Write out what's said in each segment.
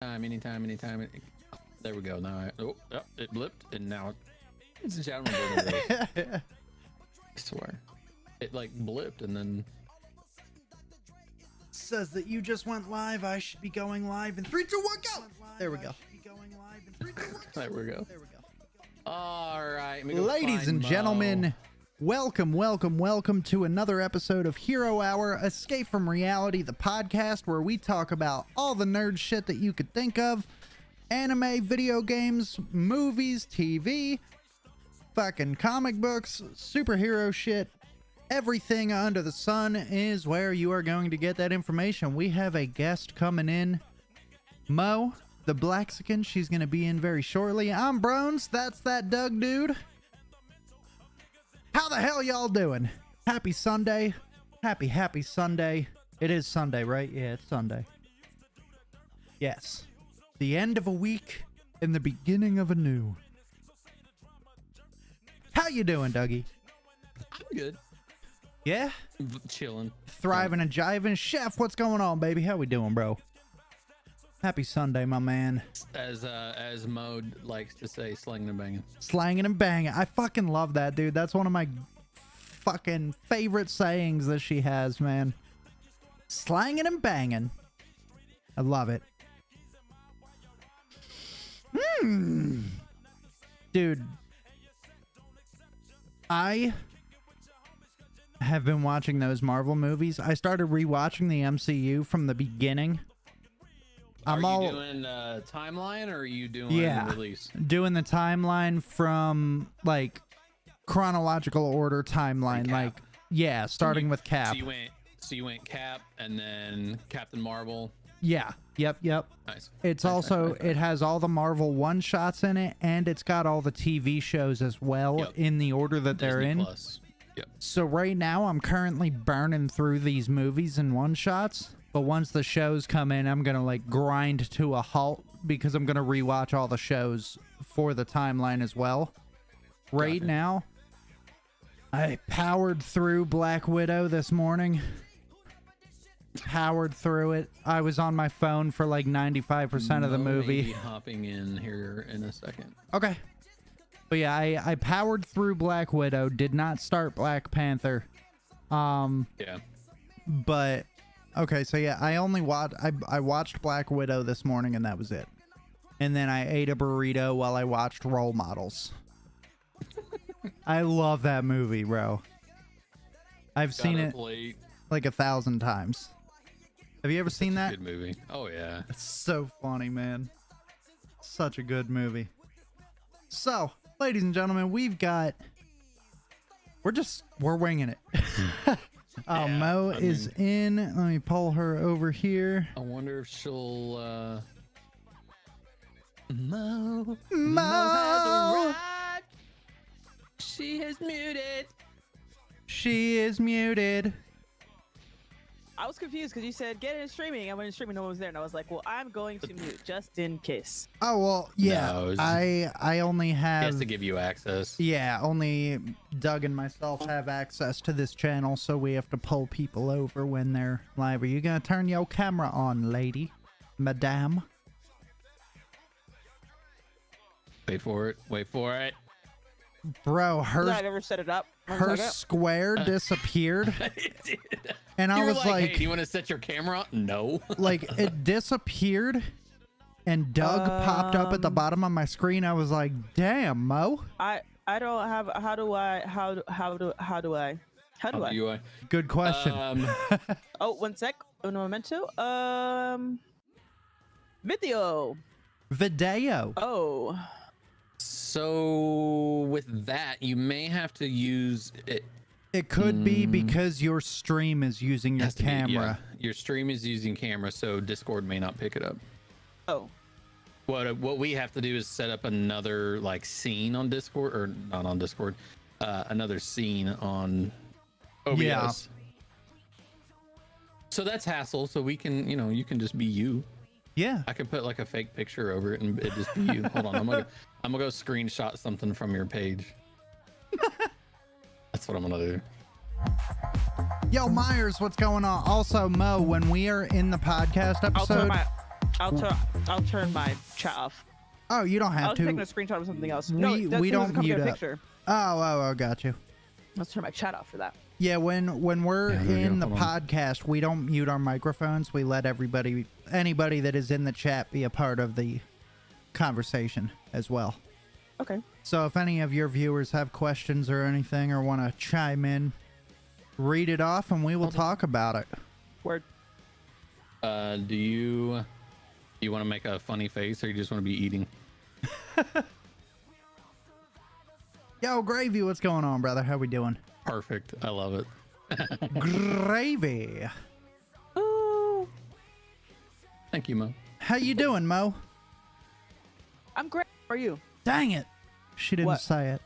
Anytime. There we go. Now it blipped, and now it's a challenge. I swear, it like blipped, and then says that you just went live. I should be going live in 3, 2, 1, go. There we go. There we go. All right, Ladies and gentlemen, welcome to another episode of Hero Hour, Escape from Reality, the podcast where we talk about all the nerd shit that you could think of. Anime, video games, movies, TV, fucking comic books, superhero shit. Everything under the sun is where you are going to get that information. We have a guest coming in, Mo, the Blaxican. She's going to be in very shortly. I'm Brones, that's that Doug dude. How the hell y'all doing? Happy Sunday. Happy Sunday. It is Sunday, right? Yeah, it's Sunday. Yes. The end of a week and the beginning of a new. How you doing, Dougie? I'm good. Yeah? Chilling. Thriving and jiving. Chef, what's going on, baby? How we doing, bro? Happy Sunday, my man. As Mode likes to say, slanging and banging. Slanging and banging. I fucking love that, dude. That's one of my fucking favorite sayings that she has, man. Slanging and banging. I love it. Dude, I have been watching those Marvel movies. I started rewatching the MCU from the beginning. Are you doing timeline, or are you doing release? Doing the timeline from like chronological order timeline, like starting with Cap. So you went Cap and then Captain Marvel. Yeah. Yep. Nice. It's nice, also nice. It has all the Marvel one-shots in it, and it's got all the TV shows as well in the order that they're in. Plus. Yep. So right now I'm currently burning through these movies in one-shots, but once the shows come in, I'm gonna like grind to a halt because I'm gonna rewatch all the shows for the timeline as well. Right now, I powered through Black Widow this morning. Powered through it. I was on my phone for like 95% of the movie. Maybe hopping in here in a second. Okay. But yeah, I powered through Black Widow. Did not start Black Panther. Yeah. But okay, so yeah, I watched Black Widow this morning, and that was it. And then I ate a burrito while I watched Role Models. I love that movie, bro. I've seen it like 1,000 times. Have you ever seen that? Good movie. Oh yeah. It's so funny, man. Such a good movie. So, ladies and gentlemen, we're winging it. Mo is in. Let me pull her over here. I wonder if she'll Mo Mo. She is muted. She is muted. I was confused because you said get in streaming. I went in streaming, no one was there, and I was like, "Well, I'm going to mute just in case." Oh well, yeah. No, I only have. He has to give you access. Yeah, only Doug and myself have access to this channel, so we have to pull people over when they're live. Are you gonna turn your camera on, lady, madame? Wait for it. Bro, I never set it up. her square disappeared. It did. And I was like, hey, do you want to set your camera on? No. Like, it disappeared, and Doug popped up at the bottom of my screen. I was like, damn, Mo. I don't have. How do I? Good question. Oh, one sec. Un momento. Video. Oh. So with that, you may have to use it. It could be because your stream is using your camera. Your stream is using camera, so Discord may not pick it up. Oh. What we have to do is set up another like scene on Discord, or not on Discord, another scene on OBS. Yeah. So that's hassle. So we can, you can just be you. Yeah. I can put like a fake picture over it and it just be you. Hold on, I'm gonna go screenshot something from your page. That's what I'm gonna do. Yo, Myers, what's going on? Also, Mo, when we are in the podcast episode, I'll turn my chat off. Oh, you don't I have was to. taking a screenshot of something else. We- No, we that's don't come to mute a up. picture. Oh, got you. Let's turn my chat off for that. Yeah, when we're Yeah, there you in go. the Hold on. podcast, we don't mute our microphones. We let anybody that is in the chat be a part of the conversation as well. Okay. So if any of your viewers have questions or anything or want to chime in, read it off and we will talk about it. Word. Do you want to make a funny face or you just want to be eating? Yo, Gravy, what's going on, brother? How we doing? Perfect. I love it. Gravy. Ooh. Thank you, Mo. How you doing, Mo? I'm great. How are you? Dang it. She didn't What? say it.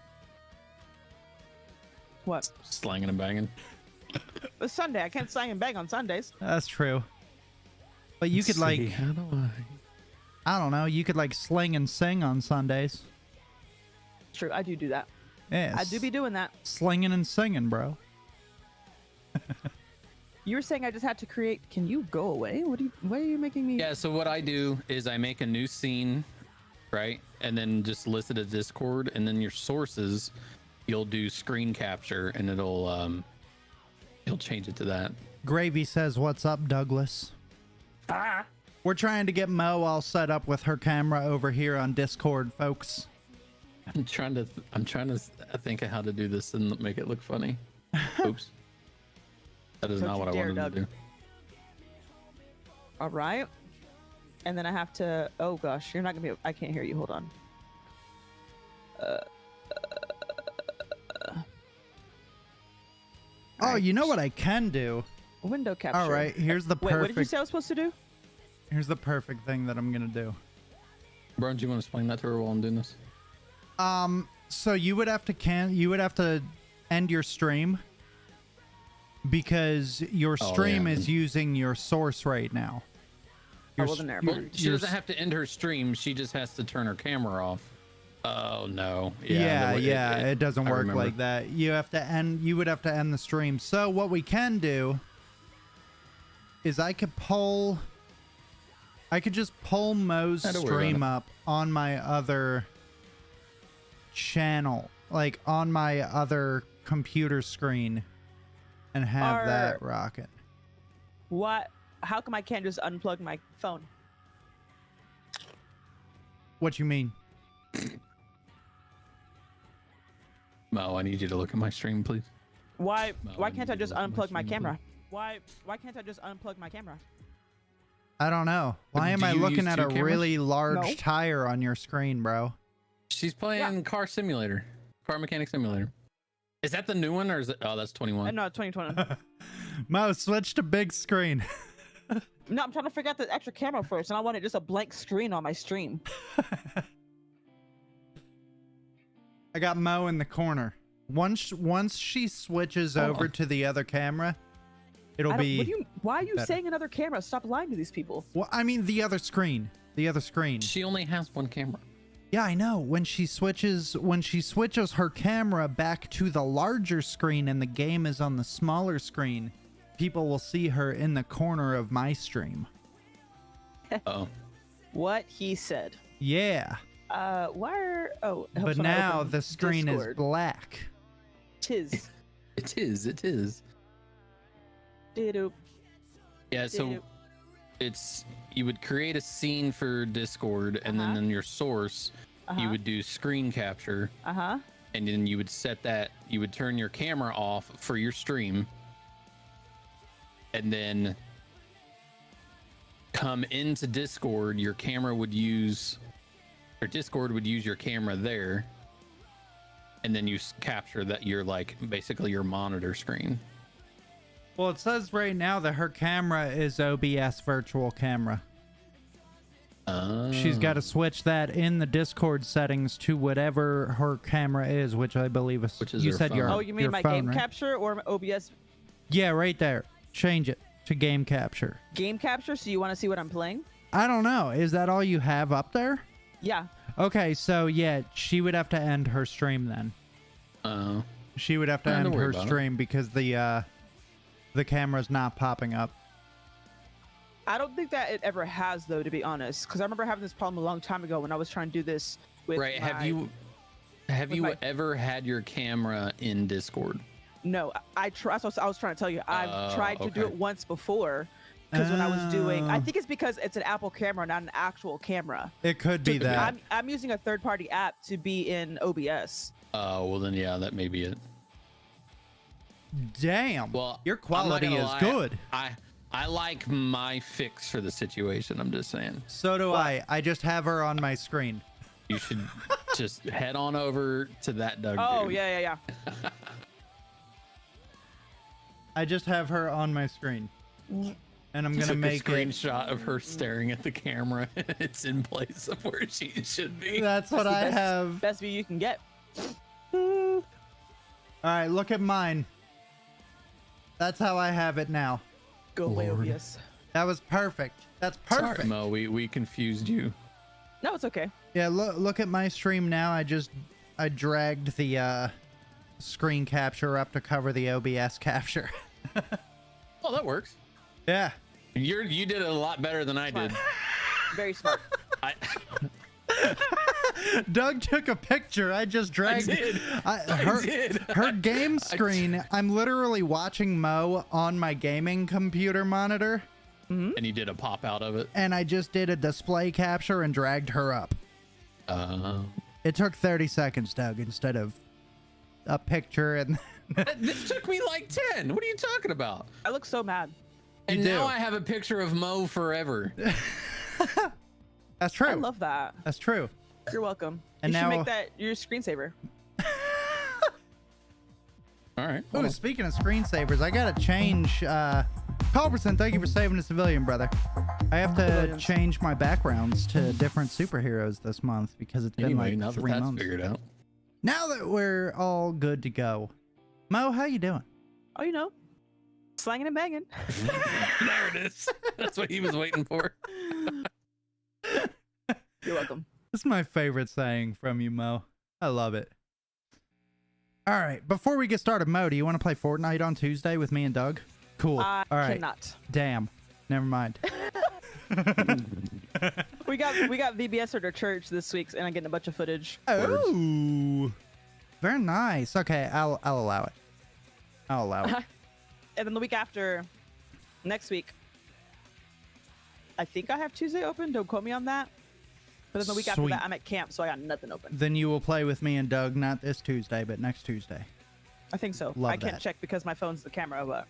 What? Slanging and banging. It's Sunday. I can't sing and bang on Sundays. That's true. But you could See, like, how do I don't know, you could like sling and sing on Sundays. True. I do that. Yes. I do be doing that. Slinging and singing, bro. You were saying I just had to create. Can you go away? Why are you making me? Yeah, so what I do is I make a new scene, right? And then just list it as Discord, and then your sources, you'll do screen capture, and it'll change it to that. Gravy says, "What's up, Douglas?" We're trying to get Mo all set up with her camera over here on Discord, folks. I'm trying to think of how to do this and make it look funny. Oops. That is Don't not you what I dare, wanted Doug. to do. All right. And then I have to. Oh gosh, you're not gonna be. I can't hear you. Hold on. Oh, you know what I can do? Window capture. All right, here's the Wait, what did you perfect. say I was supposed to do? Here's the perfect thing that I'm gonna do. Bro, do you want to explain that to her while I'm doing this? So you would have to end your stream because your Oh, stream yeah. is using your source right now. Your wasn't s- there. your- She your doesn't s- have to end her stream. She just has to turn her camera off. Oh no. Yeah, the way- it doesn't I work remember. like that. You would have to end the stream. So what we can do is I could just pull Mo's Don't worry about stream it. up on my other channel, like on my other computer screen and have that rocking. What? How come I can't just unplug my phone? What you mean? Mo, I need you to look at my stream, please. Why? No, Why I can't need I to just look at my unplug my stream, camera? Why? Why can't I just unplug my camera? I don't know. Why am Do I you looking use at two a cameras? really large No. tire on your screen, bro? She's playing Car Simulator, Car Mechanic Simulator. Is that the new one or is it? Oh, that's 21. No, 2020. Mo, switch to big screen. No, I'm trying to figure out the extra camera first, and I wanted just a blank screen on my stream. I got Mo in the corner. Once she switches over to the other camera, it'll be. Why are you better. saying another camera? Stop lying to these people. Well, I mean the other screen. The other screen. She only has one camera. Yeah, I know. When she switches her camera back to the larger screen and the game is on the smaller screen, people will see her in the corner of my stream. Oh, What he said. Yeah. Why are? Oh, it helps But when I now open the screen is Discord. black. Tis. it is. It is. Doo-doo. Yeah. So Doo-doo. it's you would create a scene for Discord, and then in your source, you would do screen capture, and then you would set that. You would turn your camera off for your stream, and then come into Discord. Your camera would use, or Discord would use your camera there, and then you capture that. You're like basically your monitor screen. Well, it says right now that her camera is OBS virtual camera. She's got to switch that in the Discord settings to whatever her camera is, which I believe is. Which is you her said phone. your. Oh, you mean your my phone, game right? capture or my OBS Yeah, right there. Change it to game capture. game capture? So you want to see what I'm playing? I don't know. Is that all you have up there? Yeah. Okay, so yeah, she would have to end her stream then. She would have to Don't end worry her about it. stream because the camera's not popping up. I don't think that it ever has, though, to be honest. Because I remember having this problem a long time ago when I was trying to do this with Right. Have you ever had your camera in Discord? No, that's what I was trying to tell you. I've tried to do okay. it once before. Because when I was doing, I think it's because it's an Apple camera, not an actual camera. It could be that. I'm using a third-party app to be in OBS. Oh, well then, yeah, that may be it. Damn. Well, your quality is good. I like my fix for the situation. I'm just saying. So do I. I just have her on my screen. You should just head on over to ThatDougDude. Oh, yeah. I just have her on my screen. And I'm gonna make a screenshot of her staring at the camera. It's in place of where she should be. That's what I have. Best view you can get. All right, look at mine. That's how I have it now. Go away, OBS. That was perfect. That's perfect. Sorry, Mo, we confused you. No, it's okay. Yeah, look at my stream now. I dragged the screen capture up to cover the OBS capture. Oh, that works. Yeah. You did it a lot better than I did. Very smart. Doug took a picture. I just dragged. I did. Her game screen. I'm literally watching Mo on my gaming computer monitor. Mm-hmm. And you did a pop out of it. And I just did a display capture and dragged her up. It took 30 seconds, Doug, instead of a picture. And this took me like 10. What are you talking about? I look so mad. And now I have a picture of Mo forever. That's true. I love that. That's true. You're welcome. And you now should make that your screensaver. All right. Oh, speaking of screensavers, I gotta change. Culbertson, thank you for saving a civilian, brother. I have to change my backgrounds to different superheroes this month because it's been like now 3 that months. that's figured out. Now that we're all good to go, Mo, how you doing? Oh, you know, slanging and banging. There it is. That's what he was waiting for. You're welcome. This is my favorite saying from you, Mo. I love it. All right, before we get started, Mo, do you want to play Fortnite on Tuesday with me and Doug? Cool. I all right. cannot. Damn. Never mind. we got VBS at our church this week, and I'm getting a bunch of footage. Oh, very nice. Okay, I'll allow it. I'll allow it. And then the week after, next week, I think I have Tuesday open. Don't quote me on that. But then the week after that, I'm at camp, so I got nothing open. Then you will play with me and Doug, not this Tuesday, but next Tuesday. I think so. Love I can't that. check because my phone's the camera, but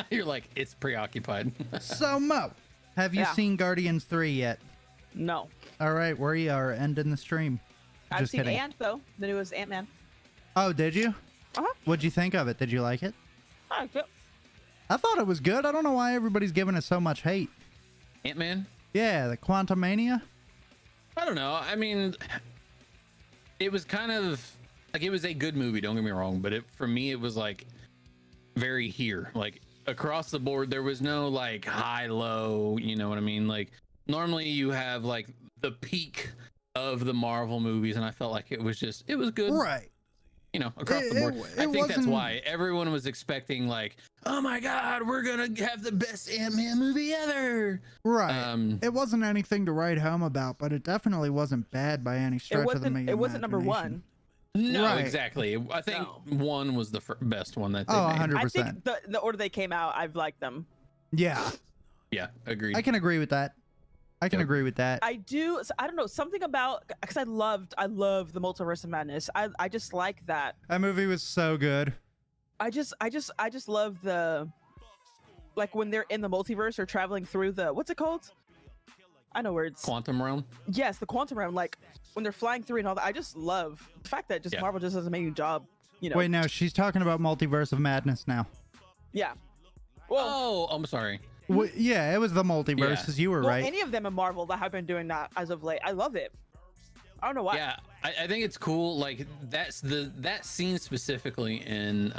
You're like, it's preoccupied. So, Mo, have you seen Guardians 3 yet? no. All right, we are ending the stream. I've Just seen kidding. Ant, though. The newest Ant-Man. Oh, did you? Uh-huh. What'd you think of it? Did you like it? I liked it. I thought it was good. I don't know why everybody's giving it so much hate. Ant-Man? Yeah, the Quantumania. I don't know. I mean, it was kind of like, it was a good movie, don't get me wrong, but for me it was like very here, like across the board. There was no like high low, you know what I mean? Like normally you have like the peak of the Marvel movies, and I felt like it was good, Right. you know, across the board. I think that's why everyone was expecting like, oh my god, we're gonna have the best Ant-Man movie ever. Right. It wasn't anything to write home about, but it definitely wasn't bad by any stretch of the imagination. It wasn't number one. No, Right. exactly. I think one was the best one that they Oh, made. 100%. I think the order they came out, I've liked them. Yeah. Yeah, agreed. I can agree with that. I can agree with that. I do. So I don't know, something about, because I love the Multiverse of Madness. I just like that. That movie was so good. I just love the, like when they're in the multiverse or traveling through the, what's it called? I know words. Quantum realm. Yes, the quantum realm. Like when they're flying through and all that. I just love the fact that Marvel just does an amazing job. You know. Wait, no, she's talking about Multiverse of Madness now. Yeah. Well. Oh, I'm sorry. Well, yeah, it was the multiverse, because you were Well, right. any of them in Marvel that have been doing that as of late. I love it. I don't know why. Yeah, I think it's cool. Like that scene specifically in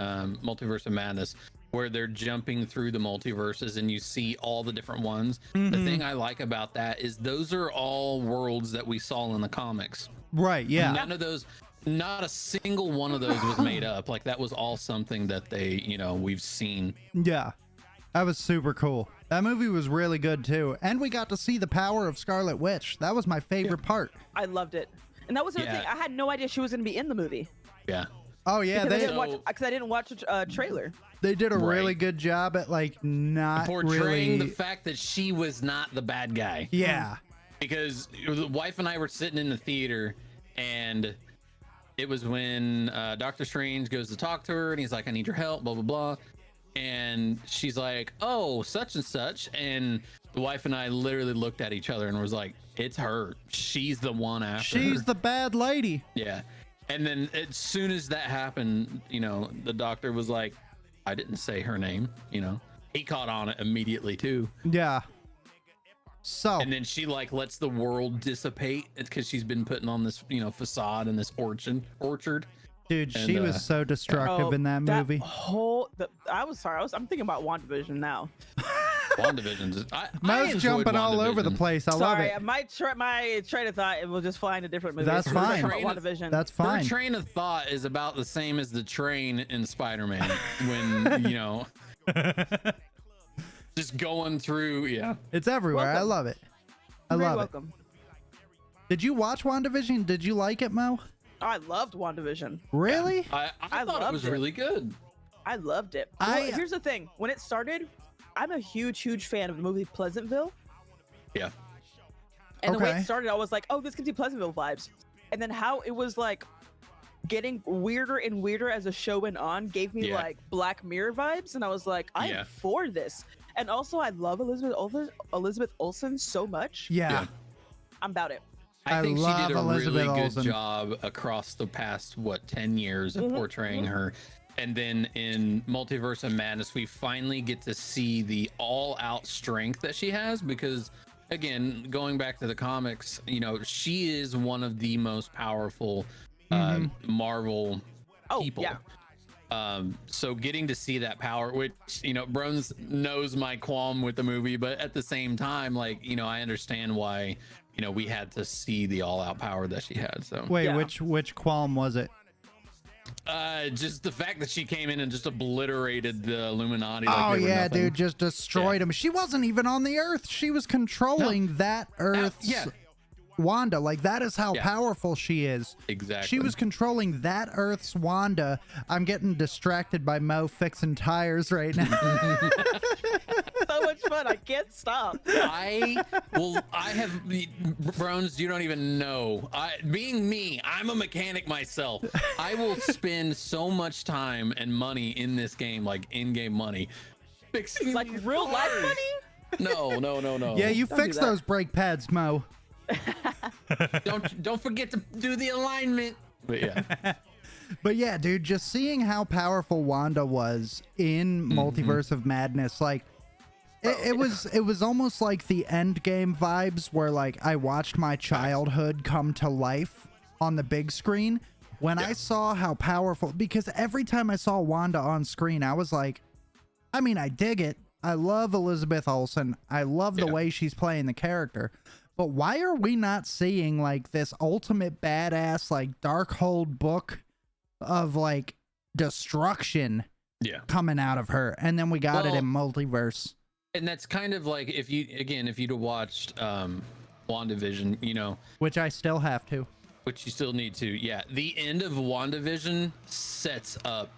Multiverse of Madness, where they're jumping through the multiverses and you see all the different ones. The thing I like about that is those are all worlds that we saw in the comics. Right, yeah. None of those, not a single one of those was made up. Like that was all something that they, we've seen. Yeah. That was super cool. That movie was really good too. And we got to see the power of Scarlet Witch. That was my favorite part. I loved it. And that was the thing. I had no idea she was going to be in the movie. Yeah. Oh yeah, because I didn't watch a trailer. They did a really good job at like not portraying the fact that she was not the bad guy. Yeah. Because the wife and I were sitting in the theater, and it was when Doctor Strange goes to talk to her, and he's like, "I need your help," blah blah blah, and she's like, "Oh, such and such," and the wife and I literally looked at each other and was like, "It's her. She's the one after. She's the bad lady." Yeah. And then as soon as that happened, you know, the doctor was like, "I didn't say her name," you know. He caught on it immediately too. Yeah. So and then she like lets the world dissipate because she's been putting on this, you know, facade in this orchard. Dude, she was so destructive in that movie. I'm thinking about WandaVision now. WandaVision's Mo's jumping all over the place. I love it. My train of thought, it will just fly into different movies. That's fine. WandaVision. That's fine. Her train of thought is about the same as the train in Spider-Man when, you know, just going through. Yeah. It's everywhere. Welcome. I love it. I love welcome. it. Did you watch WandaVision? Did you like it, Mo? I loved WandaVision. Really? I thought it was really good. I loved it. Here's the thing. When it started, I'm a huge fan of the movie Pleasantville. Yeah. And the way it started, I was like, oh, this gives me Pleasantville vibes. And then how it was like getting weirder and weirder as the show went on gave me like Black Mirror vibes. And I was like, I am for this. And also, I love Elizabeth Olsen so much. Yeah. I'm about it. I think she did a really good job across the past, 10 years of portraying her. And then in Multiverse of Madness, we finally get to see the all-out strength that she has because, again, going back to the comics, you know, she is one of the most powerful Marvel people. Yeah. So getting to see that power, which, you know, Brones knows my qualm with the movie, but at the same time, like, you know, I understand why, you know, we had to see the all-out power that she had. So wait, which qualm was it? Just the fact that she came in and just obliterated the Illuminati. Oh yeah, dude, just destroyed them. She wasn't even on the Earth. She was controlling that Earth's Wanda. Like, that is how powerful she is. Exactly. She was controlling that Earth's Wanda. I'm getting distracted by Mo fixing tires right now. So much fun. I can't stop. I have, Brones, you don't even know. Being me, I'm a mechanic myself. I will spend so much time and money in this game, like in-game money, fixing like real life money. No. Yeah, you fix those brake pads, Mo. Don't forget to do the alignment. But yeah. But yeah, dude, just seeing how powerful Wanda was in Multiverse of Madness, like it was almost like the Endgame vibes where like I watched my childhood come to life on the big screen when I saw how powerful, because every time I saw Wanda on screen, I was like, I mean, I dig it. I love Elizabeth Olsen. I love the way she's playing the character. But why are we not seeing like this ultimate badass, like Darkhold book of like destruction coming out of her? And then we got it in Multiverse. And that's kind of like, if you'd watched WandaVision, you know, which I still have to, which you still need to. Yeah. The end of WandaVision sets up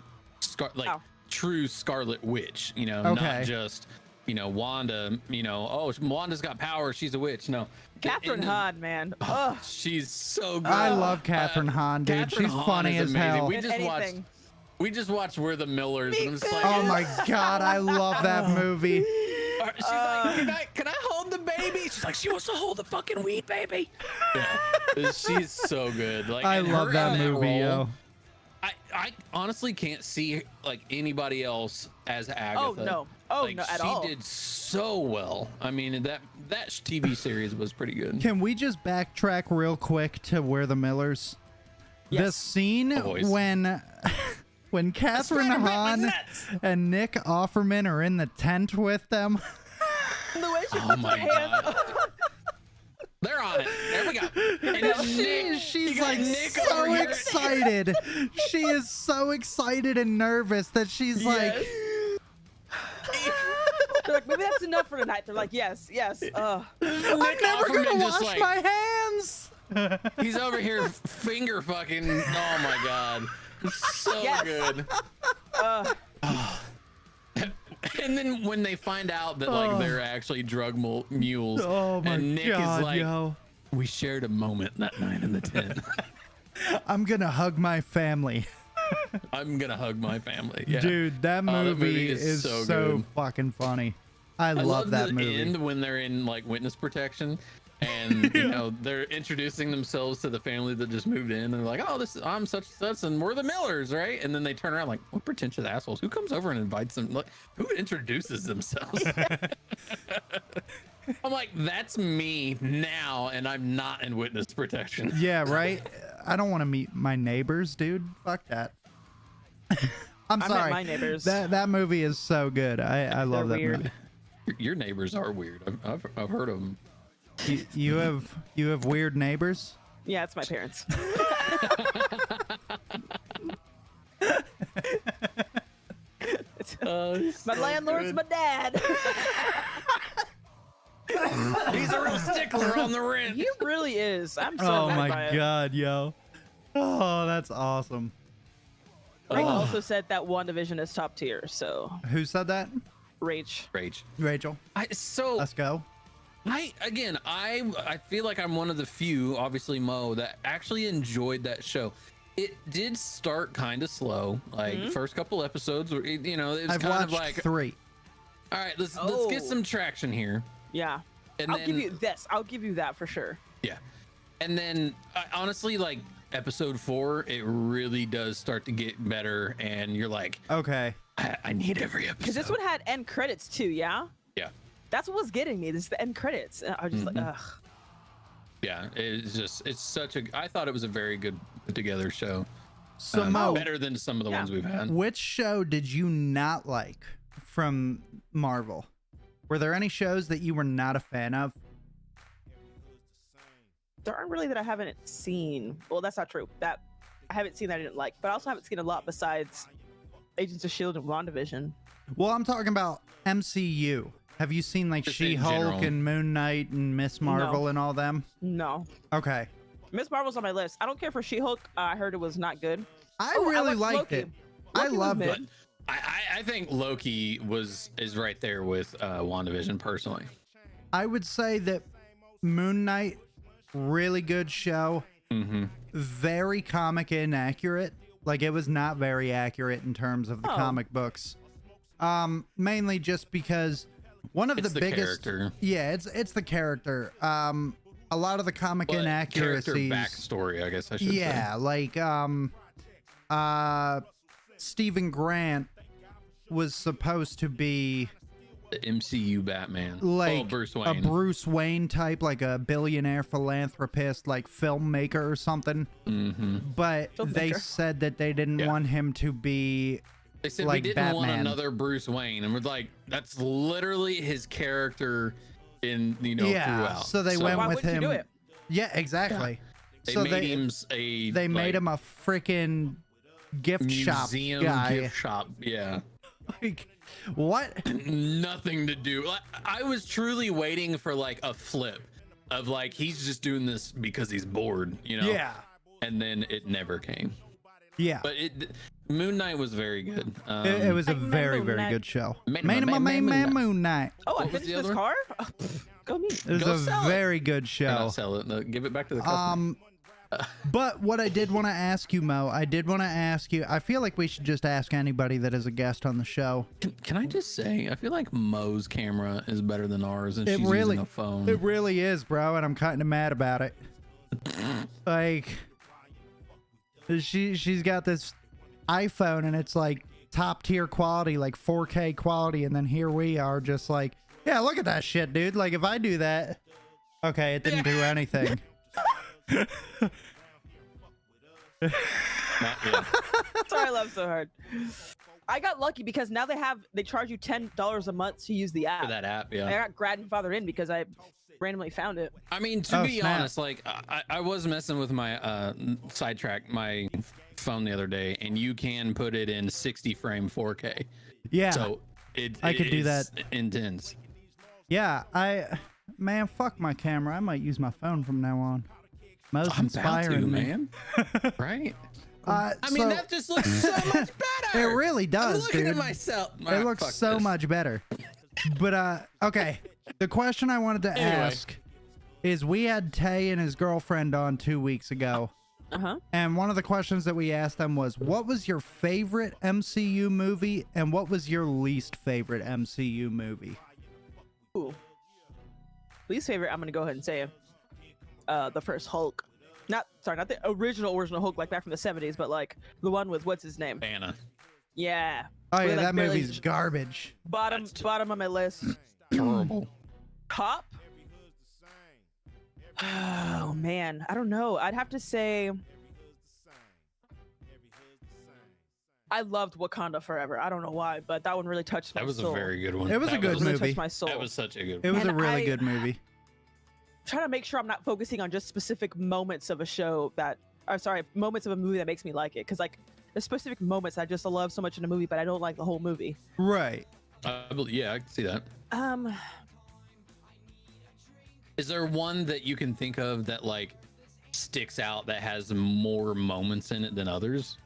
true Scarlet Witch, you know, not just, you know, Wanda, you know, oh, Wanda's got power, she's a witch. No. Catherine Hahn, man. Oh, she's so good. I love Catherine Hahn, dude. She's funny as hell. We just watched We're the Millers. And I'm just like, oh my God, I love that movie. She's like, can I hold the baby? She's like, she wants to hold the fucking weed baby. Yeah. She's so good. Like, I love that movie, yo. I honestly can't see like anybody else as Agatha. No, at all. She did so well. I mean, that TV series was pretty good. Can we just backtrack real quick to We're the Millers? Yes. The scene when Catherine Hahn and Nick Offerman are in the tent with them. The way she puts her hands. They're on it. There we go. And she's like so excited. She is so excited and nervous that she's like, maybe that's enough for tonight. They're like, yes. I'm never gonna wash my hands. He's over here finger fucking. Oh my god, so good. And then when they find out that like they're actually drug mules, and Nick is like, we shared a moment that night in the tent. I'm gonna hug my family. I'm gonna hug my family. Yeah. Dude, that movie is so fucking funny. I love that movie. End when they're in like witness protection, and you know they're introducing themselves to the family that just moved in, and they're like, "Oh, I'm such and we're the Millers, right?" And then they turn around like, "What pretentious assholes? Who comes over and invites them? Like, who introduces themselves?" I'm like, "That's me now, and I'm not in witness protection." Yeah, right. I don't want to meet my neighbors, dude. Fuck that. I'm sorry. My neighbors. That movie is so good. I love that movie. Your neighbors are weird. I've heard of them. You have weird neighbors? Yeah, it's my parents. My landlord's my dad. He's a real stickler on the rent. He really is. I'm so Oh mad by my it. god, yo. Oh, that's awesome. Rick also said that WandaVision is top tier, so Who said that? Rach. Rachel. Let's go. I feel like I'm one of the few, obviously Mo, that actually enjoyed that show. It did start kind of slow, like first couple episodes, where it was I've kind watched of like 3. All right, let's get some traction here. Yeah. And I'll give you this. I'll give you that for sure. Yeah. And then honestly, like episode 4, it really does start to get better, and you're like, okay, I need every episode. Because this one had end credits too, yeah? Yeah. That's what was getting me. This is the end credits. And I was just like, ugh. Yeah, I thought it was a very good put together show. So Mo, better than some of the ones we've had. Which show did you not like from Marvel? Were there any shows that you were not a fan of? There aren't really that I haven't seen. Well, that's not true. That I haven't seen that I didn't like, but I also haven't seen a lot besides Agents of S.H.I.E.L.D. and WandaVision. Well, I'm talking about MCU. Have you seen like She-Hulk and Moon Knight and Miss Marvel and all them? No. Okay. Miss Marvel's on my list. I don't care for She-Hulk. I heard it was not good. I really liked it. I loved it. I think Loki is right there with WandaVision personally. I would say that Moon Knight, really good show. Very comic inaccurate. Like it was not very accurate in terms of the comic books. Mainly just because one of the biggest character. Yeah, it's the character. A lot of the comic inaccuracies. Character backstory, I guess I should say. Yeah, like Stephen Grant was supposed to be the MCU Batman, like Bruce Wayne. A Bruce Wayne type, like a billionaire philanthropist, like filmmaker or something. But they said that they didn't want him to be. They said like we didn't Batman. want another Bruce Wayne, and we're like, that's literally his character in throughout. So they went with him. You do it? Yeah, exactly. They made him a freaking gift shop guy. Gift shop, yeah. Like, what? Nothing to do. Like, I was truly waiting for like a flip of like he's just doing this because he's bored, Yeah. And then it never came. Yeah. But Moon Knight was very good. It was a very, very good show. Moon Knight. Oh, I finished this car? Go me. It was a very good show. I'll sell it. No, give it back to the customer. But what I did want to ask you, Mo, I feel like we should just ask anybody that is a guest on the show. Can I just say, I feel like Mo's camera is better than ours, and she's using a phone. It really is, bro, and I'm kind of mad about it. Like, she's got this iPhone, and it's like top tier quality, like 4K quality, and then here we are just like, yeah, look at that shit, dude. Like, if I do that, okay, it didn't do anything. Sorry, I laughed so hard. I got lucky because now they charge you $10 a month to use the app. For that app, yeah. I got grandfathered in because I randomly found it. I mean, to be honest, like I was messing with my my phone the other day, and you can put it in 60 frame 4K. Yeah. So I could do that. Intense. Yeah, man, fuck my camera. I might use my phone from now on. Most inspiring, man. Right? I mean, that just looks so much better. It really does, I'm looking dude. at myself. It looks so much better. But okay, the question I wanted to ask is, we had Tay and his girlfriend on 2 weeks ago. And one of the questions that we asked them was, what was your favorite MCU movie and what was your least favorite MCU movie? Ooh. Least favorite, I'm gonna go ahead and say the first Hulk. Not the original Hulk, like back from the 70s, but like the one with what's his name? Banner. Yeah. Oh yeah, really, like, that movie's garbage. Bottom of my list. Terrible. Cop. Oh man, I don't know. I'd have to say I loved Wakanda Forever. I don't know why, but that one really touched my soul. That was a very good one. It was a good movie. Touched my soul. That was such a good one. It was a really good movie. Trying to make sure I'm not focusing on just specific moments of a show moments of a movie that makes me like it, because like there's specific moments I just love so much in a movie, but I don't like the whole movie. Right. Yeah, I can see that. Is there one that you can think of that like sticks out that has more moments in it than others?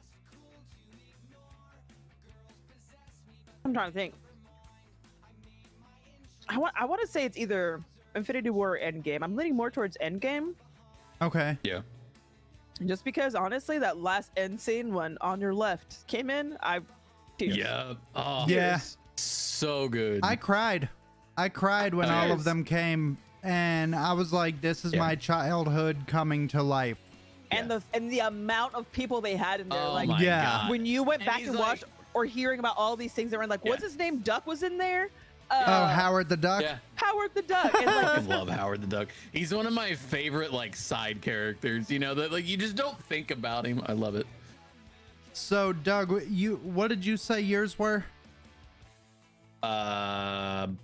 I'm trying to think. I want to say it's either Infinity War or Endgame. I'm leaning more towards Endgame. Okay. Yeah. Just because honestly, that last end scene when On Your Left came in, tears. Yeah. Oh, yeah. So good. I cried when all of them came, and I was like, this is my childhood coming to life. And the amount of people they had in there, God. when you went back and watched or hearing about all these things that were like, what's his name? Duck was in there. Howard the Duck. Yeah. Howard the Duck. And, I love Howard the Duck. He's one of my favorite like side characters. You know that like you just don't think about him. I love it. So Doug, what did you say yours were? Bottom.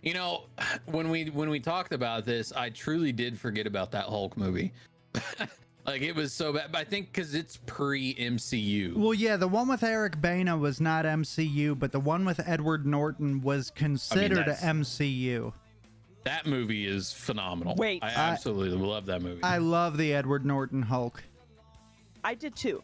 You know, when we talked about this, I truly did forget about that Hulk movie. Like it was so bad, but I think because it's pre-MCU. Well, yeah, the one with Eric Bana was not MCU, but the one with Edward Norton was considered MCU. That movie is phenomenal. Wait, I absolutely love that movie. I love the Edward Norton Hulk. I did too.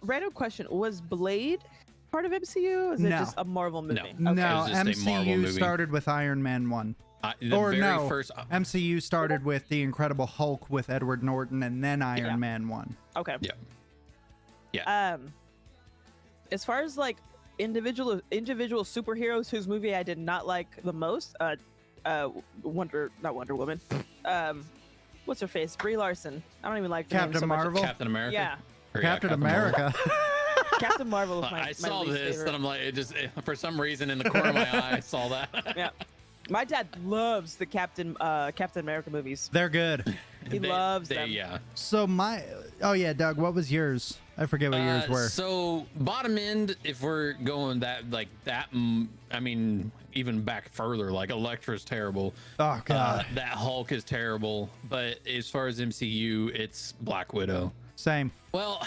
Random question: was Blade part of MCU? Or is it just a Marvel movie? No, Okay. MCU started with Iron Man 1. MCU started with The Incredible Hulk with Edward Norton, and then Iron Man 1. Okay. Yeah. As far as like individual superheroes whose movie I did not like the most, not Wonder Woman. What's her face? Brie Larson. I don't even like Captain Marvel. Captain America. Yeah. Captain America. Captain Marvel was I saw least this favorite. and I'm like, for some reason in the corner of my eye, I saw that. Yeah. My dad loves the Captain America movies. They're good. He loves them. Yeah. So Doug, what was yours? I forget what yours were. So bottom end, if we're going that, I mean, even back further, like Elektra's terrible. Oh God. That Hulk is terrible. But as far as MCU, it's Black Widow. Same. Well,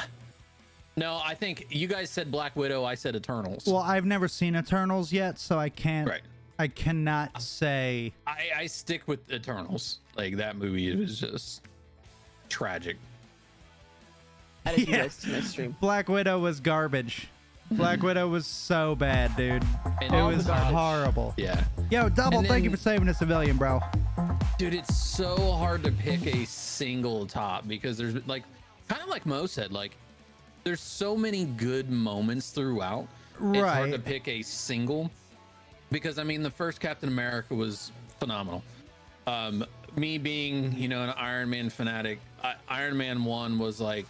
no, I think you guys said Black Widow. I said Eternals. Well, I've never seen Eternals yet, so I can't. Right. I cannot say. I stick with Eternals. Like that movie was just tragic. I didn't guys to my stream. Black Widow was garbage. Black Widow was so bad, dude. It was horrible. Yeah. Yo, Double, thank you for saving a civilian, bro. Dude, it's so hard to pick a single top because there's like, kind of like Mo said, like there's so many good moments throughout. Right. It's hard to pick a single because I mean the first Captain America was phenomenal. Me being, an Iron Man fanatic, Iron Man 1 was like,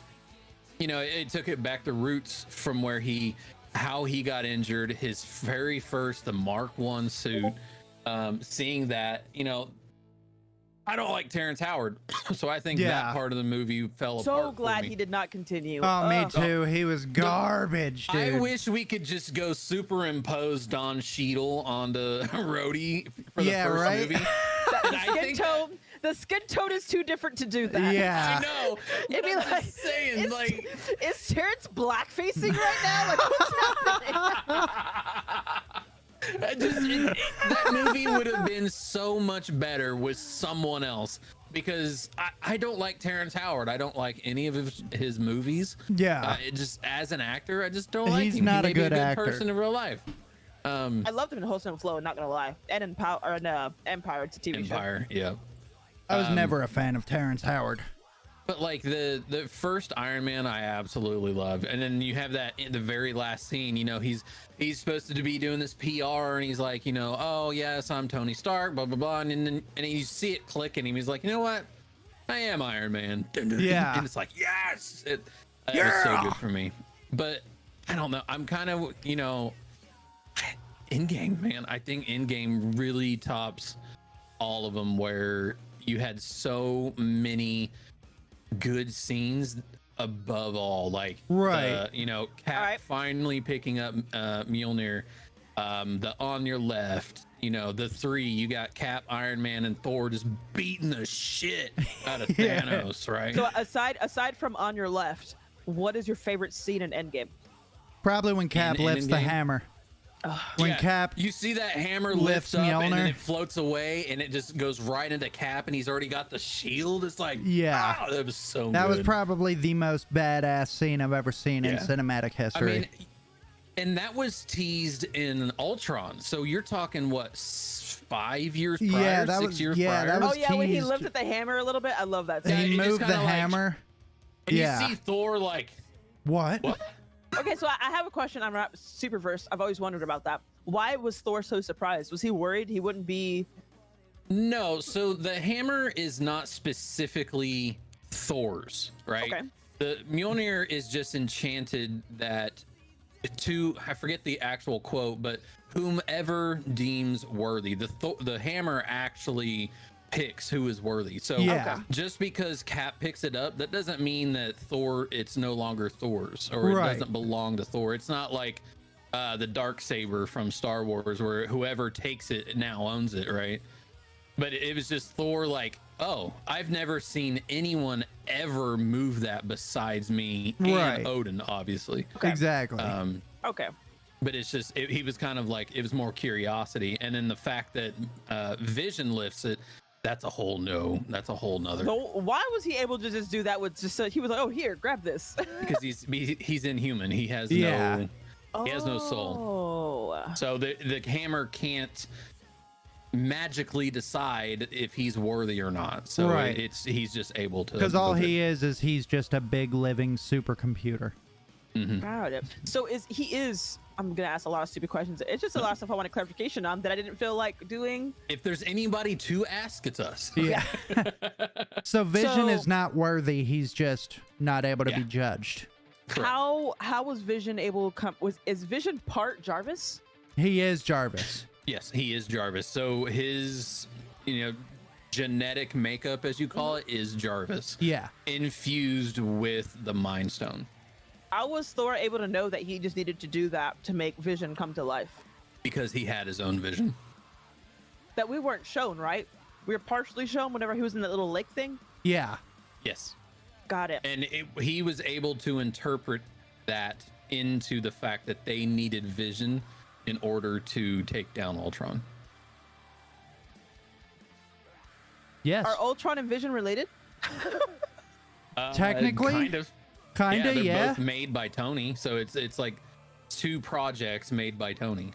it took it back to roots from how he got injured, his very first, the Mark 1 suit, seeing that, I don't like Terrence Howard, so I think that part of the movie fell apart. So glad he did not continue. Oh, me too. He was garbage, dude. I wish we could just go superimpose Don Cheadle onto Rhodey for the first movie. The skin tone is too different to do that. Yeah, I know. It'd be like, saying, is Terrence black facing right now? Like, what's happening? That movie would have been so much better with someone else, because I don't like Terrence Howard. I don't like any of his movies. Yeah. It just, as an actor, I just don't like him. He's not he a good actor. person in real life. I loved him in Wholesome Flow, not gonna lie, and in Empire. It's a TV show. Empire, yeah. I was never a fan of Terrence Howard. But like the first Iron Man, I absolutely loved, and then you have that in the very last scene. You know, he's supposed to be doing this PR, and he's like, you know, oh yes, I'm Tony Stark, blah blah blah, and you see it click in him. He's like, you know what, I am Iron Man. Yeah, and it's like, yes, it was so good for me. But I don't know, I'm kind of, you know, Endgame, man. I think Endgame really tops all of them, where you had so many good scenes. Above all, like, right, you know, Cap finally picking up Mjolnir, the on your left, you know, the three, you got Cap, Iron Man, and Thor just beating the shit out of Thanos, right? So aside from on your left, what is your favorite scene in Endgame? Probably when Cap lifts the hammer. When Cap, you see that hammer lifts up Mjolnir, and then it floats away, and it just goes right into Cap, and he's already got the shield. It's like, yeah, that was so good. That was probably the most badass scene I've ever seen in cinematic history. I mean, and that was teased in Ultron. So you're talking what, 5 years prior? Yeah, that 6 was, years yeah, prior. That was when he lifted the hammer a little bit, I love that scene. He moved the hammer. And you see Thor like, what? Okay, so I have a question. I'm not super versed. I've always wondered about that. Why was Thor so surprised? Was he worried he wouldn't be? No, so the hammer is not specifically Thor's, right? Okay. The Mjolnir is just enchanted that I forget the actual quote, but whomever deems worthy. The hammer actually picks who is worthy. So just because Cap picks it up, that doesn't mean that it's no longer Thor's, or it doesn't belong to Thor. It's not like the Darksaber from Star Wars, where whoever takes it now owns it, right? But it was just Thor like, oh, I've never seen anyone ever move that besides me and Odin, obviously. Exactly. Okay. But it's just, he was kind of like, it was more curiosity. And then the fact that Vision lifts it, that's a whole nother. So why was he able to just do that with just, he was like, oh, here, grab this. Because he's inhuman. He has no soul. So the hammer can't magically decide if he's worthy or not. So he's just able to. Because all he is he's just a big living supercomputer. Got it. So I'm gonna ask a lot of stupid questions. It's just a lot of stuff I wanted clarification on that I didn't feel like doing. If there's anybody to ask, it's us. Yeah. So Vision is not worthy. He's just not able to be judged. Correct. How was Vision able to come? Is Vision part Jarvis? He is Jarvis. Yes, he is Jarvis. So his, genetic makeup, as you call it, is Jarvis. Yeah. Infused with the Mind Stone. How was Thor able to know that he just needed to do that to make Vision come to life? Because he had his own vision. That we weren't shown, right? We were partially shown whenever he was in that little lake thing? Yeah. Yes. Got it. And he was able to interpret that into the fact that they needed Vision in order to take down Ultron. Yes. Are Ultron and Vision related? Technically? Kind of, yeah. They're both made by Tony, so it's like two projects made by Tony.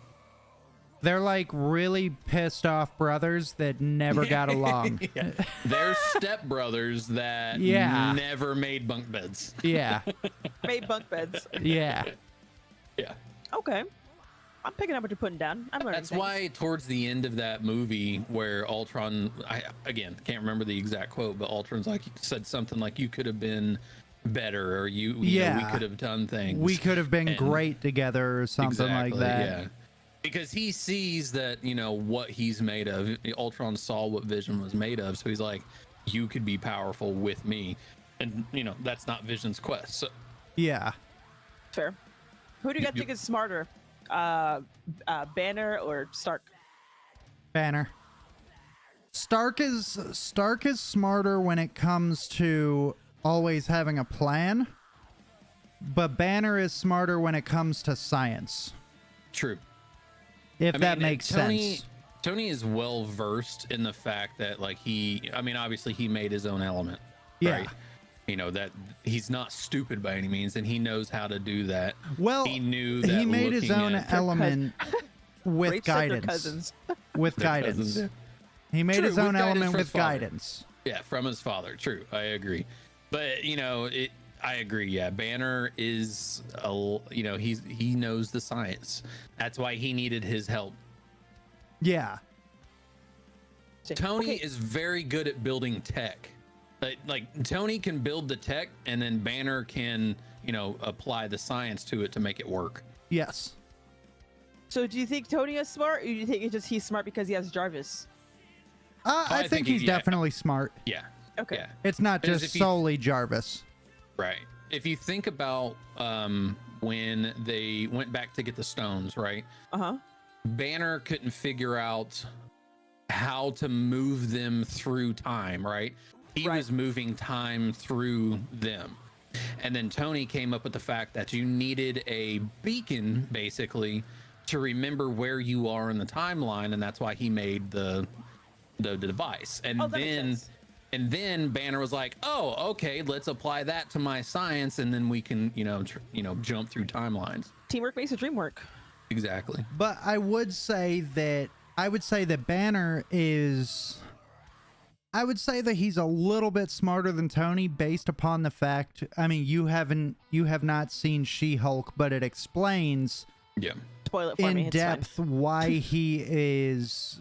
They're like really pissed off brothers that never got along. They're stepbrothers that never made bunk beds. Yeah. Made bunk beds. Yeah. Yeah. Okay. I'm picking up what you're putting down. I'm learning. That's why towards the end of that movie where Ultron, I can't remember the exact quote, but Ultron's like said something like, you could have been better, or we could have done things. We could have been great together, or something like that. Yeah. Because he sees that, what he's made of. Ultron saw what Vision was made of, so he's like, you could be powerful with me. And, that's not Vision's quest. So. Yeah. Fair. Who do you guys think is smarter? Banner or Stark? Banner. Stark is smarter when it comes to always having a plan, but Banner is smarter when it comes to science. True. that makes sense. Tony is well versed in the fact that like obviously he made his own element. Yeah. Right? That he's not stupid by any means, and he knows how to do that. Well, he knew that he made his own element with guidance. With guidance. Cousins. He made his own element with guidance. Yeah, from his father. True, I agree. But I agree. Yeah, Banner is he knows the science. That's why he needed his help. Yeah. Tony is very good at building tech. Like Tony can build the tech, and then Banner can apply the science to it to make it work. Yes. So do you think Tony is smart, or do you think it's just he's smart because he has Jarvis? I think he's definitely smart. Yeah. Okay. Yeah. It's not just solely Jarvis. Right. If you think about when they went back to get the stones, right? Banner couldn't figure out how to move them through time, right? He was moving time through them. And then Tony came up with the fact that you needed a beacon, basically, to remember where you are in the timeline, and that's why he made the device. And then Banner was like, "Oh, okay, let's apply that to my science, and then we can, jump through timelines." Teamwork makes the dream work. Exactly. But I would say that Banner is. I would say that he's a little bit smarter than Tony based upon the fact, you have not seen She-Hulk, but it explains Spoil it for me, in depth why he is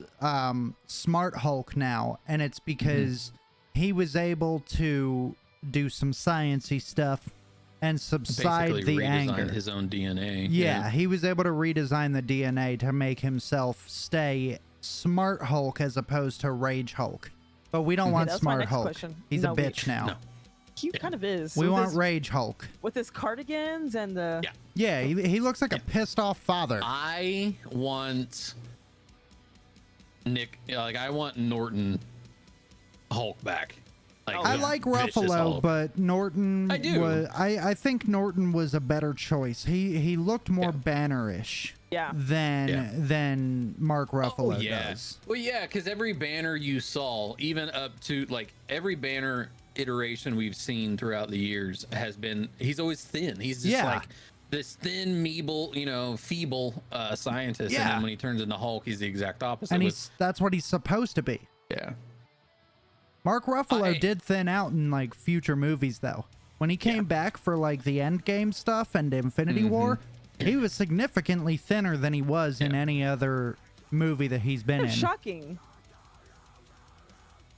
Smart Hulk now, and it's because he was able to do some sciencey stuff and subside basically the anger. His own DNA. Yeah, he was able to redesign the DNA to make himself stay Smart Hulk as opposed to Rage Hulk. But we don't want Smart Hulk. He's a bitch now. No. He kind of is. We want Rage Hulk. With his cardigans and the... Yeah, he looks like a pissed off father. I want I want Norton Hulk back. I like Ruffalo, but Norton I think Norton was a better choice. He looked more Banner-ish. Than Mark Ruffalo does. Well, yeah, because every Banner you saw, even up to every Banner iteration we've seen throughout the years he's always thin. He's just like this thin, feeble scientist. And then when he turns into Hulk, he's the exact opposite. And that's what he's supposed to be. Yeah. Mark Ruffalo did thin out in future movies though. When he came back for the Endgame stuff and Infinity War, he was significantly thinner than he was in any other movie that he's been in. Shocking.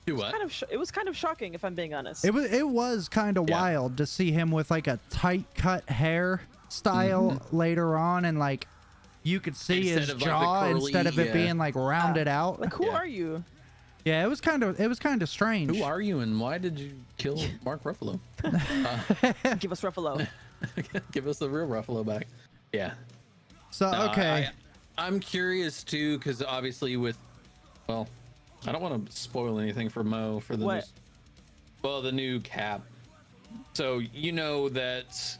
Do what? It was kind of shocking, if I'm being honest. It was kind of wild to see him with a tight cut hair style later on, and you could see his jaw instead of it being rounded out. Who are you? Yeah, it was kind of strange. Who are you, and why did you kill Mark Ruffalo? Give us Ruffalo. Give us the real Ruffalo back. Yeah. So okay. I'm curious too, because obviously I don't want to spoil anything for Mo for the the new Cap. So that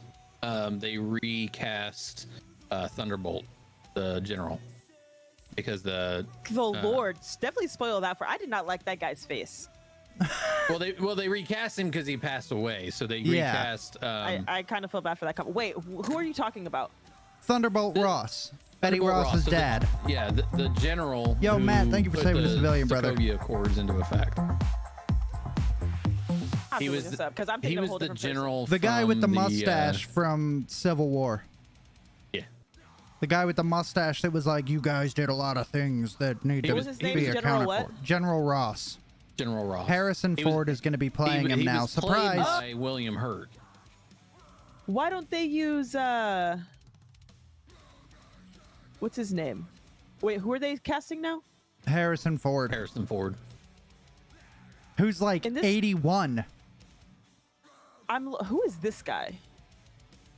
they recast Thunderbolt, the general, because the Lord definitely spoiled that I did not like that guy's face. they recast him because he passed away, so they recast. I kind of feel bad for that. Wait, who are you talking about? Thunderbolt Ross. Betty Ross's dad. The general. Yo, Matt, thank you for saving the civilian brother. Sokovia Accords into effect. He was the general. The guy with the mustache from Civil War. Yeah. The guy with the mustache that was like, "You guys did a lot of things that need to be accounted for." General Ross. General Ross. Harrison Ford is going to be playing him now. Surprise! By William Hurt. Why don't they use what's his name? Wait, who are they casting now? Harrison Ford. Who's 81. Who is this guy?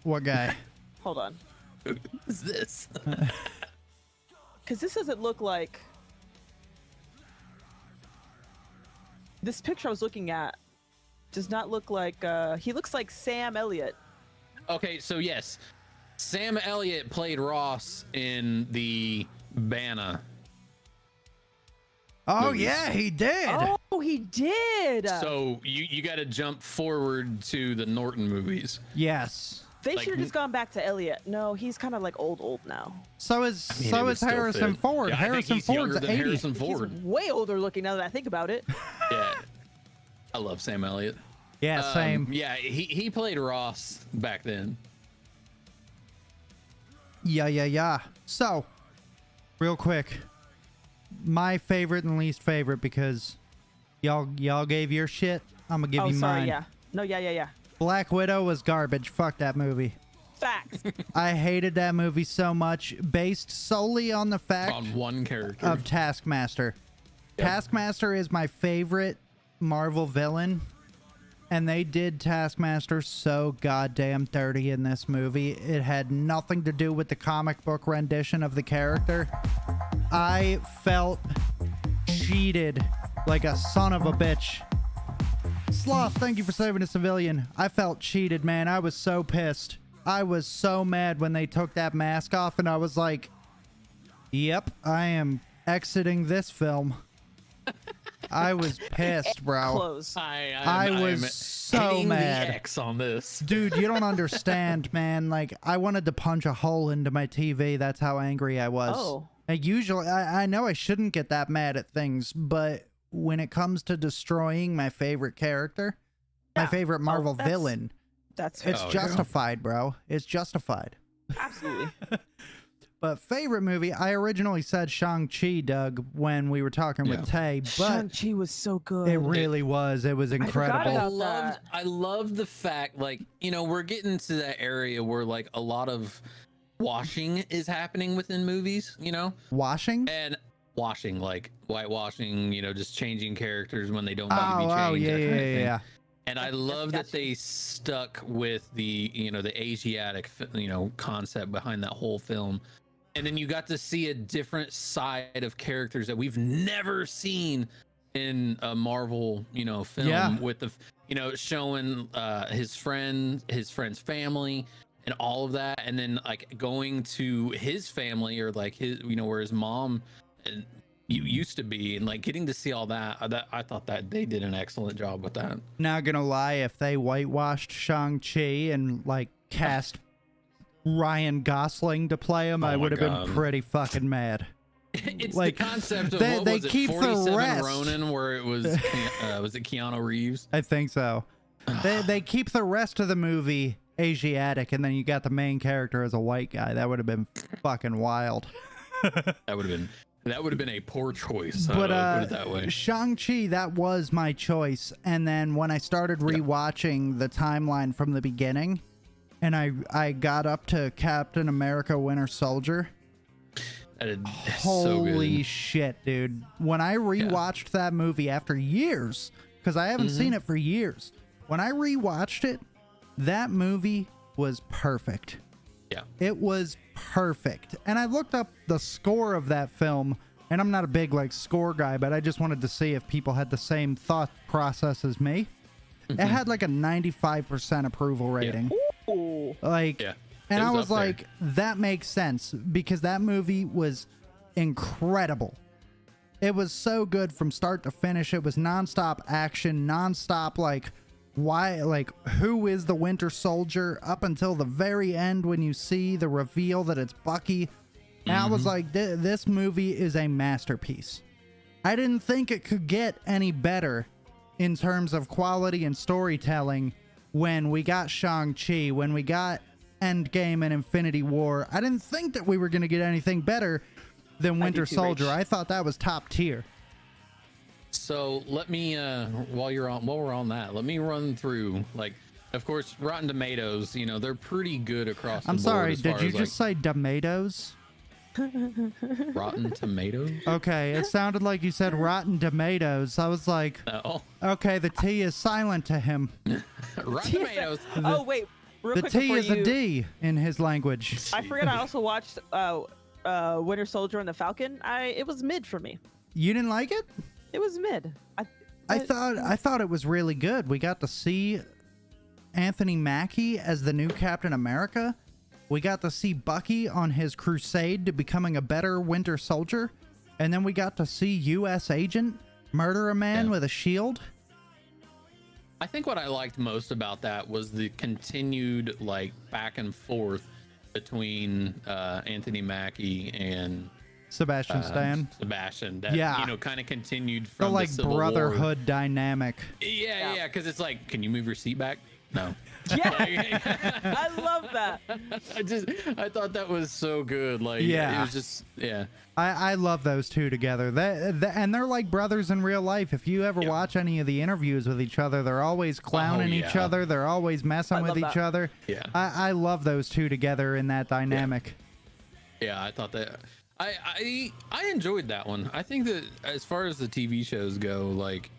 What guy? Hold on. Who is this? Because this doesn't look like... This picture I was looking at does not look like... he looks like Sam Elliott. Okay, so yes. Sam Elliott played Ross in the Banner. Oh movies. yeah, he did. Oh, he did. So you got to jump forward to the Norton movies. Yes. They should have just gone back to Elliot. No, he's kind of like old now. So is Harrison Ford. Yeah, Harrison Ford's 80. Harrison Ford. He's way older looking now that I think about it. Yeah. I love Sam Elliott. Yeah, same. Yeah, he played Ross back then. Yeah. So, real quick, my favorite and least favorite, because y'all gave your shit. I'm gonna give you sorry, mine. Yeah. No, yeah. Black Widow was garbage. Fuck that movie. Facts. I hated that movie so much, based solely on the fact On one character. of Taskmaster. Yep. Taskmaster is my favorite Marvel villain, and they did Taskmaster so goddamn dirty in this movie. It had nothing to do with the comic book rendition of the character. I felt cheated like a son of a bitch. Sloth, thank you for saving a civilian. I felt cheated, man. I was so pissed. I was so mad when they took that mask off, and I was like, yep, I am exiting this film. I was pissed, bro. Close. I was so mad. The X on this. Dude, you don't understand, man. Like, I wanted to punch a hole into my TV. That's how angry I was. Oh. And usually, I know I shouldn't get that mad at things, but when it comes to destroying my favorite character, my favorite Marvel villain, it's justified, bro. It's justified. Absolutely. But favorite movie, I originally said Shang-Chi, Doug, when we were talking with Tay, but Shang-Chi was so good. it really was. It was incredible. I loved the fact, like, you know, we're getting to that area where like a lot of washing is happening within movies, you know? Washing? And washing, like whitewashing, you know, just changing characters when they don't need to be changed. Oh, yeah. And I love that they stuck with the, you know, the Asiatic, you know, concept behind that whole film. And then you got to see a different side of characters that we've never seen in a Marvel, you know, film with the, you know, showing his friend's family and all of that. And then like going to his family or like his, you know, where his mom used to be, and like getting to see all that, I thought that they did an excellent job with that. Not gonna lie, if they whitewashed Shang-Chi and like cast Ryan Gosling to play him, I would have been pretty fucking mad. It's like, the concept of they keep 47 the rest. Ronin, where it was was it Keanu Reeves? I think so. they keep the rest of the movie Asiatic, and then you got the main character as a white guy. That would have been fucking wild. That would have been a poor choice. But put it that way. Shang-Chi, that was my choice. And then when I started rewatching the timeline from the beginning, and I got up to Captain America Winter Soldier, holy shit, dude. When I rewatched that movie after years, because I haven't seen it for years, when I rewatched it, that movie was perfect. Yeah. It was perfect. And I looked up the score of that film, and I'm not a big like score guy, but I just wanted to see if people had the same thought process as me. It had like a 95% approval rating. Like, and I was like, that makes sense, because that movie was incredible. It was so good from start to finish. It was nonstop action, nonstop like, why, like, who is the Winter Soldier, up until the very end when you see the reveal that it's Bucky. And I was like, this movie is a masterpiece. I didn't think it could get any better in terms of quality and storytelling when we got Shang-Chi, when we got Endgame and Infinity War. I didn't think that we were going to get anything better than Winter Soldier. I thought that was top tier. So let me, while we're on that, let me run through, like, of course, Rotten Tomatoes, you know, they're pretty good across the board. I'm sorry, did you just say tomatoes? Rotten Tomatoes? Okay, it sounded like you said Rotten Tomatoes. I was like, okay, the T is silent to him. Rotten Tomatoes. Oh, wait. Real the quick T is you... a D in his language. I forgot I also watched Winter Soldier and the Falcon. It was mid for me. You didn't like it? It was mid. I thought it was really good. We got to see Anthony Mackie as the new Captain America. We got to see Bucky on his crusade to becoming a better Winter Soldier. And then we got to see U.S. Agent murder a man with a shield. I think what I liked most about that was the continued like back and forth between Anthony Mackie and Sebastian Stan. Sebastian, that, you know, kind of continued from the like Civil brotherhood War. dynamic. Yeah, because it's like, can you move your seat back? No. Yeah, I love that. I thought that was so good. Like, it was just, I love those two together. And they're like brothers in real life. If you ever watch any of the interviews with each other, they're always clowning each other. They're always messing with each other. Yeah, I love those two together in that dynamic. Yeah, I thought that. I enjoyed that one. I think that as far as the TV shows go, like,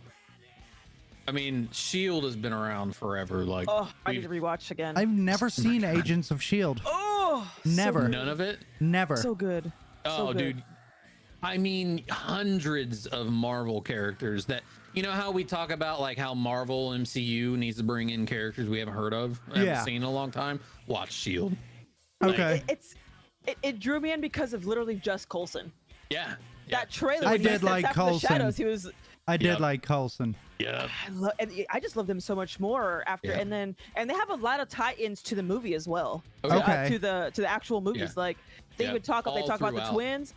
I mean, S.H.I.E.L.D. has been around forever. Like, I need to rewatch again. I've never seen Agents of S.H.I.E.L.D. Never. So none of it. Never. So good. Oh, dude. I mean, hundreds of Marvel characters that, you know how we talk about like how Marvel MCU needs to bring in characters we haven't heard of, haven't seen in a long time. Watch S.H.I.E.L.D. Okay. It drew me in because of literally just Coulson. Yeah. That trailer. I did like Coulson. Shadows, he was. I did like Coulson. Yeah. I just love them so much more after, and they have a lot of tie-ins to the movie as well. Okay. To the actual movies, like they would talk. They talk about the twins.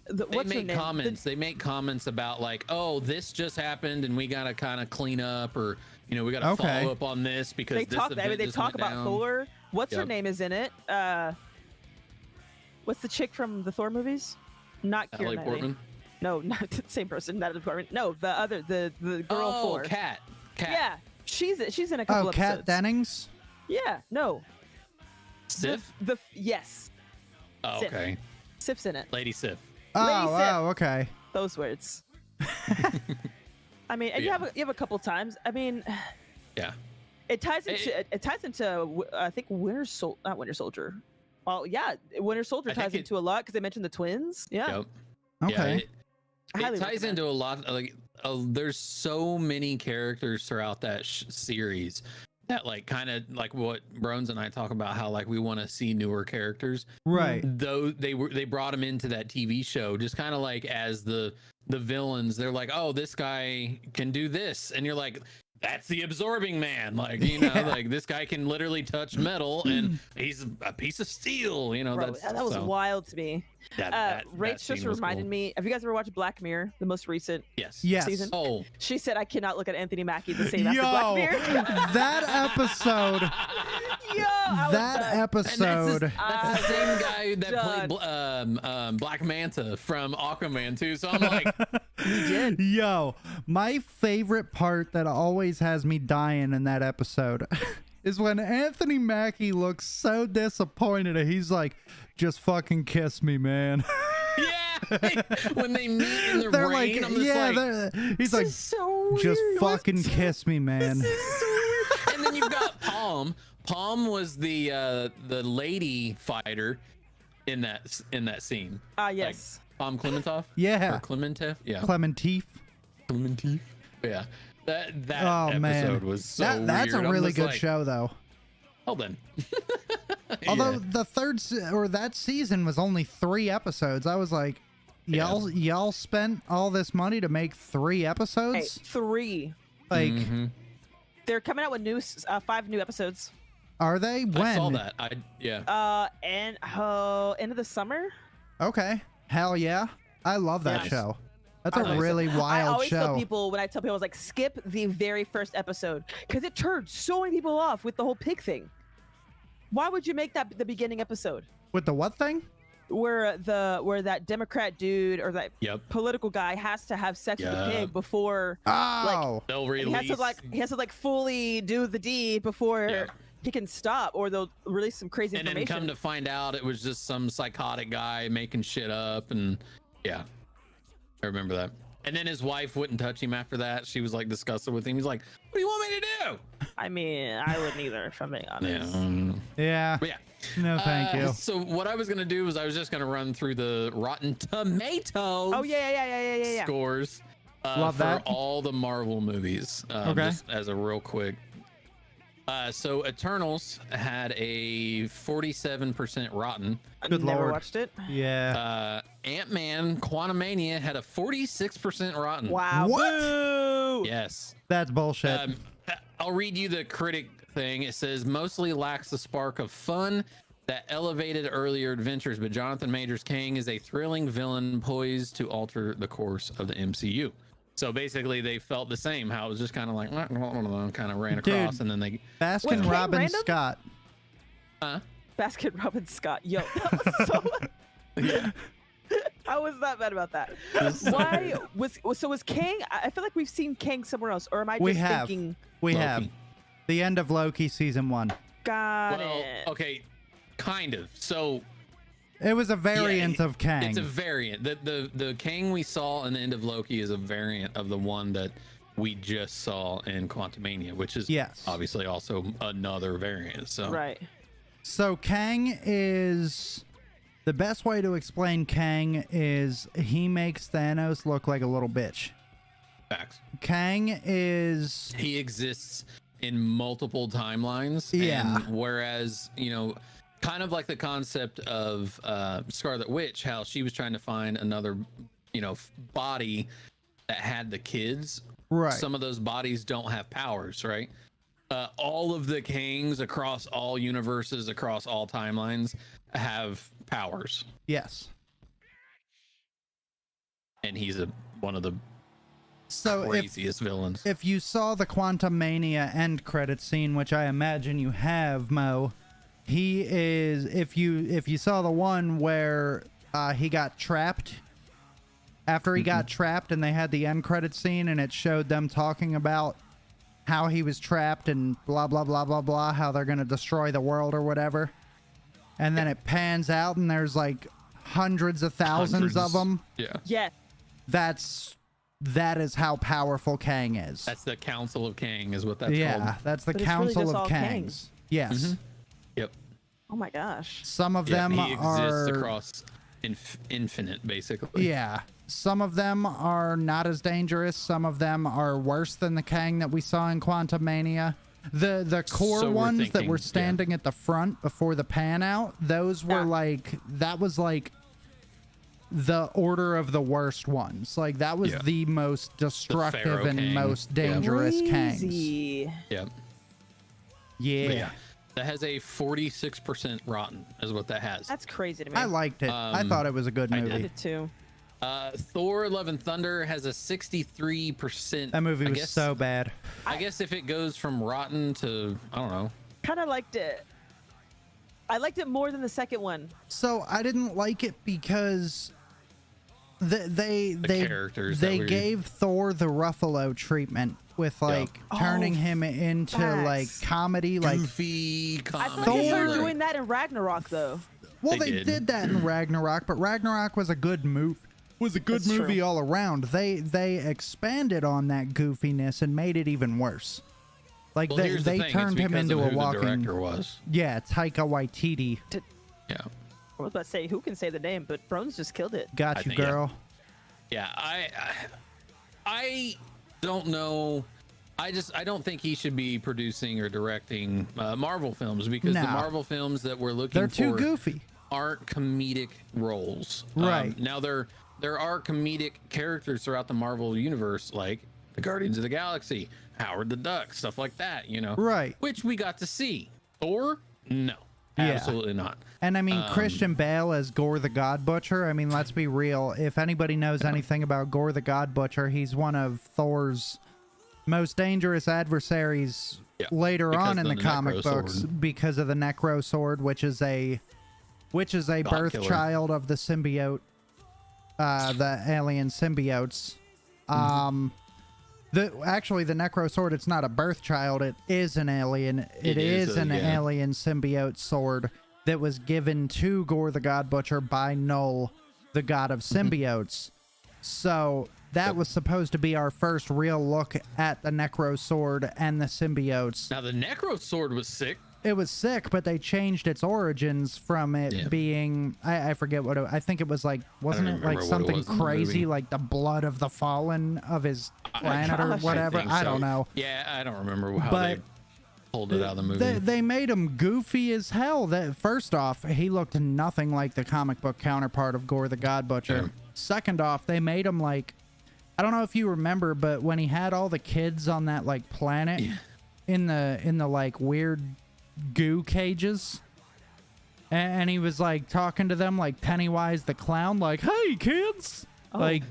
They make comments. They make comments about like, oh, this just happened, and we gotta kind of clean up, or you know, we gotta follow up on this because they talk. They talk about down. Thor. What's her name is in it? What's the chick from the Thor movies? Not Keira Knightley. Portman. No, not the same person. Not the department. No, the other, the girl. Oh, Kat. Yeah, she's in a couple episodes. Kat Dennings. Yeah, no. Sif. Yes. Oh, Sif. okay. Sif's in it. Lady Sif. Oh, okay. Those words. I mean, and you have a couple times. I mean, it ties into I think not Winter Soldier. Well, yeah, Winter Soldier ties into a lot because they mentioned the twins. Yeah. Yep. Okay. Yeah, it ties into a lot. Like, there's so many characters throughout that series that, like, kind of like what Brones and I talk about, how like we want to see newer characters. Right. Though they brought them into that TV show, just kind of like as the villains. They're like, oh, this guy can do this, and you're like, that's the Absorbing Man. Like, you know, like this guy can literally touch metal and he's a piece of steel, you know. Bro, that was wild to me. Rach just reminded me, have you guys ever watched Black Mirror, the most recent season? Oh, she said I cannot look at Anthony Mackie the same after Black Mirror. That episode. Episode. That's the same guy that played Black Manta from Aquaman too. So I'm like, he did. Yo, my favorite part that always has me dying in that episode is when Anthony Mackie looks so disappointed. He's like, just fucking kiss me, man. Yeah. When they meet in the rain, like, I'm just he's like, so just weird. fucking kiss me, man. This is so weird. And then you've got Palm. Palm was the lady fighter in that scene. Yes. Like, Palm Clementov? Yeah. Or Clementif? Yeah. Clementif. Yeah. That man. episode was so weird. That's a really good show, though. Hold on. Although the that season was only 3 episodes, I was like, y'all spent all this money to make 3 episodes? Hey, 3. Like, they're coming out with 5 new episodes. Are they? When? I saw that. End of the summer. Okay. Hell yeah. I love that show. That's a really wild I always show. tell people, when I tell people, I was like, skip the very first episode because it turned so many people off with the whole pig thing. Why would you make that the beginning episode? With the what thing? Where that Democrat dude or that political guy has to have sex with the pig before they'll release. He has to fully do the deed before he can stop, or they'll release some crazy information. And then come to find out it was just some psychotic guy making shit up, and I remember that. And then his wife wouldn't touch him after that. She was like disgusted with him. He's like, what do you want me to do? I mean, I wouldn't either, if I'm being honest. Yeah. But yeah. No, thank you. So what I was going to do was I was just going to run through the Rotten Tomatoes scores Love for that. all the Marvel movies. Okay. Just as a real quick. So Eternals had a 47% rotten. Good Never Lord. watched it. Yeah. Ant-Man Quantumania had a 46% rotten. Wow. What? Boo! Yes. That's bullshit. I'll read you the critic thing. It says mostly lacks the spark of fun that elevated earlier adventures, but Jonathan Majors Kang is a thrilling villain poised to alter the course of the MCU. So basically, they felt the same. How it was just kind of like kind of ran across, Dude, and then they Baskin Kang Robbins random? Scott. Baskin Robbins Scott. Yo, that was so. yeah. I was not mad about that. Why was Kang? I feel like we've seen Kang somewhere else, or am I just thinking? We Loki. have the end of Loki season 1. Got Well, it. okay, kind of. So It was a variant of Kang. it's a variant. The Kang we saw in the end of Loki is a variant of the one that we just saw in Quantumania, which is obviously also another variant. So Right. So Kang is the best way to explain Kang is he makes Thanos look like a little bitch. facts. Kang is He exists in multiple timelines. Yeah. And whereas, kind of like the concept of Scarlet Witch, how she was trying to find another, body that had the kids. right. Some of those bodies don't have powers, right? All of the Kangs across all universes, across all timelines, have powers, Yes. and he's one of the So craziest villains. if you saw the Quantumania end credit scene, which I imagine you have, Mo, he is if you saw the one where he got trapped. After he got trapped and they had the end credit scene and it showed them talking about how he was trapped and blah blah blah blah blah, how they're gonna destroy the world or whatever. And then it pans out and there's like hundreds of thousands of them. Yeah. Yeah. That is how powerful Kang is. That's the Council of Kang, is what that's yeah, called. that's the But it's really Council just of all Kangs. Kangs. Yes. Yep. Oh my gosh. Some of Yeah, them he exists are across infinite, basically. yeah. Some of them are not as dangerous. Some of them are worse than the Kang that we saw in Quantumania. The core So we're ones that thinking, were standing at the front before the pan out, those were that was like the order of the worst ones. Like that was the most destructive Pharaoh and Kang. most dangerous Kangs. Crazy. Yep. Yeah. But yeah. That has a 46% rotten, is what that has. That's crazy to me. I liked it. I thought it was a good I I movie. did too. Thor: Love and Thunder has a 63%. That movie I was guess, so bad. I guess if it goes from rotten to, I don't know. Kind of liked it. I liked it more than the second one. So I didn't like it because they characters that were- gave Thor the Ruffalo treatment with like turning him into like comedy, like Goofy I comedy. thought they started Thor- doing that in Ragnarok though. well They they did. did that in Ragnarok, but Ragnarok was a good move. Was a good That's movie true. all around. They expanded on that goofiness and made it even worse. Like Well, they here's the thing, turned it's him because into of a who walking. the director was. Yeah, Taika Waititi. Yeah. I was about to say who can say the name, but Brones just killed it. Got I you, think, yeah. girl. Yeah, I don't know. I don't think he should be producing or directing Marvel films, because the No. Marvel films that we're looking They're for too goofy. aren't comedic roles. Right. Now there are comedic characters throughout the Marvel universe, like the Guardians of the Galaxy, Howard the Duck, stuff like that, Right. Which we got to see. Thor? No. Yeah. Absolutely not. And I mean, Christian Bale as Gore the God Butcher. I mean, let's be real. If anybody knows anything about Gore the God Butcher, he's one of Thor's most dangerous adversaries later because on in of the the comic Necro books, Sword. because of the Necro Sword, which is a birth killer. child of the symbiote, the alien symbiotes. Actually, the Necro Sword, it's not a birth child. It is an alien. It is an alien symbiote sword that was given to Gore the God Butcher by Null, the god of symbiotes. So that was supposed to be our first real look at the Necro Sword and the symbiotes. Now the Necro Sword was sick. It was sick, but they changed its origins from it being, I forget what I think it was like, wasn't it like remember what it something was in the crazy, movie. like the blood of the fallen of his planet or gosh. whatever? think I so. don't know. Yeah, I don't remember how But pulled it out of the movie. They made him goofy as hell. That first off, he looked nothing like the comic book counterpart of Gore the God Butcher. Yeah. Second off, they made him like, I don't know if you remember, but when he had all the kids on that like planet in the like weird goo cages, and he was like talking to them like Pennywise the clown, like, "Hey kids," like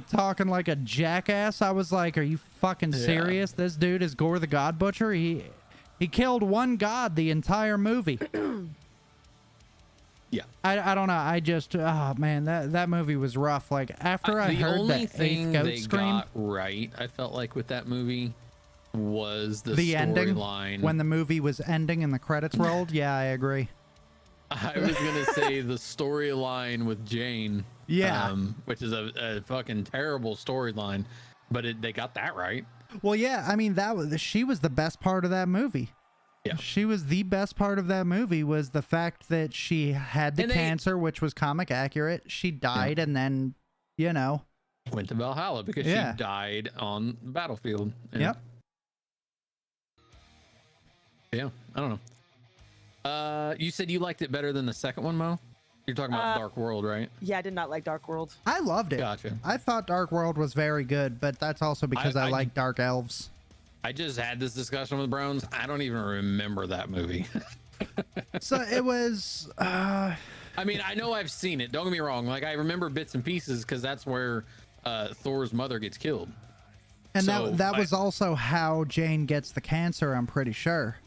talking like a jackass. I was like, "Are you fucking serious? This dude is Gore the God Butcher. He killed one god the entire movie." Yeah. I don't know. I just, oh man, that movie was rough. Like after I heard that thing eighth goat they scream, got right, I felt like with that movie was the ending storyline. when the movie was ending and the credits rolled. Yeah, I agree. I was gonna say the storyline with Jane. Yeah. Which is a fucking terrible storyline, but they got that right. Well, yeah. I mean, she was the best part of that movie. Yeah. She was the best part of that movie was the fact that she had the cancer, which was comic accurate. She died and then, went to Valhalla because she died on the battlefield. Yep. Yeah, I don't know. You said you liked it better than the second one, Mo? You're talking about Dark World, right? Yeah, I did not like Dark World. I loved it. Gotcha. I thought Dark World was very good, but that's also because I like dark elves. I just had this discussion with Brones. I don't even remember that movie. So it was. I mean, I know I've seen it. Don't get me wrong. Like I remember bits and pieces because that's where Thor's mother gets killed. And that was also how Jane gets the cancer. I'm pretty sure.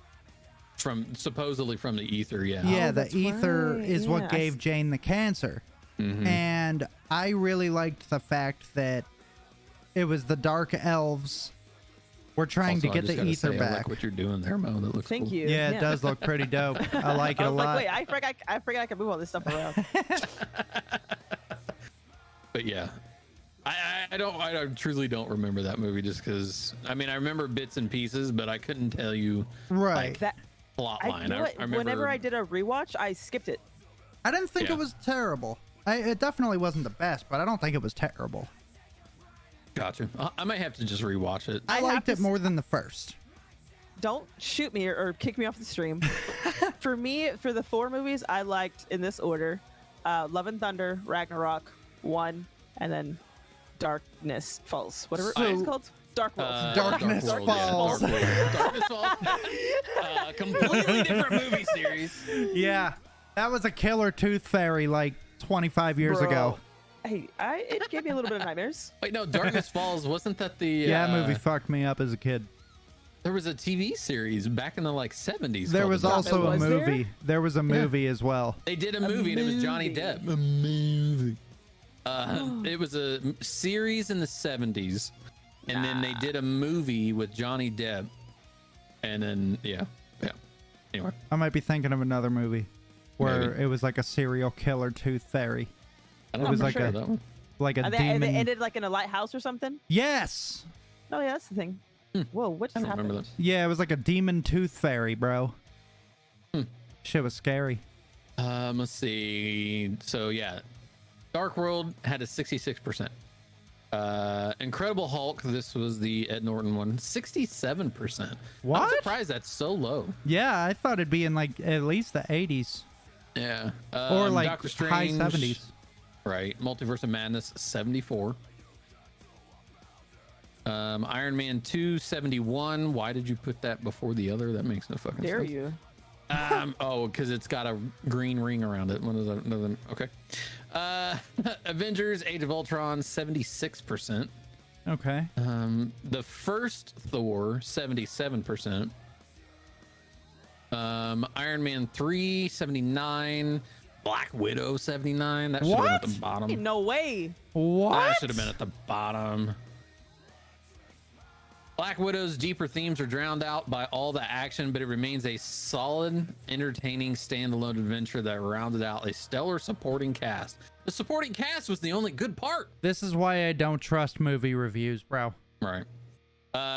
Supposedly from the ether, yeah. Yeah, the ether is what gave Jane the cancer. Mm-hmm. And I really liked the fact that it was the dark elves were trying to get the ether back. I like what you're doing there, Mo. That looks Thank cool. you. Yeah, it does look pretty dope. I like it a lot. Wait, I forgot I can move all this stuff around. But yeah, I truly don't remember that movie just because. I mean, I remember bits and pieces, but I couldn't tell you Right. that plot line. I remember whenever I did a rewatch, I skipped it. I didn't think it was terrible. It definitely wasn't the best, but I don't think it was terrible. Gotcha. I might have to just rewatch it. I liked it more than the first. Don't shoot me or kick me off the stream. For me, for the Thor movies, I liked in this order: Love and Thunder, Ragnarok, 1, and then Darkness Falls. Whatever it's called. Dark World. Darkness Dark World, Falls. Yeah, Darkness Falls. Completely different movie series. Yeah, that was a killer tooth fairy like 25 years ago. Hey, it gave me a little bit of nightmares. Wait, no, Darkness Falls, wasn't that the... Yeah, that movie fucked me up as a kid. There was a TV series back in the 70s. There was also a movie. There was a movie as well. They did a movie and it was Johnny Depp. A movie. It was a series in the 70s. And then they did a movie with Johnny Depp. And then, yeah. Anyway. I might be thinking of another movie where it was like a serial killer tooth fairy. I don't it was like that one. demon. They ended like in a lighthouse or something? Yes. Oh, yeah, that's the thing. Whoa, what just happened? Remember that. Yeah, it was like a demon tooth fairy, bro. Shit was scary. Let's see. So, yeah. Dark World had a 66%. Incredible Hulk, this was the Ed Norton one, 67%. What? I'm surprised that's so low. Yeah, I thought it'd be in like at least the 80s. Yeah. Or like Doctor Strange, high 70s. Right. Multiverse of Madness, 74. Iron Man 2, 71. Why did you put that before the other? That makes no fucking Dare sense. you? Oh, because it's got a green ring around it. One of the okay. Avengers: Age of Ultron, 76%. Okay. The first Thor, 77%. Iron Man 3, 79. Black Widow, 79. That should have been at the bottom. No way. What? That should have been at the bottom. Black Widow's deeper themes are drowned out by all the action, but it remains a solid, entertaining standalone adventure that rounded out a stellar supporting cast. The supporting cast was the only good part. This is why I don't trust movie reviews, bro. Right.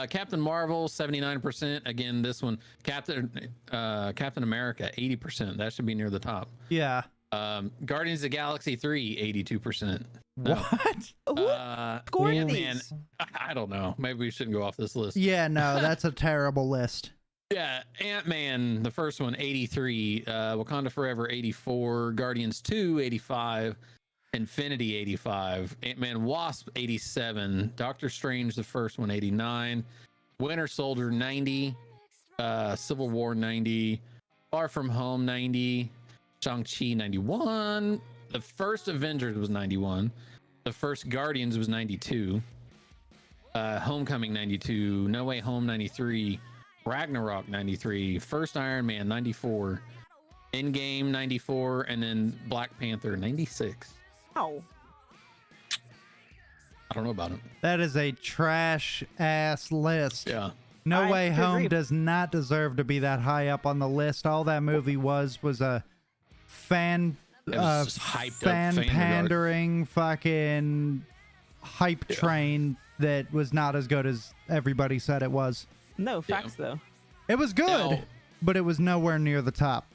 Captain Marvel, 79%. Again, this one, Captain America, 80%. That should be near the top. Yeah. Guardians of the Galaxy 3, 82%. No. What? Scored Man, these? I don't know. Maybe we shouldn't go off this list. Yeah, no, that's a terrible list. Yeah, Ant-Man, the first one, 83. Wakanda Forever, 84. Guardians 2, 85. Infinity, 85. Ant-Man Wasp, 87. Doctor Strange, the first one, 89. Winter Soldier, 90. Civil War, 90. Far From Home, 90. Shang-Chi, 91. The first Avengers was 91. The first Guardians was 92. Homecoming, 92. No Way Home, 93. Ragnarok, 93. First Iron Man, 94. Endgame, 94. And then Black Panther, 96. Ow. I don't know about it. That is a trash ass list. Yeah. No I Way Home agree. does not deserve to be that high up on the list. All that movie was a fan It was just hyped up fan fan pandering fucking hype train that was not as good as everybody said it was. No facts though. It was good, No. but it was nowhere near the top.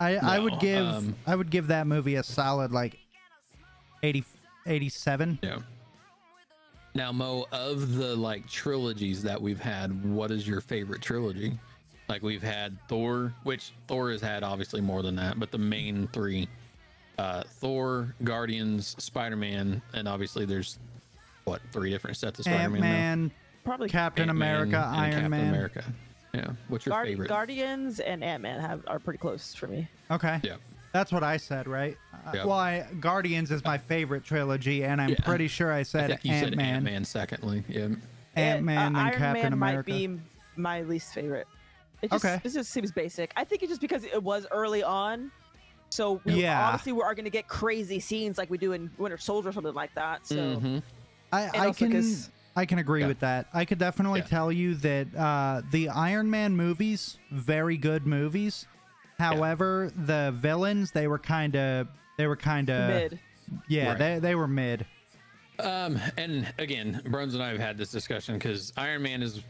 I would give that movie a solid like 80, 87. Yeah. Now, Mo, of the like trilogies that we've had, what is your favorite trilogy? Like we've had Thor, which Thor has had obviously more than that, but the main three, Thor, Guardians, Spider-Man, and obviously there's what, 3 different sets of Spider-Man now? Ant-Man, Probably Captain Ant-Man America, and Iron Captain Man. America. Yeah. What's your favorite? Guardians and Ant-Man are pretty close for me. Okay. Yeah. That's what I said, right? Yep. Well, Guardians is my favorite trilogy, and I'm Yeah. pretty sure I I said think you said Ant-Man. Ant-Man secondly. Yeah. Ant-Man and Iron Captain Man America. might be my least favorite. It just seems basic. I think it's just because it was early on. So obviously we are going to get crazy scenes like we do in Winter Soldier or something like that. So Mhm. I can agree Yeah. with that. I could definitely Yeah. tell you that the Iron Man movies, very good movies. However, the villains, they were kind of mid. Yeah, Right. they were mid. And again, Brones and I have had this discussion because Iron Man is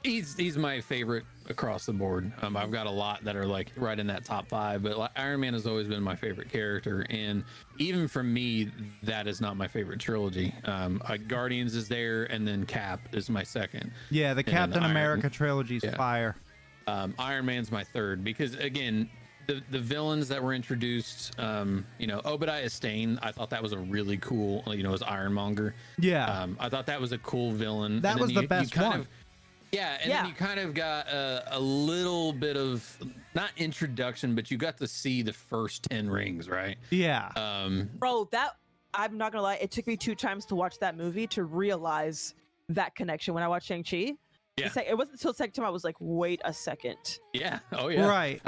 he's my favorite across the board. I've got a lot that are like right in that top 5, but Iron Man has always been my favorite character, and even for me, that is not my favorite trilogy. Guardians is there, and then Cap is my second. Yeah, the And then Captain Iron- America trilogy's yeah. fire. Iron Man's my third because again, the villains that were introduced, Obadiah Stane, I thought that was a really cool, as Ironmonger. Yeah. I thought that was a cool villain. That And was then the best kind one. of- yeah, and Yeah. then you kind of got a little bit of not introduction, but you got to see the first 10 rings, right? Yeah. Bro, I'm not gonna lie, it took me 2 times to watch that movie to realize that connection when I watched Shang-Chi. Yeah. It wasn't until the second time I was like, wait a second. Yeah. Oh yeah. Right.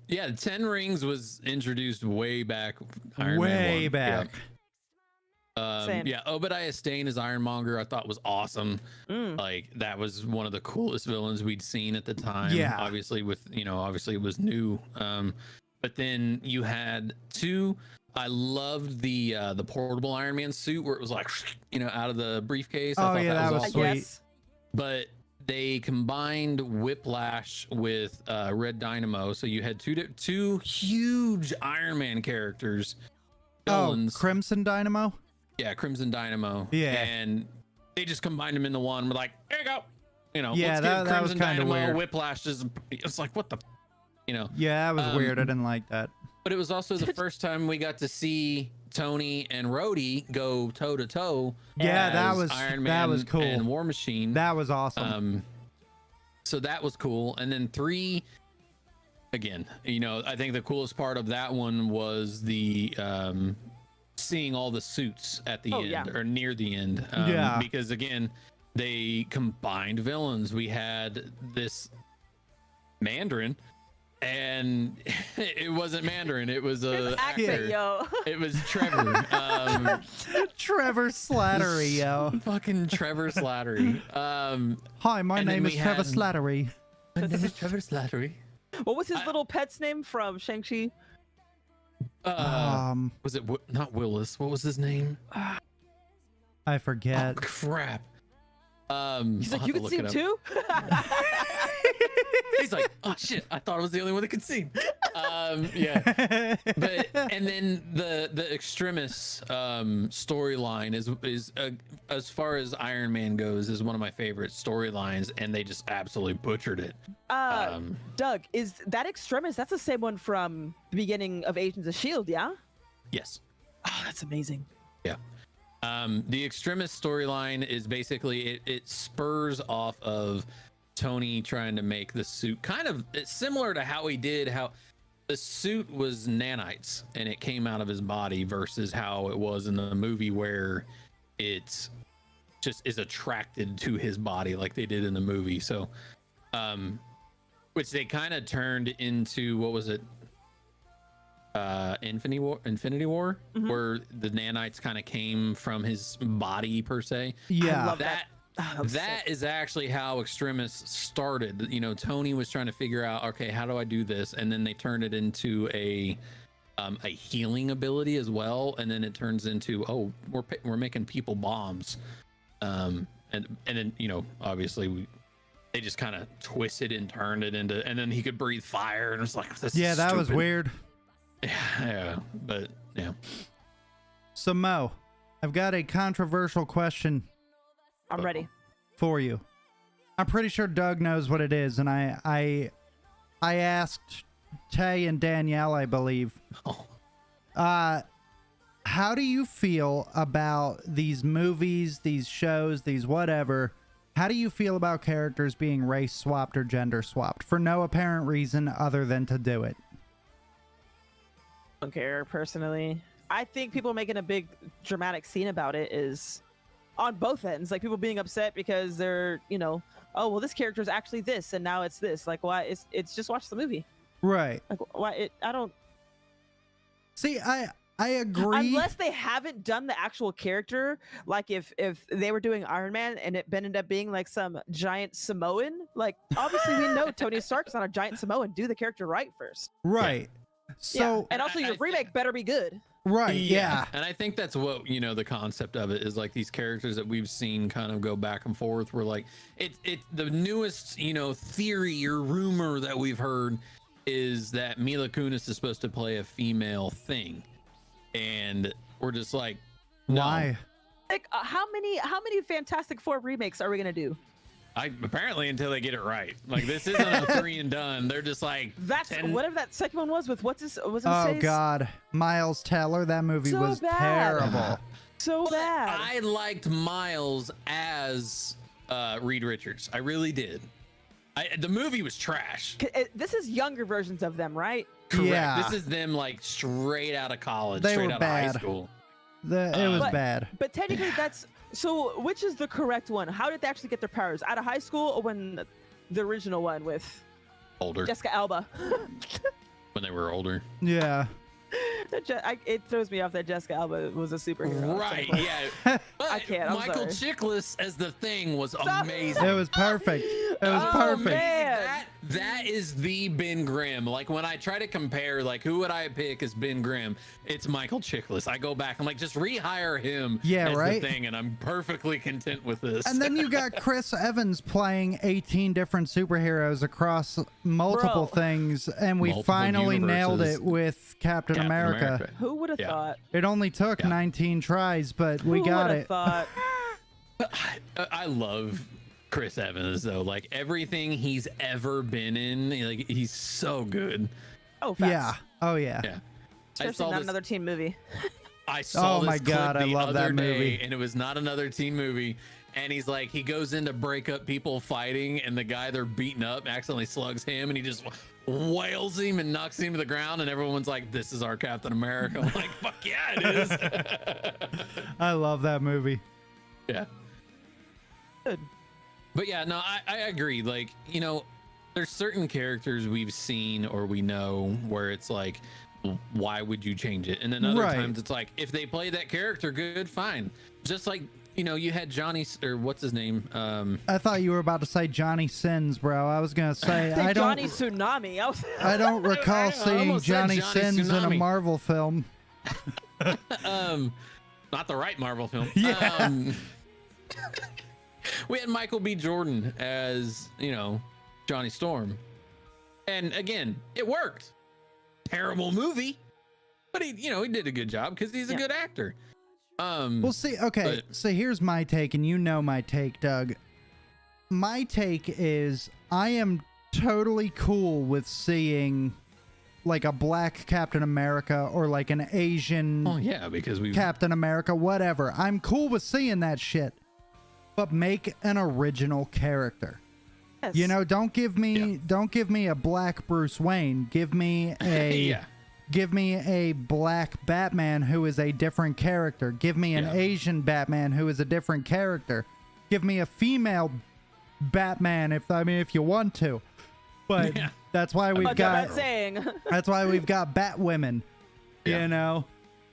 10 rings was introduced way back. Iron Man Way 1. back. Same. Yeah, Obadiah Stane as Ironmonger I thought was awesome. Like that was one of the coolest villains we'd seen at the time. Yeah. Obviously obviously it was new. But then you had 2. I loved the portable Iron Man suit where it was like out of the briefcase. I Oh, thought yeah, that was awesome. sweet. Yes. But they combined Whiplash with Red Dynamo, so you had two huge Iron Man characters, villains. Oh, Crimson Dynamo? Yeah, Crimson Dynamo. Yeah. And they just combined them into one. We're like, there you go. Yeah, let's that give was Crimson kinda Dynamo weird. Whiplash. It's like, what the, Yeah, that was weird. I didn't like that. But it was also the first time we got to see Tony and Rhodey go toe to toe. Yeah, that as was Iron that Man was cool. and War Machine. That was awesome. So that was cool. And then 3, again, I think the coolest part of that one was the seeing all the suits at the end, yeah. or near the end. Yeah. Because again, they combined villains. We had this Mandarin, and it wasn't Mandarin. It was a Accent, actor. yo. It was Trevor. Trevor Slattery, yo. Fucking Trevor Slattery. Hi, my And then name is we Trevor had- Slattery. My name is Trevor Slattery. What was his little pet's name from Shang-Chi? Was it not Willis? What was his name? I Oh, forget. crap. He's like, you can see him too? He's like, oh shit, I thought I was the only one that could see. Yeah. But and then the Extremis storyline is as far as Iron Man goes, is one of my favorite storylines, and they just absolutely butchered it. Doug, is that Extremis? That's the same one from the beginning of Agents of S.H.I.E.L.D., yeah? Yes. Oh, that's amazing. Yeah. The Extremis storyline is basically it spurs off of Tony trying to make the suit kind of similar to how he did how the suit was nanites and it came out of his body versus how it was in the movie where it just is attracted to his body like they did in the movie. So which they kind of turned into, what was it, Infinity War, where the nanites kind of came from his body per se. Yeah, I love that. That is actually how Extremis started. You know, Tony was trying to figure out, okay, how do I do this? And then they turned it into a healing ability as well. And then it turns into, oh, we're making people bombs. And then, you know, obviously they just kind of twisted and turned it into, and then he could breathe fire, and it's like, yeah, that stupid. was weird. Yeah, but yeah. So Mo, I've got a controversial question. I'm ready for you. I'm pretty sure Doug knows what it is, and I asked Tay and Danielle, I believe. How do you feel about these movies, these shows, these whatever? How do you feel about characters being race swapped or gender swapped for no apparent reason other than to do it? I don't care personally. I think people making a big dramatic scene about it is on both ends, like people being upset because they're, you know, oh well, this character is actually this and now it's this. Like, why? It's just watch the movie, right? Like, why? I don't see. I agree. Unless they haven't done the actual character, like if they were doing Iron Man and it ended up being like some giant Samoan, like obviously we know Tony Stark's not a giant Samoan. Do the character right first, right? Yeah. So, and also your remake better be good. Right, yeah. And I think that's what, you know, the concept of it is, like these characters that we've seen kind of go back and forth. We're like, it's the newest, you know, theory or rumor that we've heard is that Mila Kunis is supposed to play a female thing. And we're just like, no. Why? Like, how many Fantastic Four remakes are we gonna do? Apparently until they get it right. Like, this isn't a 3 and done. They're just like, that's 10... whatever that second one was with oh god, Miles Teller. That movie was terrible. So bad. I liked Miles as Reed Richards. I really did. The movie was trash. This is younger versions of them, right? Correct. Yeah. This is them like straight out of college, they straight were out bad. of high school. It was bad. But technically that's, so which is the correct one? How did they actually get their powers? Out of high school or when the original one with older Jessica Alba? When they were older. Yeah. It throws me off that Jessica Alba was a superhero. Right, yeah. But I can't. Michael Chiklis as the Thing was amazing. It was perfect. It was perfect. Man. That is the Ben Grimm. Like, when I try to compare, like, who would I pick as Ben Grimm? It's Michael Chiklis. I go back, I'm like, just rehire him as the Thing, and I'm perfectly content with this. And then you got Chris Evans playing 18 different superheroes across multiple things, and we finally nailed it with Captain America. Who would have thought? It only took 19 tries, but we got it. Thought? I love Chris Evans, though. Like, everything he's ever been in, like, he's so good. Oh, facts. Yeah. Oh, yeah. Yeah. Especially not another teen movie. I saw this clip I love that movie. and it was not another teen movie. And he's like, he goes in to break up people fighting, and the guy they're beating up accidentally slugs him, and he just wails him and knocks him to the ground, and everyone's like, this is our Captain America. I'm like, fuck yeah, it is. I love that movie. Yeah. Good. But yeah, no, I agree. Like, you know, there's certain characters we've seen or we know where it's like, why would you change it? And then other times it's like, if they play that character good, fine. Just like, you know, you had Johnny, or what's his name? I thought you were about to say Johnny Sins, bro. I was gonna say I don't. Johnny Tsunami. I don't recall seeing Johnny Sins in a Marvel film. Not the right Marvel film. Yeah. We had Michael B. Jordan as, Johnny Storm. And again, it worked. Terrible movie, but he did a good job because he's a good actor. Well, see, okay, so here's my take, and you know my take, Doug. My take is I am totally cool with seeing like a black Captain America or like an Asian because Captain America, whatever. I'm cool with seeing that shit. But make an original character. Yes. Don't give me a black Bruce Wayne. Give me a give me a black Batman who is a different character. Give me an Asian Batman who is a different character. Give me a female Batman if you want to. But that's why we've got that's why we've got Batwomen.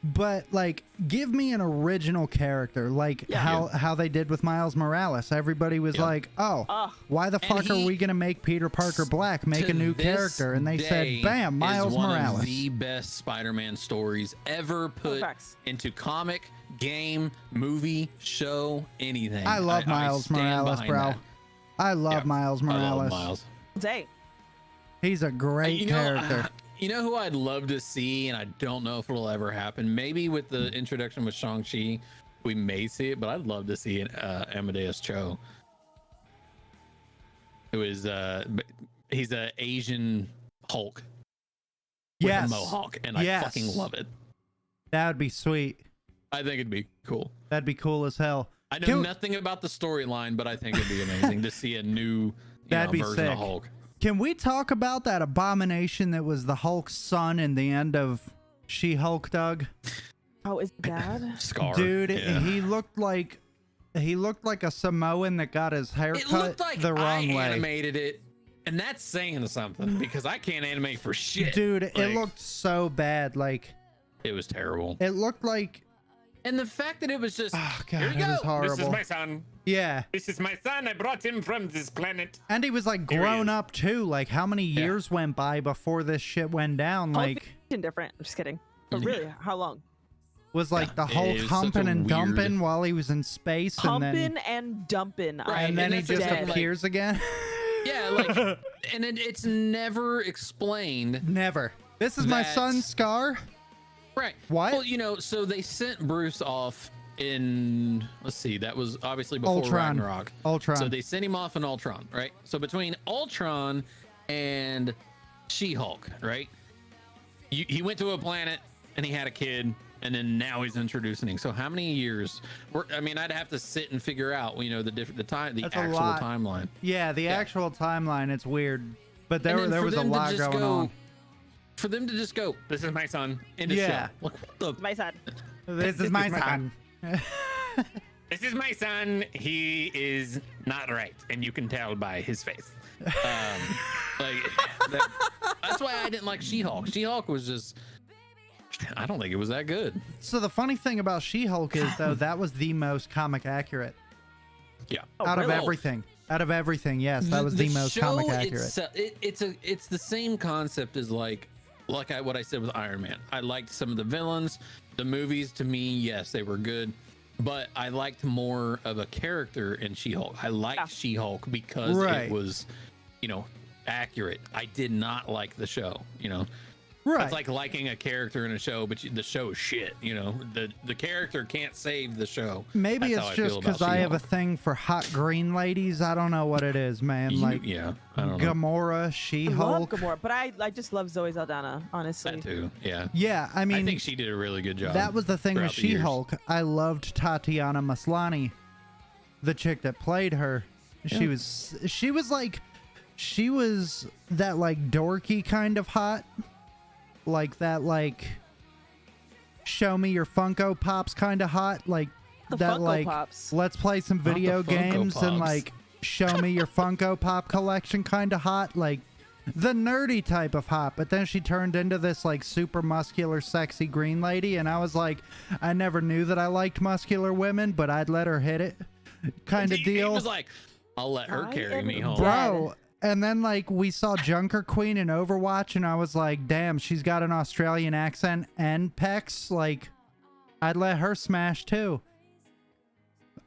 But like, give me an original character, like how they did with Miles Morales. Everybody was like, "Oh, why the fuck are we gonna make Peter Parker black? Make a new character?" And they said, "Bam, Miles Morales." One of the best Spider-Man stories ever put into comic, game, movie, show, anything. I love Miles Morales, bro. That. I love Miles Morales. I love Miles. Dang. He's a great character. You know who I'd love to see, and I don't know if it'll ever happen. Maybe with the introduction with Shang-Chi, we may see it, but I'd love to see Amadeus Cho. Who is he's an Asian Hulk with a mohawk, and I fucking love it. That would be sweet. I think it'd be cool. That'd be cool as hell. I know nothing about the storyline, but I think it'd be amazing to see a new version of Hulk. Can we talk about that abomination that was the Hulk's son in the end of She-Hulk, Doug? Oh, is bad? Scar. Dude, he looked like a Samoan that got his hair cut the wrong way. I animated it, and that's saying something because I can't animate for shit. Dude, it looked so bad. Like, it was terrible. It looked like. And the fact that it was just, oh God, here you go. Was horrible. This is my son. Yeah. This is my son. I brought him from this planet. And he was like grown up too. Like, how many years went by before this shit went down? Like, different. I'm just kidding. But really, how long? Was like the Hulk humping and dumping while he was in space, humping and dumping. Right, and then he just appears again. Yeah, like, and it's never explained. Never. This is my son's Scar. Right. What? Well, so they sent Bruce off in, let's see, that was obviously before Ultron. Ragnarok. Ultron. So they sent him off in Ultron, right? So between Ultron and She-Hulk, right? He went to a planet and he had a kid, and then now he's introducing him. So how many years? I'd have to sit and figure out, the actual timeline. Yeah, the actual timeline. It's weird, but there was a lot going on. For them to just go, this is my son, in the show. Like, what the? My son. This is my son. This is my son. He is not right, and you can tell by his face. That's why I didn't like She-Hulk. She-Hulk was just, I don't think it was that good. So the funny thing about She-Hulk is, though, that was the most comic accurate. Yeah. Out of everything. Out of everything, yes, that was the most comic accurate. It's the same concept as what I said with Iron Man. I liked some of the villains. The movies, to me, yes, they were good, but I liked more of a character in She-Hulk. I liked She-Hulk because it was, accurate. I did not like the show, Right. It's like liking a character in a show, but the show is shit. The character can't save the show. Maybe it's just because I have a thing for hot green ladies. I don't know what it is, man. I don't know. Gamora, She-Hulk. I love Gamora, but I just love Zoe Saldana, honestly. That too. Yeah. Yeah, I think she did a really good job. That was the thing with She-Hulk. I loved Tatiana Maslany, the chick that played her. Yeah. She was that like dorky kind of hot. Like that, like, show me your Funko Pops kind of hot, like the that, Funko like, Pops. Let's play some video games Pops. And like show me your Funko Pop collection kind of hot, like the nerdy type of hot. But then she turned into this like super muscular, sexy green lady, and I was like, I never knew that I liked muscular women, but I'd let her hit it, kind of deal. He was like, I'll let her carry me home, bro. And then, like, we saw Junker Queen in Overwatch, and I was like, damn, she's got an Australian accent and pecs. Like, I'd let her smash, too.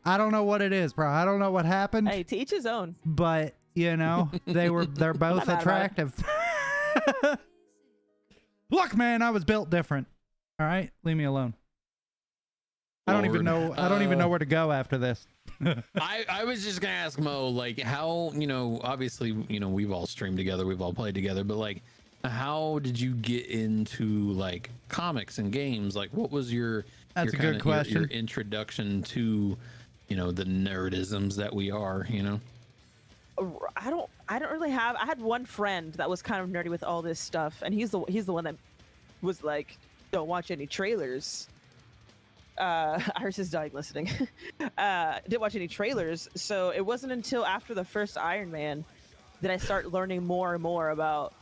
I don't know what it is, bro. I don't know what happened. Hey, to each his own. But you know, they're both attractive. Look, man, I was built different. All right, leave me alone. I don't even know where to go after this. I was just gonna ask Mo, like, how, you know, obviously, you know, we've all streamed together, we've all played together, but like, how did you get into like comics and games? Like, what was your That's a good question. Your introduction to, you know, the nerdisms that we are, you know? I don't really have. I had one friend that was kind of nerdy with all this stuff, and he's the one that was like, don't watch any trailers. Iris is dying listening. Didn't watch any trailers, so it wasn't until after the first Iron Man that I start learning more and more about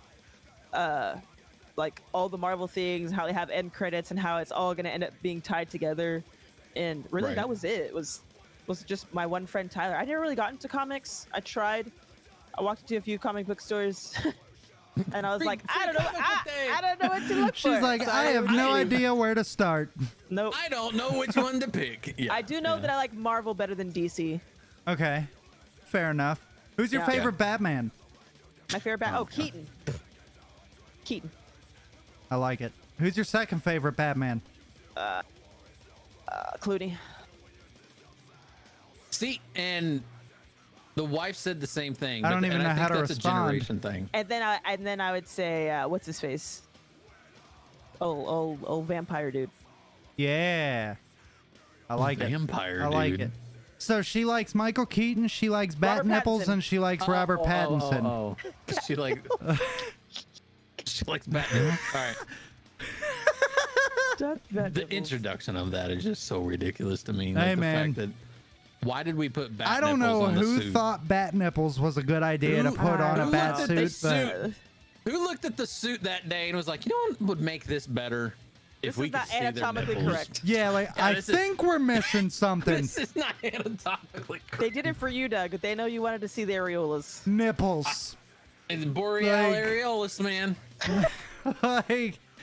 like all the Marvel things, how they have end credits, and how it's all going to end up being tied together. And really, that was it. It was just my one friend Tyler. I never really got into comics. I tried. I walked into a few comic book stores. And I was like, I don't know. I don't know what to look for. She's like, so I have no idea where to start. Nope. I don't know which one to pick. Yeah, I do know that I like Marvel better than DC. Okay. Fair enough. Who's your favorite Batman? My favorite Keaton. Keaton. I like it. Who's your second favorite Batman? Clooney. See, and the wife said the same thing. I don't even know how to respond. That's a generation thing. And then I would say, what's his face? Old vampire dude. Yeah. I like it. Vampire dude. I like it. So she likes Michael Keaton, she likes Bat Nipples, and she likes Robert Pattinson. She likes Bat Nipples. All right. The introduction of that is just so ridiculous to me. Like, hey, man. Fact that, why did we put Bat I don't Nipples know on the who suit? thought Bat Nipples was a good idea to put on a bat suit, but who looked at the suit that day and was like, you know what would make this better? If we could see their anatomically nipples? correct. Yeah, like I think we're missing something. This is not anatomically correct. They did it for you, Doug. They know you wanted to see the areolas. Nipples. It's boreal areolas, man.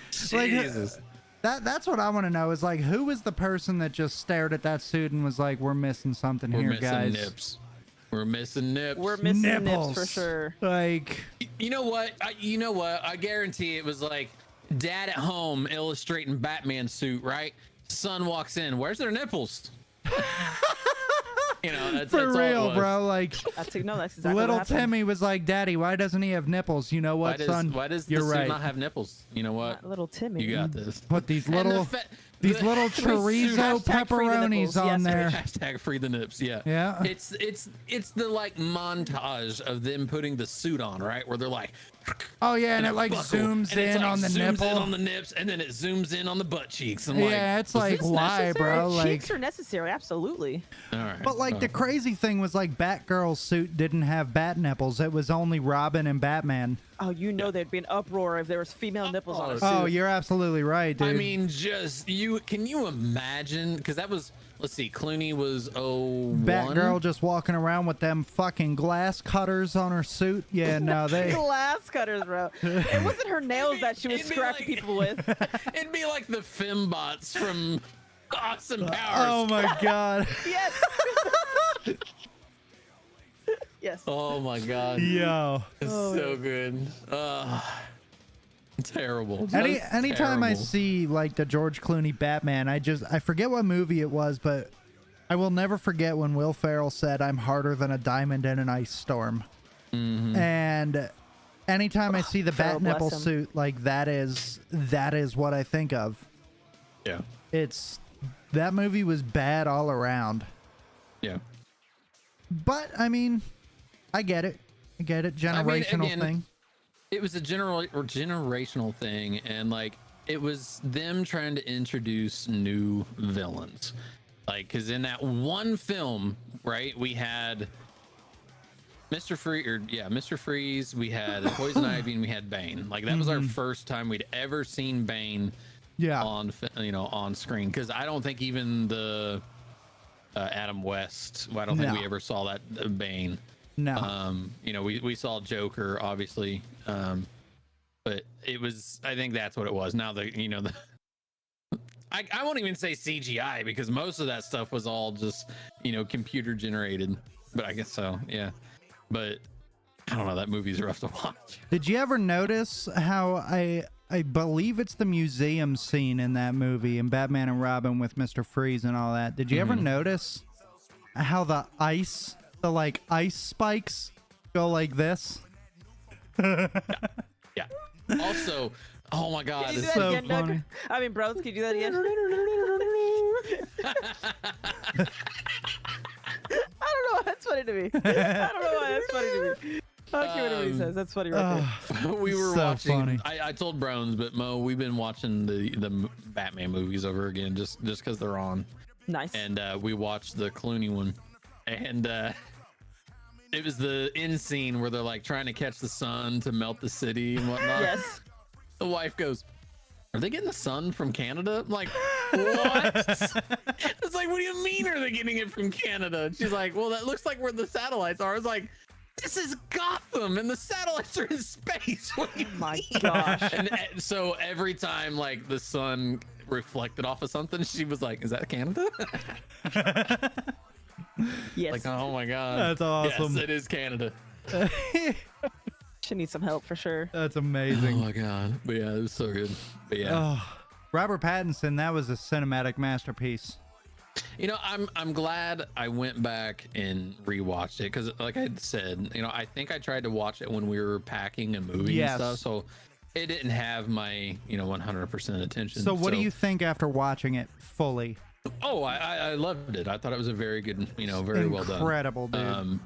Jesus. That's what I want to know is like, who was the person that just stared at that suit and was like, we're missing something here, guys. Nips. We're missing nips. We're missing nipples nips for sure. Like, you know what? I guarantee it was like dad at home illustrating Batman suit, right? Son walks in. Where's their nipples? You know, that's for all real, bro. Like, that's exactly little what happened. Timmy was like, Daddy, why doesn't he have nipples? You know what, son? Why does You're the suit right. not have nipples? You know what? Little Timmy. You got this. Put these little chorizo pepperonis on there. Hashtag free the nips. Yeah. Yeah. It's the like montage of them putting the suit on, right? Where they're like, oh yeah, and it like zooms in on the nipple, in on the nips, and then it zooms in on the butt cheeks. And yeah, it's like, why, bro? Like, cheeks are necessary, absolutely. All right. But like the crazy thing was like Batgirl's suit didn't have bat nipples. It was only Robin and Batman. Oh, you know there'd be an uproar if there was female nipples on a suit. Oh, you're absolutely right, dude. I mean, can you imagine? Because that was, let's see, Clooney was 01? Batgirl just walking around with them fucking glass cutters on her suit. Yeah, no, they glass cutters, bro. It wasn't her nails that she was scrapping people with. It'd be like the fembots from Austin Powers. Oh my god. Yes. Yes. Oh my god. Yo. It's so good. Terrible. Anytime terrible. I see like the George Clooney Batman, I forget what movie it was, but I will never forget when Will Ferrell said, "I'm harder than a diamond in an ice storm." Mm-hmm. And anytime I see the Ferrell, bat nipple bless him. suit, like that is what I think of. Yeah. That movie was bad all around. Yeah. But I mean, I get it. Generational thing. It was a generational thing, and like it was them trying to introduce new villains. Like, because in that one film, right, we had Mr. Freeze, we had Poison Ivy, and we had Bane. Like that was our first time we'd ever seen Bane. Yeah. On screen, because I don't think even the Adam West. Well, I don't think we ever saw that Bane. No. We saw Joker, obviously, but it was. I think that's what it was. Now I won't even say CGI because most of that stuff was all just, computer generated. But I guess so, yeah. But I don't know, that movie's rough to watch. Did you ever notice how I believe it's the museum scene in that movie in Batman and Robin with Mr. Freeze and all that? Did you ever notice how the ice spikes go like this? Yeah. Also, oh my God, it's so again, funny. Doug? I mean, bros, can you do that again? I don't know why that's funny to me. I don't know why that's funny to me. Okay, whatever he says, that's funny right there. We were so watching. Funny. I told Brones, but Mo, we've been watching the Batman movies over again just because they're on. Nice. And we watched the Clooney one, and it was the end scene where they're like trying to catch the sun to melt the city and whatnot. Yes. The wife goes, "Are they getting the sun from Canada?" I'm like, what? It's like, what do you mean are they getting it from Canada? And she's like, well, that looks like where the satellites are. I was like, this is Gotham and the satellites are in space. What do you my mean? gosh. And so every time like the sun reflected off of something, she was like, is that Canada? Yes. Like, oh my God. That's awesome. Yes, it is Canada. Should need some help for sure. That's Oh amazing. my God. But yeah, it was so good. But yeah. Robert Pattinson, that was a cinematic masterpiece. I'm glad I went back and rewatched it because, like I said, I think I tried to watch it when we were packing a movie and stuff, so it didn't have my 100% attention. So what do you think after watching it fully? Oh, I loved it. I thought it was a very good, very well done. Incredible, dude.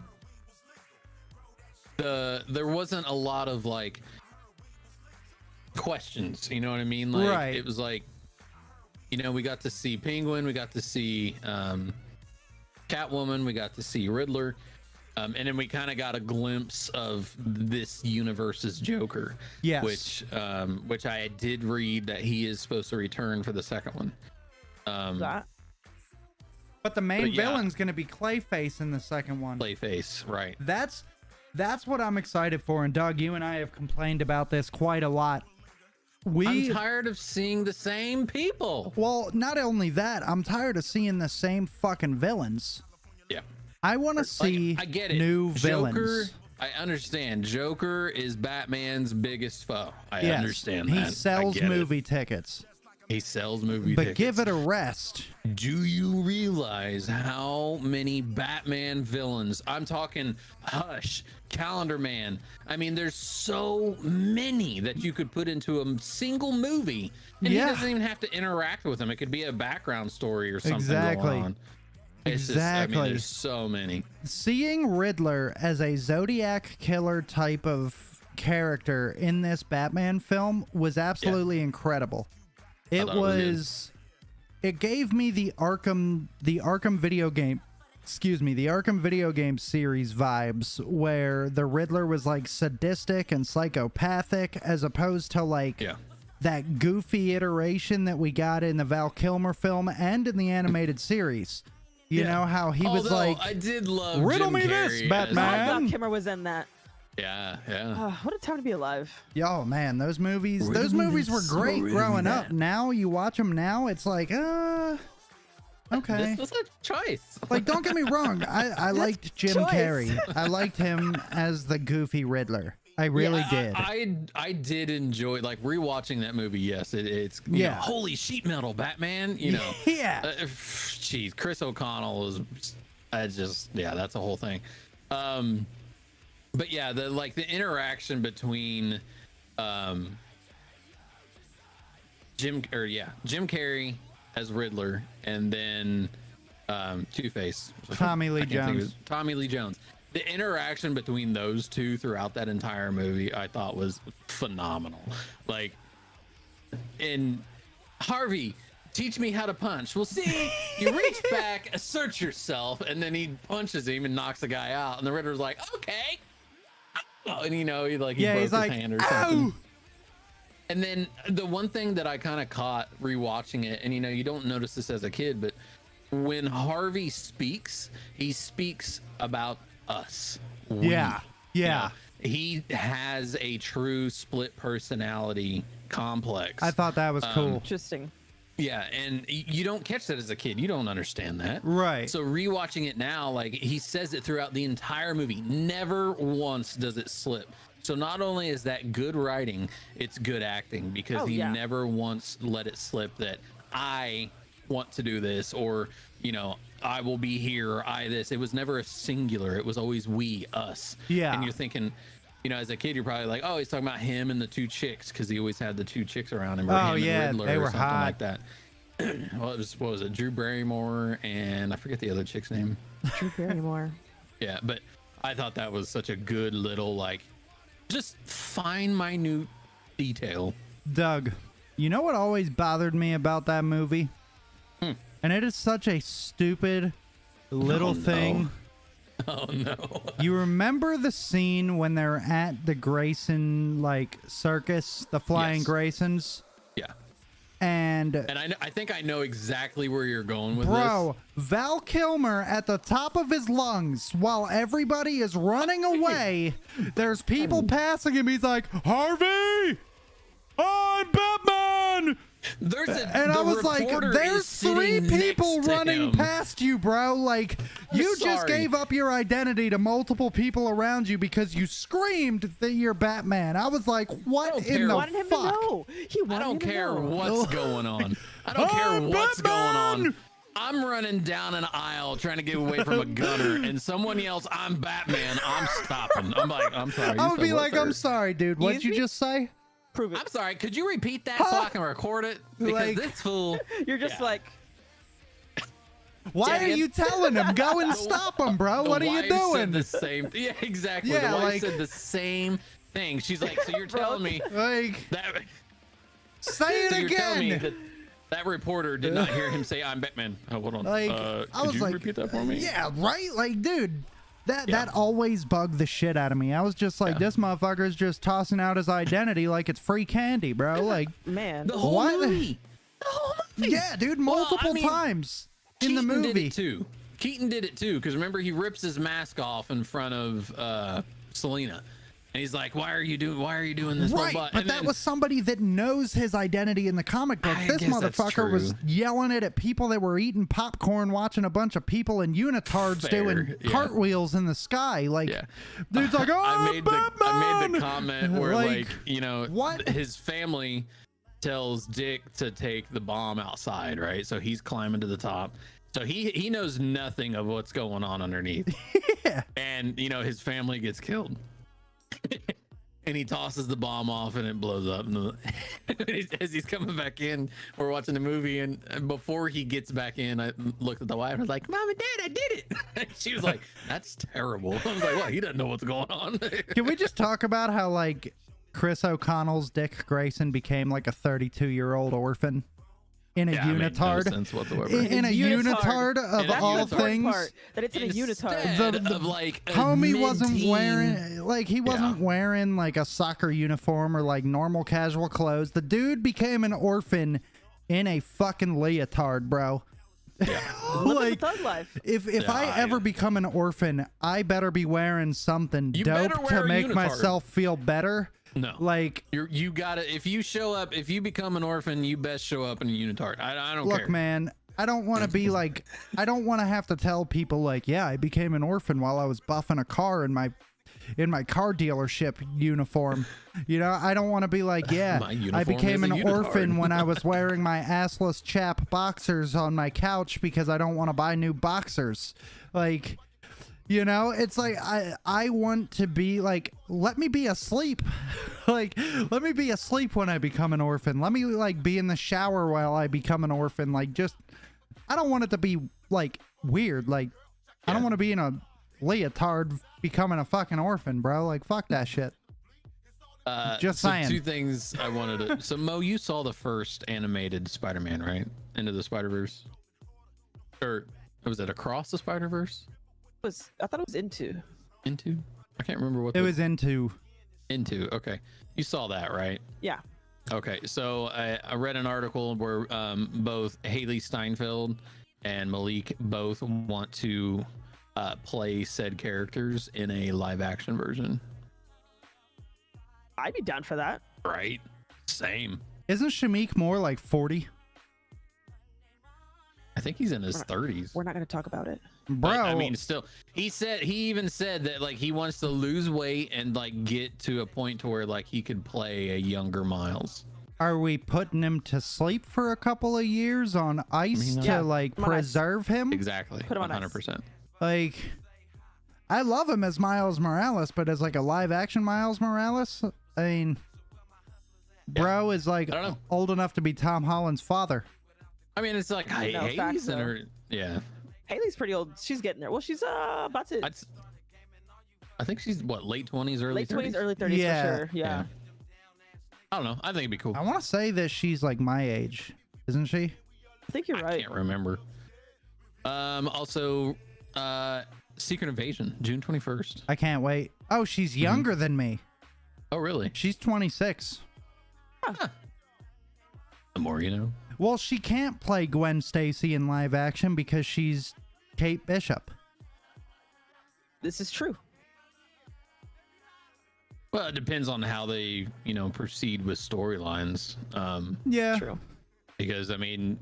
There wasn't a lot of like questions, you know what I mean? Like, right. It was like, we got to see Penguin, we got to see Catwoman, we got to see Riddler, and then we kind of got a glimpse of this universe's Joker. Yes. Which I did read that he is supposed to return for the second one. But the main villain's going to be Clayface in the second one. Clayface, right? That's what I'm excited for. And Doug, you and I have complained about this quite a lot. I'm tired of seeing the same people. Well, not only that, I'm tired of seeing the same fucking villains. Yeah. I want to see I get it. new villains. Joker, I understand. Joker is Batman's biggest foe. I understand that. He sells movie tickets. He sells movie tickets. But give it a rest. Do you realize how many Batman villains? I'm talking Hush, Calendar Man. I mean, there's so many that you could put into a single movie, and he doesn't even have to interact with them. It could be a background story or something going on. Exactly. There's so many. Seeing Riddler as a Zodiac killer type of character in this Batman film was absolutely incredible. It was it gave me the Arkham video game, the Arkham video game series vibes, where the Riddler was like sadistic and psychopathic as opposed to like that goofy iteration that we got in the Val Kilmer film and in the animated series. You know how he was like, I did love riddle Jim me Carrey this, Batman. Val Kilmer was in that. Yeah. What a time to be alive. Yo, man, those movies were great growing up. Now you watch them now, it's like, okay. This was a choice. Like, don't get me wrong, I liked Jim Carrey. I liked him as the goofy Riddler. I really did. I did enjoy like rewatching that movie. Yes, it's holy sheet metal, Batman. Geez, Chris O'Connell was. That's a whole thing. But yeah, the interaction between Jim Carrey as Riddler and then Two-Face, Tommy Lee Jones. The interaction between those two throughout that entire movie, I thought was phenomenal. Like, in Harvey, teach me how to punch. Well, see, you reach back, assert yourself, and then he punches him and knocks the guy out. And the Riddler's like, okay. Oh, and he broke his hand or something. And then the one thing that I kind of caught rewatching it, and you don't notice this as a kid, but when Harvey speaks, he speaks about us. He has a true split personality complex. I thought that was cool. Interesting. Yeah, and you don't catch that as a kid. You don't understand that. Right. So rewatching it now, like he says it throughout the entire movie. Never once does it slip. So not only is that good writing, it's good acting because he never once let it slip that I want to do this or, you know, I will be here or I this. It was never a singular. It was always we, us. Yeah. And you're thinking, you know, as a kid, you're probably like, oh, he's talking about him and the two chicks because he always had the two chicks around him. Or him and Riddler they were or something hot. like that. Well, it was, what was it? Drew Barrymore and I forget the other chick's name. Drew Barrymore. Yeah, but I thought that was such a good little, like, just fine, minute detail. Doug, you know what always bothered me about that movie? And it is such a stupid little thing. Oh no. You remember the scene when they're at the Grayson like circus, the flying Graysons? Yeah. And I think I know exactly where you're going with bro, Val Kilmer at the top of his lungs while everybody is running away. There's people passing him. He's like, Harvey, I'm Batman. And I was like, there's 3 people running past you, bro. Like, you just gave up your identity to multiple people around you because you screamed that you're Batman. I was like, what in the fuck? Him to know. I don't care what's going on. I don't care what's going on. I'm running down an aisle trying to get away from a gunner, and someone yells, I'm Batman. I'm stopping. I'm like, I'm sorry. I would be like, I'm sorry, dude. What'd you just say? Prove it. I'm sorry. Could you repeat that so I can record it? Because like, this fool. You're just like. Why are you telling him? Go and stop him, bro. What are you doing? Said the same. Yeah, exactly. Yeah, the wife like, said the same thing. She's like, so you're telling me like that? Say it so again. You're telling me that reporter did not hear him say, "I'm Batman." Oh, hold on. Like, I was could you like, repeat that for me? Yeah, right. Like, dude. That always bugged the shit out of me. I was just like, this motherfucker's just tossing out his identity like it's free candy, bro. Like, man, the whole movie. The whole movie. Yeah, dude, multiple times in the movie. Did it too. Keaton did it too, because remember he rips his mask off in front of Selena, and he's like, "Why are you doing this?" Right, but that was somebody that knows his identity in the comic book. This motherfucker was yelling it at people that were eating popcorn, watching a bunch of people in unitards doing cartwheels in the sky. Like, dude's like, "Oh, I made the comment where, like, you know, what his family tells Dick to take the bomb outside, right? So he's climbing to the top. So he knows nothing of what's going on underneath. Yeah. And, you know, his family gets killed. And he tosses the bomb off and it blows up. As he's coming back in, we're watching the movie, and before he gets back in, I looked at the wife and was like, "Mom and Dad, I did it." She was like, "That's terrible." I was like, "Well, he doesn't know what's going on." Can we just talk about how, like, Chris O'Connell's Dick Grayson became like a 32-year-old orphan in a unitard? No sense whatsoever. In a unitard of all things. That it's in a unitard. Of like homie wasn't wearing, like, he wasn't wearing like a soccer uniform or like normal casual clothes. The dude became an orphan in a fucking leotard, bro. Yeah. Like, thug life. If I ever become an orphan, I better be wearing something dope to make myself feel better. No, like, you gotta, if you become an orphan, you best show up in a unitard. I don't care. Look, man, I don't want to be like, I don't want to have to tell people like, yeah, I became an orphan while I was buffing a car in my car dealership uniform. You know, I don't want to be like, yeah, I became an orphan when I was wearing my assless chap boxers on my couch because I don't want to buy new boxers. Like, you know, it's like, I want to be like, let me be asleep. Like, let me be asleep when I become an orphan. Let me, like, be in the shower while I become an orphan. Like, just, I don't want it to be, like, weird. Like, I don't want to be in a leotard becoming a fucking orphan, bro. Like, fuck that shit. Just saying. 2 things I wanted to. So, Mo, you saw the first animated Spider-Man, right? Into the Spider-Verse? Or was it Across the Spider-Verse? I thought it was Into. I can't remember what it was. Into. Okay, you saw that, right? Yeah. Okay, so I read an article where both Haley Steinfeld and Malik both want to play said characters in a live action version. I'd be down for that. Right. Same. Isn't Shamik Moore like 40? think he's in his 30s. We're not going to talk about it, bro. But, I mean, still, he even said that like he wants to lose weight and like get to a point to where like he could play a younger Miles. Are we putting him to sleep for a couple of years on ice to like preserve him? Exactly. Put him on 100%. Like, I love him as Miles Morales, but as like a live action Miles Morales, I mean, bro is like old enough to be Tom Holland's father. I mean, it's like Haley's in her. Yeah. Haley's pretty old. She's getting there. Well, she's about to. I think she's what, late 20s, early 30s? Late 20s, early 30s for sure. Yeah. I don't know. I think it'd be cool. I want to say that she's like my age, isn't she? I think you're right. I can't remember. Also, Secret Invasion, June 21st. I can't wait. Oh, she's younger than me. Oh, really? She's 26. Huh. The more you know. Well, she can't play Gwen Stacy in live action because she's Kate Bishop. This is true. Well, it depends on how they, proceed with storylines. Yeah. True. Because, I mean,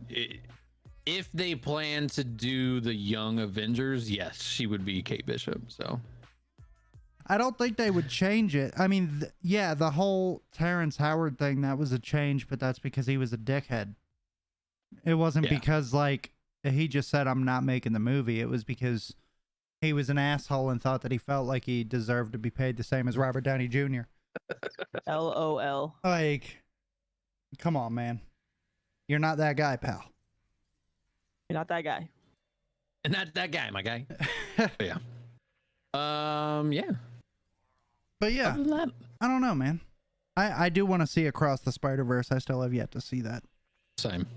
if they plan to do the Young Avengers, yes, she would be Kate Bishop. So I don't think they would change it. I mean, yeah, the whole Terrence Howard thing, that was a change, but that's because he was a dickhead. It wasn't because, like, he just said, I'm not making the movie. It was because he was an asshole and thought that he felt like he deserved to be paid the same as Robert Downey Jr. LOL. Like, come on, man. You're not that guy, pal. You're not that guy. And not that guy, my guy. Yeah. Yeah. But yeah, I don't know, man. I do want to see Across the Spider-Verse. I still have yet to see that. Same.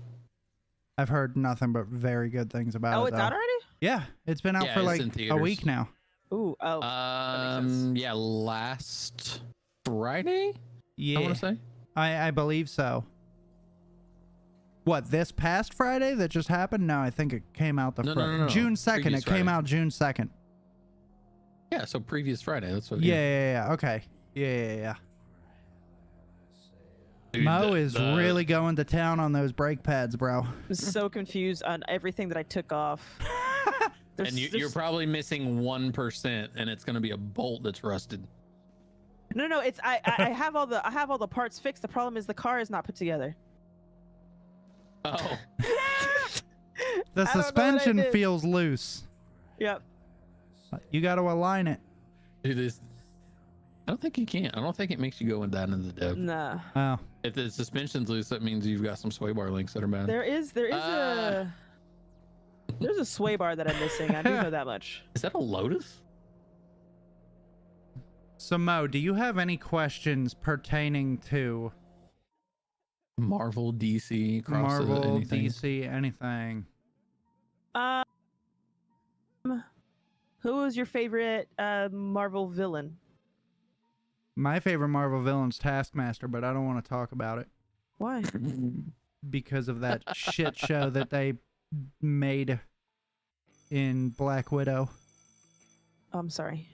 I've heard nothing but very good things about it. Oh, it's out already? Yeah, it's been out for like a week now. Ooh, oh. That makes sense. Yeah, last Friday? Yeah. I want to say. I believe so. What, this past Friday that just happened? No, I think it came out No. June 2nd. Previous It came Friday. out June 2nd. Yeah, so previous Friday. That's what. Yeah. Okay. Yeah. Dude, Mo is really going to town on those brake pads, bro. I'm so confused on everything that I took off. And you're probably missing 1%, and it's gonna be a bolt that's rusted. No. It's I have all the parts fixed. The problem is the car is not put together. Oh. The suspension feels loose. Yep. You got to align it. Dude, I don't think you can. I don't think it makes you go down in the depth. Nah. Oh. If the suspension's loose, that means you've got some sway bar links that are bad. There's a sway bar that I'm missing. I do know that much. Is that a Lotus? So Mo, do you have any questions pertaining to Marvel, DC, Marvel, anything? DC, anything? Who was your favorite Marvel villain? My favorite Marvel villain's Taskmaster, but I don't want to talk about it Why? because of that shit show that they made in Black Widow. Oh, I'm sorry.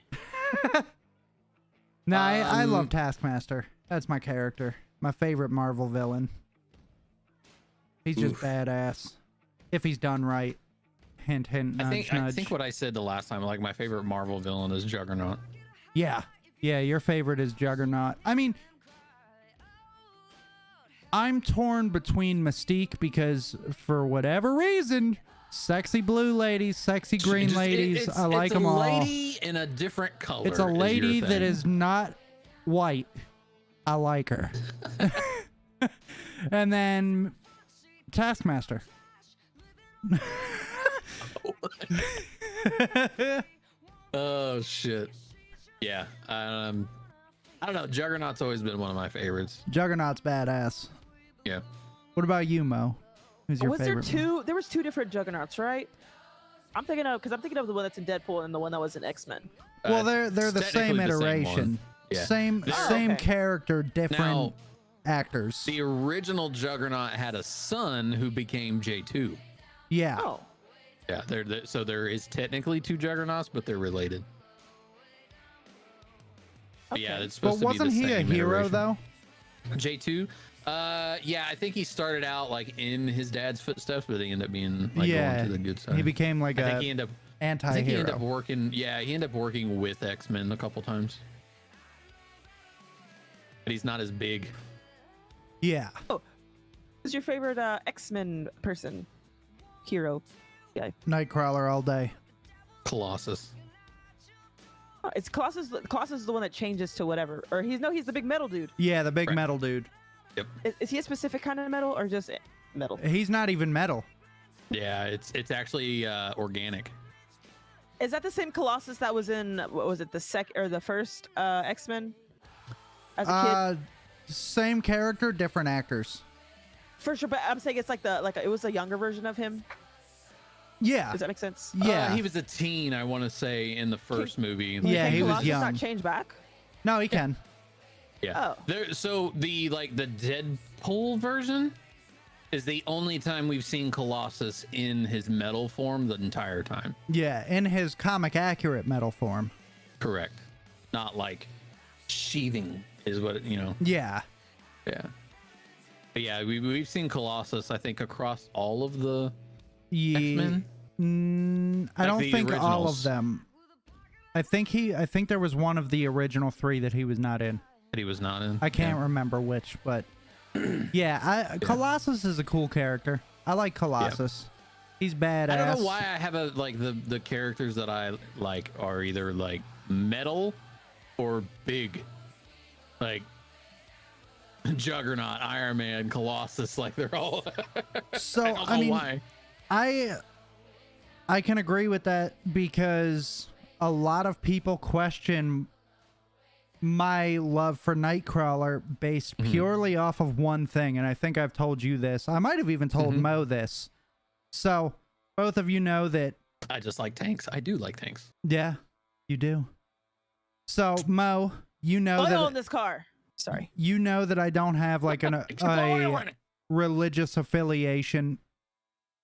No, I love Taskmaster. That's my character. My favorite Marvel villain. He's just badass. If he's done right. Hint, hint, nudge, nudge. I think what I said the last time, like my favorite Marvel villain is Juggernaut. Yeah. Yeah, your favorite is Juggernaut. I mean, I'm torn between Mystique because for whatever reason, sexy blue ladies, sexy green ladies, I like them all. It's a lady in a different color. It's a lady that is not white. I like her. And then Taskmaster. Oh shit. Yeah. I don't know. Juggernaut's always been one of my favorites. Juggernaut's badass. Yeah. What about you, Mo? Who's your favorite? There was two different Juggernauts, right? I'm thinking of the one that's in Deadpool and the one that was in X-Men. Well, they're the same iteration. Same character, different actors. The original Juggernaut had a son who became J2. Yeah. Oh. Yeah, so there is technically two Juggernauts, but they're related. Okay. Yeah, it's supposed But to be the wasn't he a same hero iteration. though? J2, Yeah, I think he started out like in his dad's footsteps, but he ended up being like yeah, going to the good side. He became like I think he ended up anti-hero. I think he ended up working. Yeah, he ended up working with X-Men a couple times, but he's not as big. Yeah. Oh, who's your favorite X-Men hero guy? Nightcrawler all day. Colossus. Oh, it's Colossus. Colossus is the one that changes to whatever, or he's the big metal dude. Yeah, the big Right. metal dude. Yep. Is he a specific kind of metal or just metal? He's not even metal. Yeah, it's actually organic. Is that the same Colossus that was in what was it the first X-Men as a kid? Same character, different actors. For sure, but I'm saying it's like it was a younger version of him. Yeah. Does that make sense? Yeah. He was a teen, I want to say, in the first movie. Yeah, he was Colossus young. not change back? No, he can. Yeah. Oh. So the Deadpool version is the only time we've seen Colossus in his metal form the entire time. Yeah, in his comic accurate metal form. Correct. Not like sheathing is what Yeah. Yeah. But yeah, we've seen Colossus, I think, across all of the X-Men. I don't the think all of originals. them. I think there was one of the original 3 that he was not in. That he was not in. I can't remember which, but yeah, Colossus is a cool character. I like Colossus. He's badass. I don't know why I have the characters that I like are either like metal or big, like Juggernaut, Iron Man, Colossus. Like they're all. So I don't know I mean, why. I can agree with that because a lot of people question my love for Nightcrawler based purely off of one thing, and I think I've told you this. I might have even told Mo this. So both of you know that I just like tanks. I do like tanks. yeah, you do. So Mo, you know Oil that in this car. Sorry. you know that I don't have like a religious affiliation.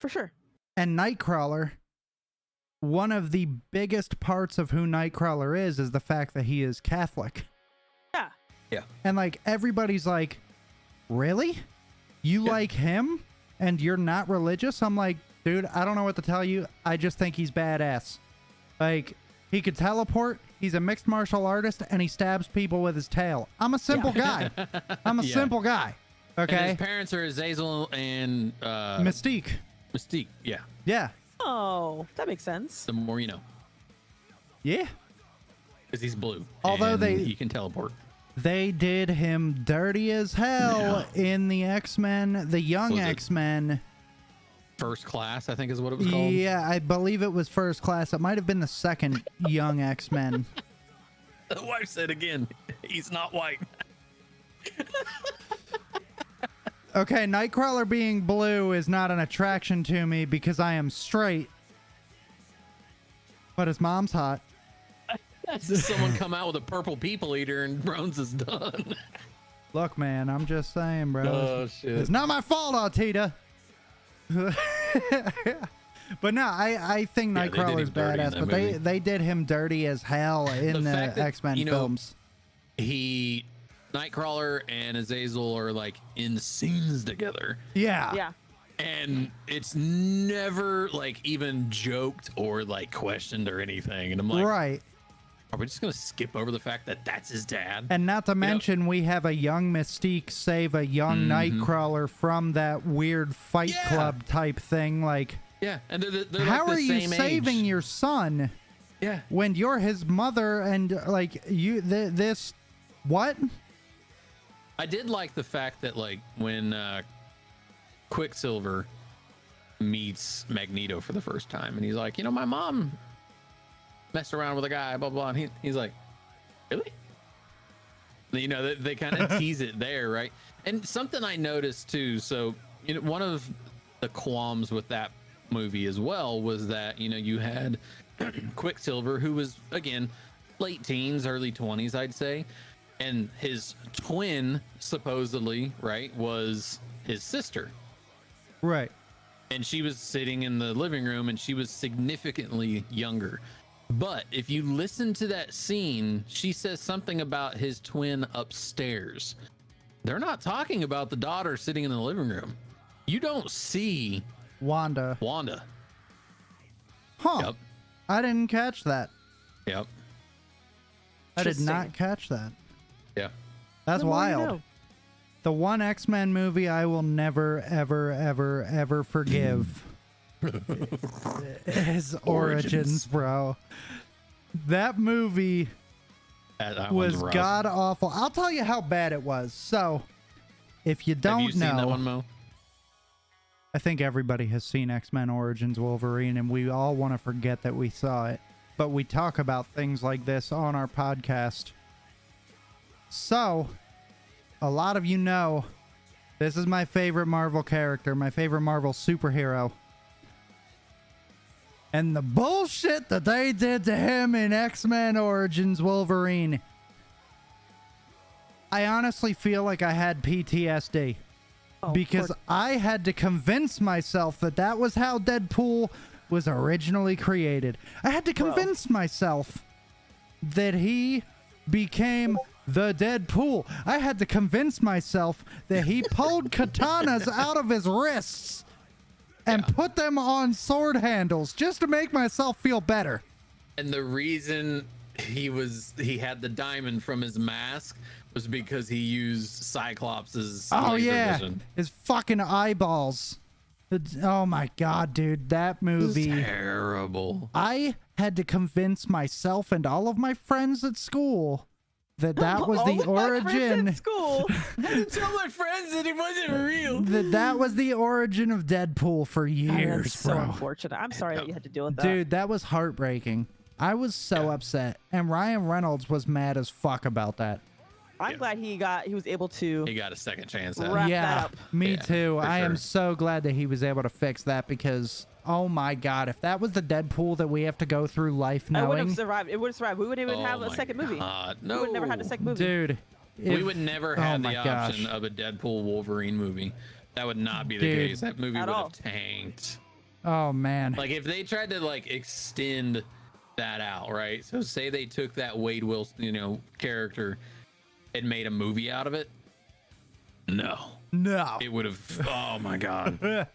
For sure. And Nightcrawler, one of the biggest parts of who Nightcrawler is the fact that he is Catholic. Yeah. Yeah. And like everybody's like, really? You like him and you're not religious? I'm like, dude, I don't know what to tell you. I just think he's badass. Like, he could teleport, he's a mixed martial artist, and he stabs people with his tail. I'm a simple guy. I'm a simple guy. Okay. And his parents are Azazel and Mystique. Mystique. Yeah. Yeah. Oh, that makes sense. The more you know, Yeah. because he's blue. Although and they- he can teleport. They did him dirty as hell in the X-Men, the Young Was it- X-Men. First Class, I think is what it was called. Yeah, I believe it was First Class. It might have been the second Young X-Men. The wife said again, he's not white. Okay, Nightcrawler being blue is not an attraction to me because I am straight. But his mom's hot. Someone come out with a purple people eater and Brones is done. Look, man, I'm just saying, bro. Oh, shit. It's not my fault, Altita. But no, I think Yeah, they did Nightcrawler's him dirty in badass, that but movie. they did him dirty as hell in the fact that, X-Men you know, films. Nightcrawler and Azazel are like in scenes together. Yeah. Yeah. And it's never like even joked or like questioned or anything. And I'm like, Right. are we just going to skip over the fact that that's his dad? And not to mention, we have a young Mystique save a young Nightcrawler from that weird Fight Yeah. Club type thing. Like, Yeah. And they're how like the are you same saving age. your son Yeah. when you're his mother and like you this what? I did like the fact that like when Quicksilver meets Magneto for the first time and he's like, you know, my mom messed around with a guy, blah blah, and he's like, really? You know, they kind of tease it there, right? And something I noticed too, so you know, one of the qualms with that movie as well was that, you know, you had Quicksilver, who was again late teens, early 20s, I'd say, and his twin supposedly, right, was his sister. Right. And she was sitting in the living room and she was significantly younger. But if you listen to that scene, she says something about his twin upstairs. They're not talking about the daughter sitting in the living room. You don't see Wanda. Huh. Yep. I didn't catch that. Yep. I did not catch that. Yeah. That's wild. The one X-Men movie I will never, ever, ever, ever forgive is Origins, bro. That movie was god awful. I'll tell you how bad it was. So, if you don't Have you seen know, that one, Mo? I think everybody has seen X-Men Origins Wolverine, and we all want to forget that we saw it. But we talk about things like this on our podcast. So, a lot of you know, this is my favorite Marvel character, my favorite Marvel superhero. And the bullshit that they did to him in X-Men Origins Wolverine. I honestly feel like I had PTSD. Because I had to convince myself that that was how Deadpool was originally created. I had to convince myself that he became the Deadpool. I had to convince myself that he pulled katanas out of his wrists and put them on sword handles just to make myself feel better. And the reason he had the diamond from his mask was because he used Cyclops's laser vision. His fucking eyeballs. Oh my god, dude, that movie. Terrible. I had to convince myself and all of my friends at school that was the origin. At school. I didn't tell my friends that it wasn't real. That was the origin of Deadpool for years, that's bro. So unfortunate. I'm sorry that you had to deal with that. Dude, that was heartbreaking. I was so upset, and Ryan Reynolds was mad as fuck about that. I'm glad he was able to. He got a second chance. Wrap that up. Me too. I am sure. so glad that he was able to fix that because, oh my god, if that was the Deadpool that we have to go through life knowing, it would have survived. It would have survived. We wouldn't even have a second movie. No, we would never had a second movie. Dude. We would never have the option of a Deadpool Wolverine movie. That would not be the case. That movie would have tanked. Oh man. Like if they tried to like extend that out, right? So say they took that Wade Wilson, character and made a movie out of it. No. It would have. Oh my god.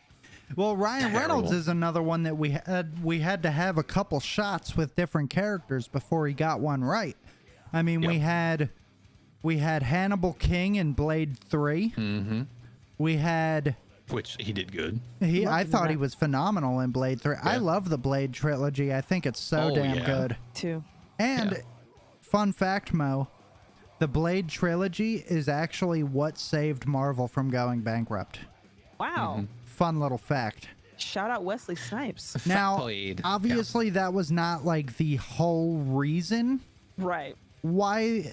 Well, Ryan Reynolds is another one that we had to have a couple shots with different characters before he got one right. I mean, we had Hannibal King in Blade 3. Mm-hmm. We had, which he did good. I thought he was phenomenal in Blade 3. I love the Blade trilogy. I think it's so damn good. Too. And fun fact, Mo, the Blade trilogy is actually what saved Marvel from going bankrupt. Wow. Mm-hmm. Fun little fact. Shout out Wesley Snipes. Now, obviously, that was not like the whole reason, right? Why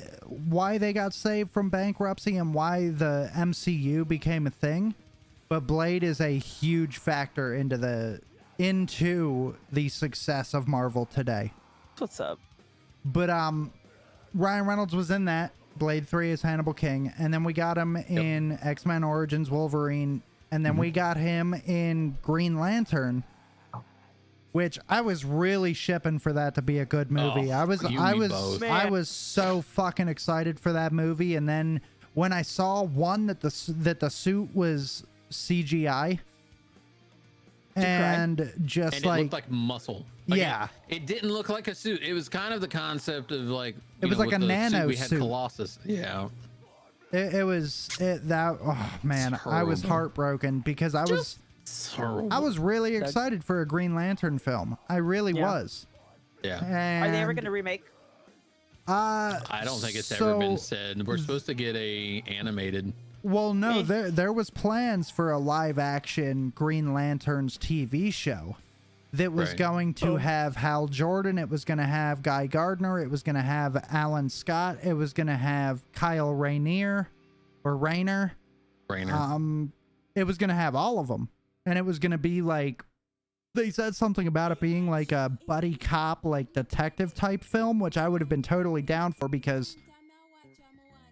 they got saved from bankruptcy and why the MCU became a thing, but Blade is a huge factor into the success of Marvel today. What's up? But Ryan Reynolds was in that. Blade 3 is Hannibal King, and then we got him in X-Men Origins Wolverine. And then we got him in Green Lantern, which I was really shipping for that to be a good movie. I was so fucking excited for that movie. And then when I saw that the suit was CGI, and just and it looked like muscle. It didn't look like a suit. It was kind of the concept of like it was like a nano we had suit. Colossus. Yeah. I was heartbroken because I was really excited for a Green Lantern film. I really was. Yeah. And are they ever going to remake? I don't think it's ever been said. We're supposed to get a animated. Well, no, there was plans for a live action Green Lanterns TV show that was going to have Hal Jordan. It was going to have Guy Gardner. It was going to have Alan Scott. It was going to have Kyle Rayner. It was going to have all of them. And it was going to be like, they said something about it being like a buddy cop, like detective type film, which I would have been totally down for because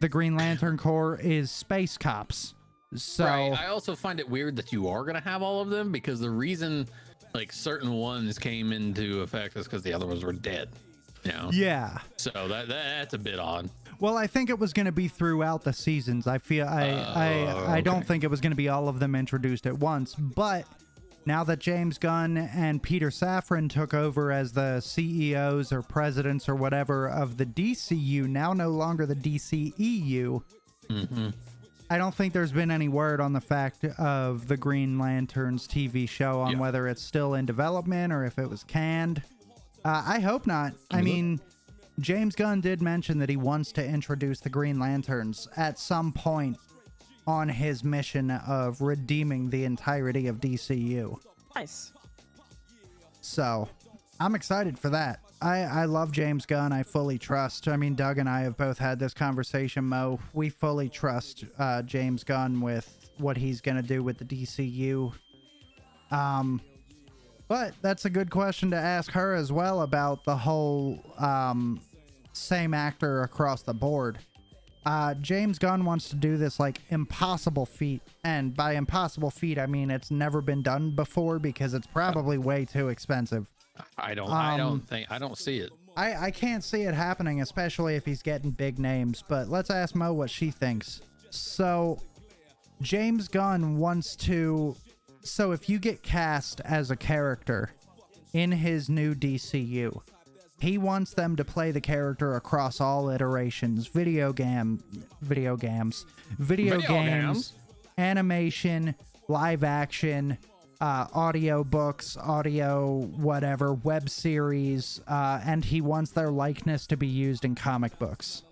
the Green Lantern Corps is space cops. So I also find it weird that you are going to have all of them because the reason like certain ones came into effect is because the other ones were dead. Yeah. Yeah. So that's a bit odd. Well, I think it was going to be throughout the seasons. I feel I don't think it was going to be all of them introduced at once. But now that James Gunn and Peter Safran took over as the CEOs or presidents or whatever of the DCU, now no longer the DCEU, I don't think there's been any word on the fact of the Green Lanterns TV show on whether it's still in development or if it was canned. I hope not. I mean, James Gunn did mention that he wants to introduce the Green Lanterns at some point on his mission of redeeming the entirety of DCU. Nice. So, I'm excited for that. I love James Gunn. I fully trust. I mean, Doug and I have both had this conversation, Mo. We fully trust James Gunn with what he's going to do with the DCU. But that's a good question to ask her as well about the whole same actor across the board. James Gunn wants to do this like impossible feat, and by impossible feat I mean it's never been done before because it's probably way too expensive. I don't see it. I can't see it happening, especially if he's getting big names. But let's ask Mo what she thinks. So James Gunn wants to. So if you get cast as a character in his new DCU, he wants them to play the character across all iterations: video games, animation, live action, audio books, audio whatever, web series, and he wants their likeness to be used in comic books.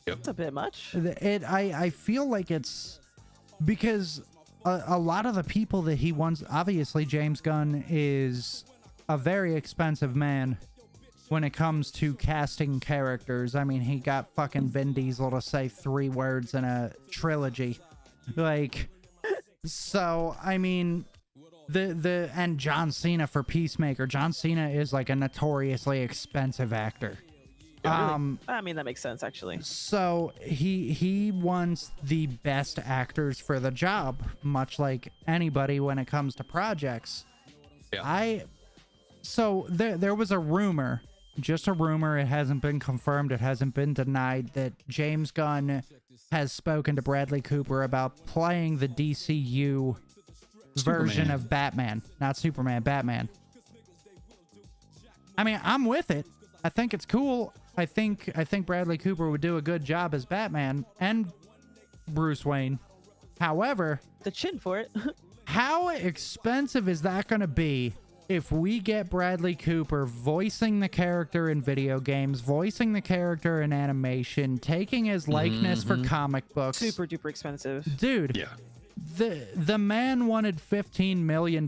Yep. That's a bit much. I feel like it's because a lot of the people that he wants, obviously James Gunn is a very expensive man when it comes to casting characters. I mean, he got fucking Vin Diesel to say 3 words in a trilogy. Like, so, I mean, and John Cena for Peacemaker. John Cena is like a notoriously expensive actor. Really? I mean, that makes sense, actually. So he wants the best actors for the job, much like anybody when it comes to projects. Yeah. So there was a rumor, just a rumor. It hasn't been confirmed. It hasn't been denied that James Gunn has spoken to Bradley Cooper about playing the DCU version of Batman, not Superman, Batman. I mean, I'm with it. I think it's cool. I think Bradley Cooper would do a good job as Batman and Bruce Wayne. However, the chin for it. How expensive is that going to be if we get Bradley Cooper voicing the character in video games, voicing the character in animation, taking his likeness for comic books? Super duper expensive. Dude. Yeah. The man wanted $15 million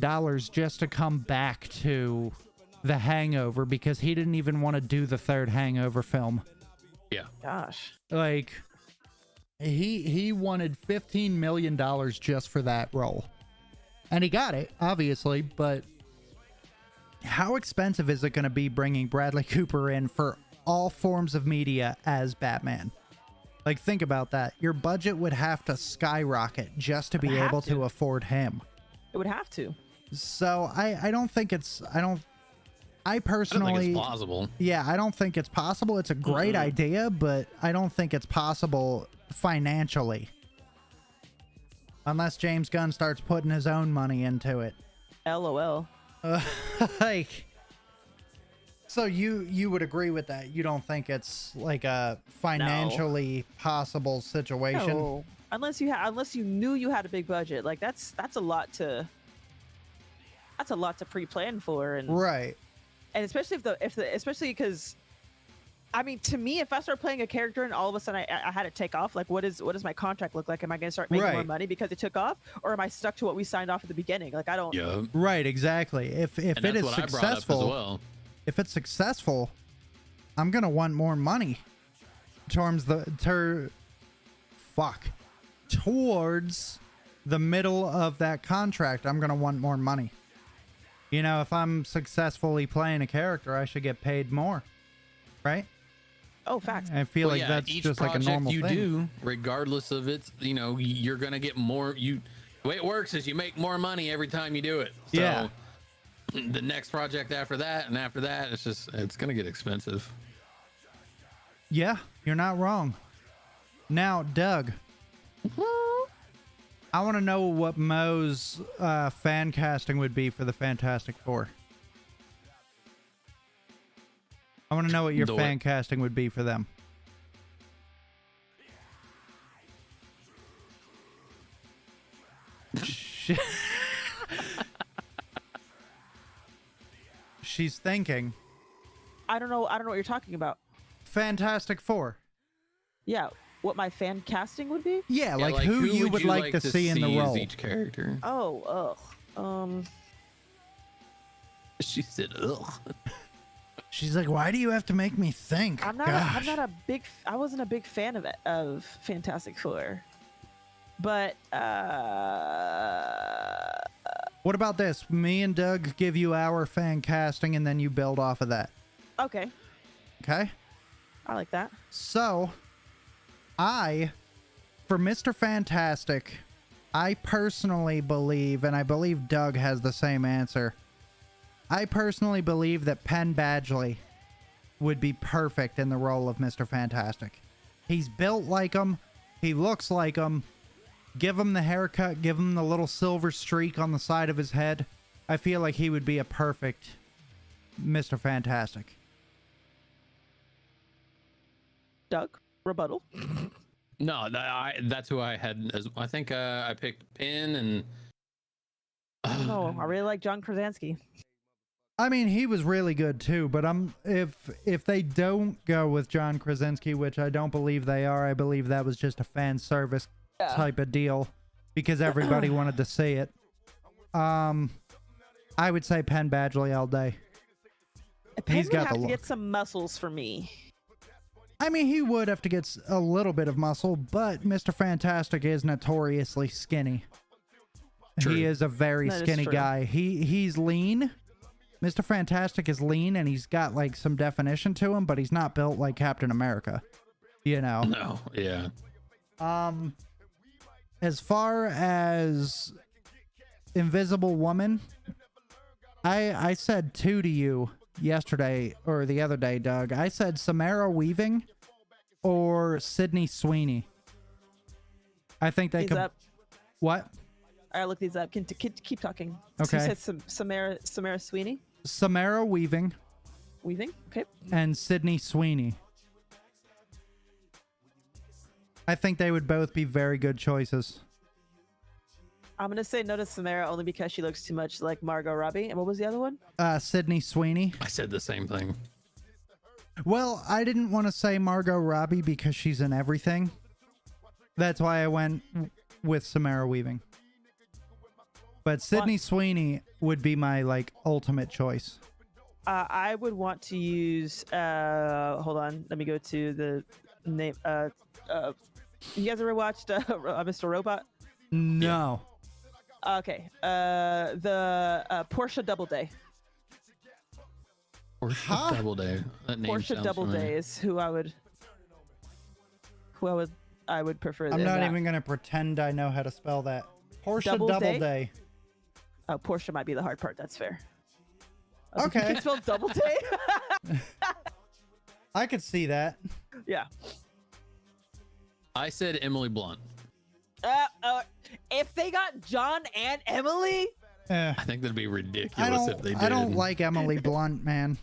just to come back to The Hangover because he didn't even want to do the third Hangover film. Yeah. Gosh. Like, he wanted $15 million just for that role. And he got it, obviously, but how expensive is it going to be bringing Bradley Cooper in for all forms of media as Batman? Like, think about that. Your budget would have to skyrocket just to be able to afford him. It would have to. So I don't think it's, I personally, don't think it's plausible. Yeah, I don't think it's possible. It's a great idea, but I don't think it's possible financially. Unless James Gunn starts putting his own money into it. LOL. Like, so you would agree with that? You don't think it's like a financially possible situation? No. Unless you knew you had a big budget. Like that's a lot to pre-plan for, and right. And especially especially because, I mean, to me, if I start playing a character and all of a sudden I had to take off, like what does my contract look like? Am I going to start making more money because it took off, or am I stuck to what we signed off at the beginning? Like I don't. Yeah. Right. Exactly. If it is successful, well. If it's successful, I'm gonna want more money towards the middle of that contract. I'm gonna want more money. You know, if I'm successfully playing a character, I should get paid more, right? Oh, fact. I feel like that's just like a normal thing. You do, regardless of it's, you know, you're gonna get more. The way it works is you make more money every time you do it. So yeah. The next project after that, and after that, it's gonna get expensive. Yeah, you're not wrong. Now, Doug, I want to know what Mo's fan casting would be for the Fantastic Four. I want to know what your fan casting would be for them. She's thinking. I don't know what you're talking about. Fantastic Four. Yeah, what my fan casting would be? Yeah, like who you would like to see in the role. Each character. Oh, She said, ugh. She's like, why do you have to make me think? I wasn't a big fan of Fantastic Four. But what about this? Me and Doug give you our fan casting and then you build off of that. Okay. Okay? I like that. So, for Mr. Fantastic, I personally believe, and I believe Doug has the same answer, I personally believe that Penn Badgley would be perfect in the role of Mr. Fantastic. He's built like him. He looks like him. Give him the haircut. Give him the little silver streak on the side of his head. I feel like he would be a perfect Mr. Fantastic. Doug, rebuttal. No, that's who I had. I think I picked Penn and. No, I really like John Krasinski. I mean, he was really good too, but if they don't go with John Krasinski, which I don't believe they are, I believe that was just a fan service type of deal because everybody wanted to see it. I would say Penn Badgley all day. He's got the look. Get some muscles for me. I mean, he would have to get a little bit of muscle, but Mr. Fantastic is notoriously skinny. True. He is a very skinny guy. He's lean. Mr. Fantastic is lean and he's got like some definition to him, but he's not built like Captain America. You know? No, yeah. As far as Invisible Woman, I said 2 to you yesterday or the other day, Doug. I said Samara Weaving or Sydney Sweeney. I think they could. What? I look these up. Keep talking. Okay. So you said Samara Sweeney? Samara Weaving. Weaving? Okay. And Sydney Sweeney. I think they would both be very good choices. I'm going to say no to Samara only because she looks too much like Margot Robbie. And what was the other one? Sydney Sweeney. I said the same thing. Well, I didn't want to say Margot Robbie because she's in everything. That's why I went with Samara Weaving. But Sydney Sweeney would be my like ultimate choice. I would want to use hold on, let me go to the name. You guys ever watched Mr. Robot? No. Okay. The Portia Doubleday. Portia Doubleday. That name Portia Doubleday is who I would prefer. I'm not even gonna pretend I know how to spell that. Portia Doubleday. Oh, Portia might be the hard part. That's fair. Okay. You can spell Doubleday? I could see that. Yeah. I said Emily Blunt. If they got John and Emily, I think that'd be ridiculous if they did. I don't like Emily Blunt, man.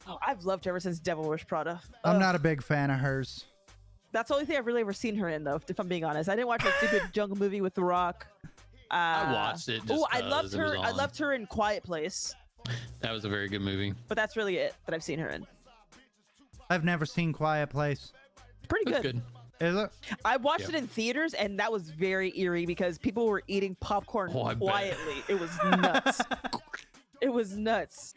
Oh, I've loved her ever since Devil Wears Prada. I'm not a big fan of hers. That's the only thing I've really ever seen her in, though, if I'm being honest. I didn't watch that stupid jungle movie with The Rock. I watched it. Oh, I loved her. I loved her in Quiet Place. That was a very good movie. But that's really it that I've seen her in. I've never seen Quiet Place. It's pretty good. Is it? I watched it in theaters, and that was very eerie because people were eating popcorn quietly. It was nuts. It was nuts.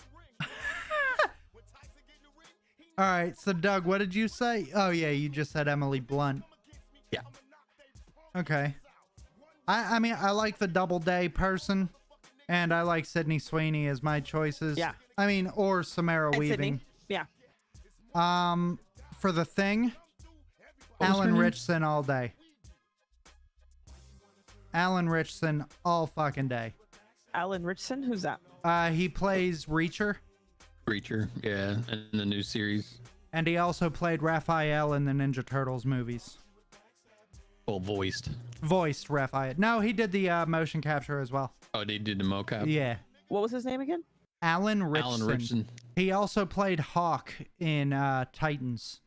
All right, so Doug, what did you say? Oh yeah, you just said Emily Blunt. Yeah. Okay. I mean, I like the Doubleday person, and I like Sydney Sweeney as my choices. Yeah. I mean, or Samara Weaving. Sydney. Yeah. For The Thing, Alan Richson all day. Alan Richson all fucking day. Alan Richson? Who's that? He plays Reacher. Reacher, yeah, in the new series. And he also played Raphael in the Ninja Turtles movies. Well, voiced. Voiced Raphael. No, he did the motion capture as well. Oh, they did the mocap? Yeah. What was his name again? Alan Ritchson. Alan Ritchson. He also played Hawk in Titans.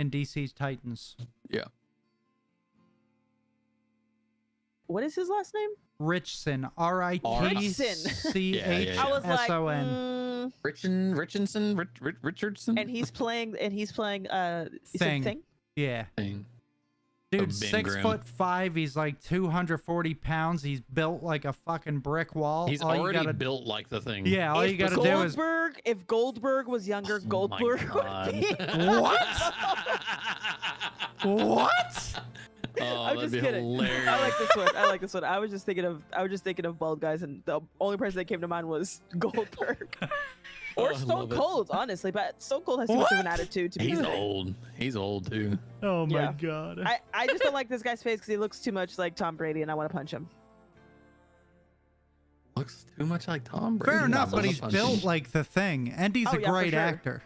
In DC's Titans. Yeah. What is his last name? Richson. R-I-T-C-H-S-O-N. I was like, Richardson. And he's playing. Thing. Yeah. Thing. Dude, 6'5". He's like 240 pounds. He's built like a fucking brick wall. He's already built like the Thing. Yeah, all you gotta do is. If Goldberg was younger, Goldberg would be. What? What? Oh, I'm that'd just be kidding. hilarious. I like this one. I was just thinking of bald guys, and the only person that came to mind was Goldberg. Or Stone Cold, honestly, but Stone Cold has too much of an attitude to be. He's old. He's old too. Oh my god. I just don't like this guy's face because he looks too much like Tom Brady, and I want to punch him. Looks too much like Tom Brady. Fair enough, but he's built like the Thing, and he's a great actor.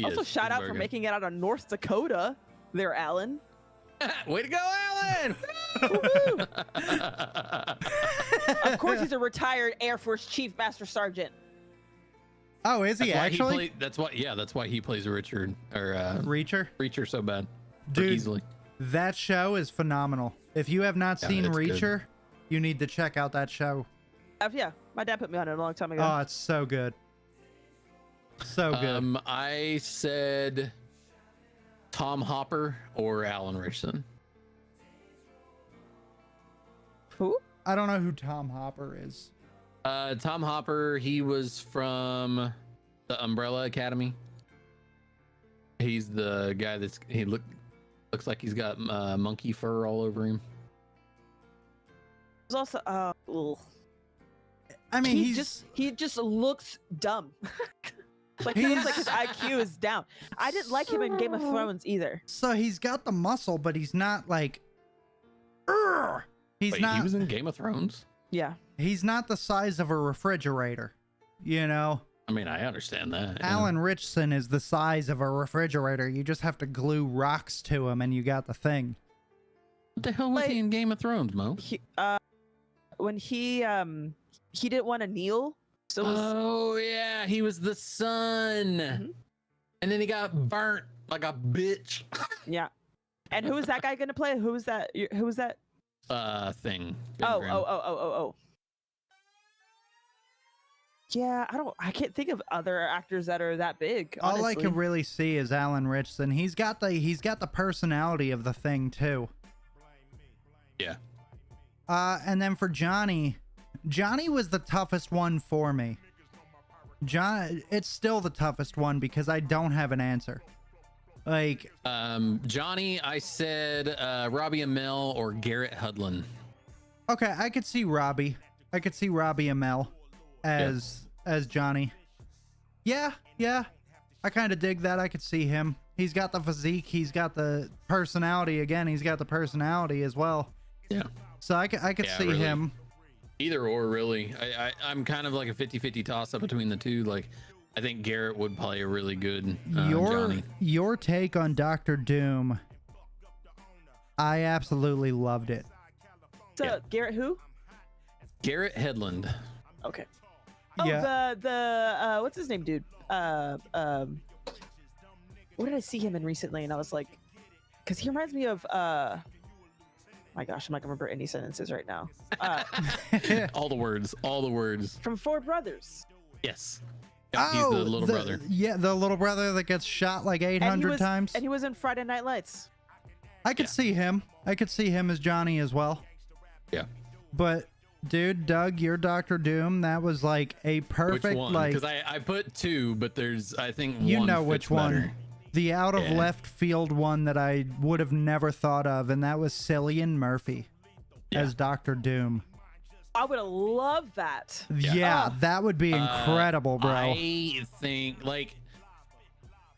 Also, shout out for making it out of North Dakota, there, Alan. Way to go, Alan! Of course, he's a retired Air Force Chief Master Sergeant. Oh, is he actually? That's why he plays Richard or Reacher so bad. Dude, easily. That show is phenomenal. If you have not seen Reacher, good. you need to check out that show. Yeah, my dad put me on it a long time ago. Oh, it's so good. So good. I said Tom Hopper or Alan Ritchson. Who? I don't know who Tom Hopper is. Tom Hopper, he was from the Umbrella Academy. He's the guy looks like he's got monkey fur all over him. There's also I mean, he just looks dumb. Like he looks like his IQ is down. I didn't like him in Game of Thrones either. So he's got the muscle, but he's not like. He was in Game of Thrones. Yeah. He's not the size of a refrigerator, you know? I mean, I understand that. Alan Ritchson is the size of a refrigerator. You just have to glue rocks to him and you got the Thing. What the hell was he in Game of Thrones, Mo? When he didn't want to kneel. So yeah, he was the son. Mm-hmm. And then he got burnt like a bitch. Yeah. And who is that guy going to play? Who is that? Thing. Oh. Yeah, I can't think of other actors that are that big. Honestly. All I can really see is Alan Ritchson. He's got the personality of the Thing too. Yeah. And then for Johnny was the toughest one for me. It's still the toughest one because I don't have an answer. Like Johnny, I said Robbie Amell or Garrett Hedlund. Okay, I could see Robbie Amell as Johnny. Yeah. I kind of dig that. I could see him. He's got the physique. He's got the personality. Again, he's got the personality as well. Yeah. So I could see him. Either or, really. I'm kind of like a 50-50 toss-up between the two. Like, I think Garrett would play a really good Johnny. Your take on Dr. Doom, I absolutely loved it. So, Garrett who? Garrett Hedlund. Okay. Oh, yeah. The what's his name, dude? What did I see him in recently? And I was like, because he reminds me of my gosh, I'm not gonna remember any sentences right now. All the words. From Four Brothers. Yes. Yep, he's the little brother. Yeah, the little brother that gets shot like 800 times. And he was in Friday Night Lights. I could see him. I could see him as Johnny as well. Yeah. But dude, Doug, your Dr. Doom, that was like a perfect. Which one? Because I put two, but there's I think you one know which one. Better. The out of left field one that I would have never thought of, and that was Cillian Murphy as Dr. Doom. I would have loved that. Yeah, that would be incredible, bro. I think like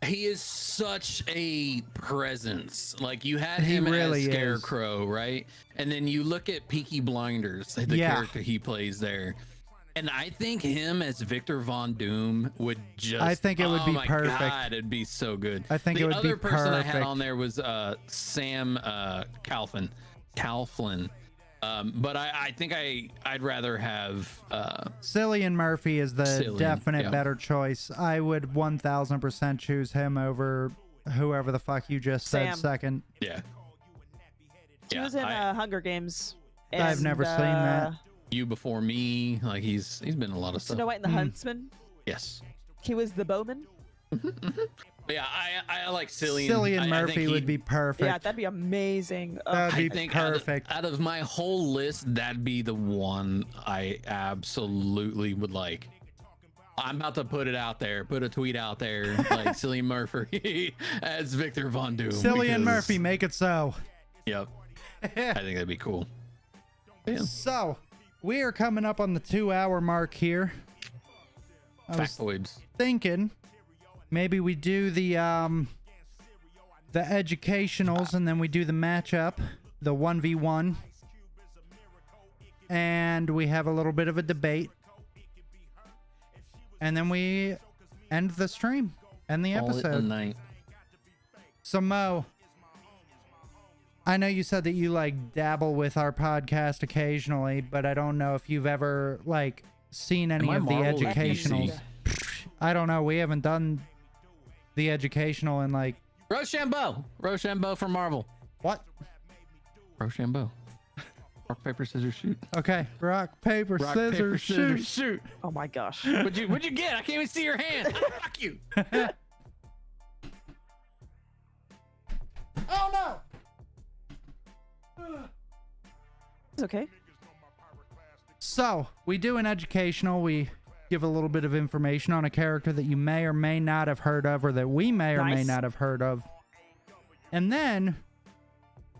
he is such a presence. Like you had him as Scarecrow, right? And then you look at Peaky Blinders, the character he plays there. And I think him as Victor Von Doom would just. I think it would be my perfect. God, it'd be so good. I think it would be The other person I had perfect. on there was Sam Calfin. But I think I'd rather have Cillian Murphy is the Cillian, definite better choice. I would 1000% choose him over whoever the fuck you just said Sam. second. Yeah. He was in Hunger Games. I've never seen that. You Before Me, like he's been in a lot of stuff. Snow White and the Huntsman. Yes. He was the bowman. But yeah, I like Cillian. Cillian I Murphy think would be perfect. Yeah, that'd be amazing. That'd be I think perfect. out of my whole list, that'd be the one I absolutely would like. I'm about to put it out there, put a tweet out there, like Cillian Murphy as Victor Von Doom. Cillian Murphy, make it so. Yep. I think that'd be cool. Yeah. So, we are coming up on the 2-hour mark here. I was Factoids. thinking maybe we do the educationals and then we do the matchup, the 1v1, and we have a little bit of a debate, and then we end the stream and the Call it a episode. night. So Mo, I know you said that you like dabble with our podcast occasionally, but I don't know if you've ever like seen any Am I of the Marvel or educationals. DC? I don't know. We haven't done the educational in like Rochambeau from Marvel. what? Rochambeau. Rock, paper, scissors, shoot. Okay, rock, paper, Rock, scissors, paper, shoot. scissors, shoot. Oh my gosh. What'd you get? I can't even see your hand. Fuck you. Oh no! It's okay. So, we do an educational. We give a little bit of information on a character that you may or may not have heard of, or that we may or may Nice. not have heard of. And then,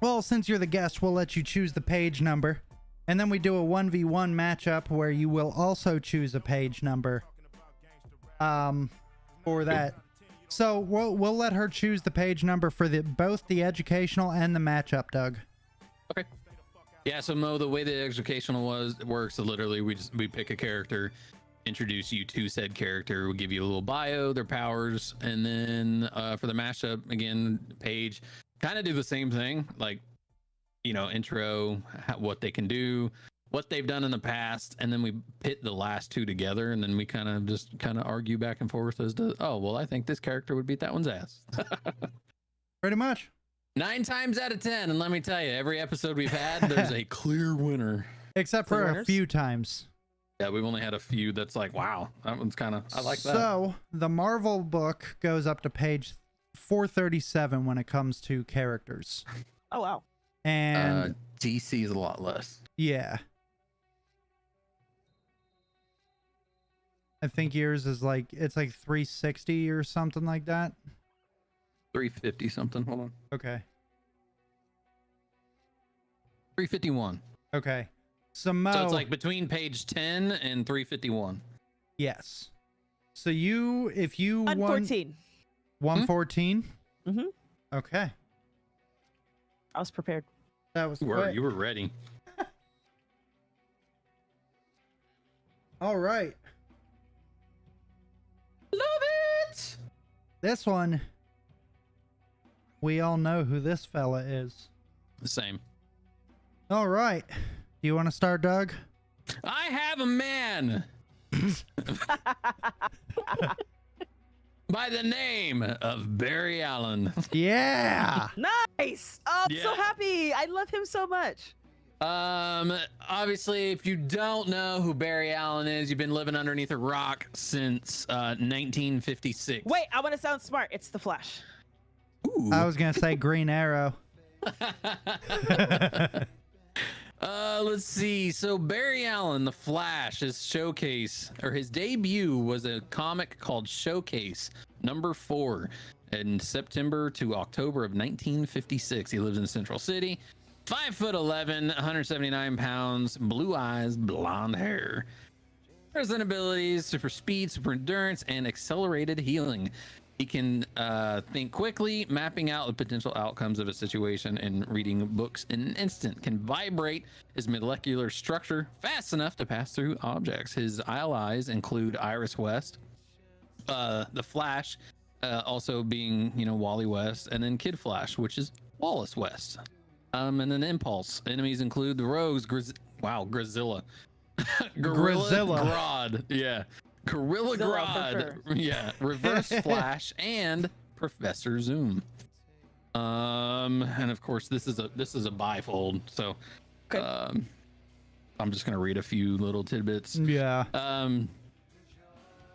well, since you're the guest, we'll let you choose the page number. And then we do a 1v1 matchup where you will also choose a page number for that. So we'll let her choose the page number for both the educational and the matchup, Doug. Okay. Yeah, so Mo, the way the educational works, literally we pick a character, introduce you to said character, we'll give you a little bio, their powers, and then for the mashup, again, page, kind of do the same thing, like, you know, intro, what they can do, what they've done in the past, and then we pit the last two together, and then we kind of argue back and forth as to, oh, well, I think this character would beat that one's ass. Pretty much. 9 times out of 10, and let me tell you, every episode we've had, there's a clear winner. Except For for a winners? few times. Yeah, we've only had a few that's like, wow, that one's kind of, I like that. So, the Marvel book goes up to page 437 when it comes to characters. Oh wow. And DC is a lot less. yeah. I think yours is like, it's like 360 or something like that. 350 something. Hold on. Okay. 351. Okay. So Mo, So it's like between page 10 and 351. yes. So if you won 114. 114? Mm-hmm. Okay. I was prepared. That was You were ready. All right. Love it. This one, we all know who this fella is. The same. All right. Do you want to start, Doug? I have a man by the name of Barry Allen. Yeah. Nice. Oh, I'm so Yeah. happy. I love him so much. Obviously, if you don't know who Barry Allen is, you've been living underneath a rock since 1956. Wait, I want to sound smart. It's the Flash. Ooh. I was going to say Green Arrow. Let's see. So Barry Allen, the Flash, his debut was a comic called Showcase #4 in September to October of 1956. He lives in Central City. 5'11", 179 pounds, blue eyes, blonde hair. Present abilities, super speed, super endurance, and accelerated healing. He can think quickly, mapping out the potential outcomes of a situation and reading books in an instant. Can vibrate his molecular structure fast enough to pass through objects. His allies include Iris West, the Flash, also being, Wally West, and then Kid Flash, which is Wallace West. And then Impulse. Enemies include the Rogues, Grizilla. Gorilla Grodd. Yeah. Gorilla Grodd. Sure. Yeah. Reverse Flash and Professor Zoom. And of course this is a bifold. So okay. I'm just gonna read a few little tidbits. Yeah.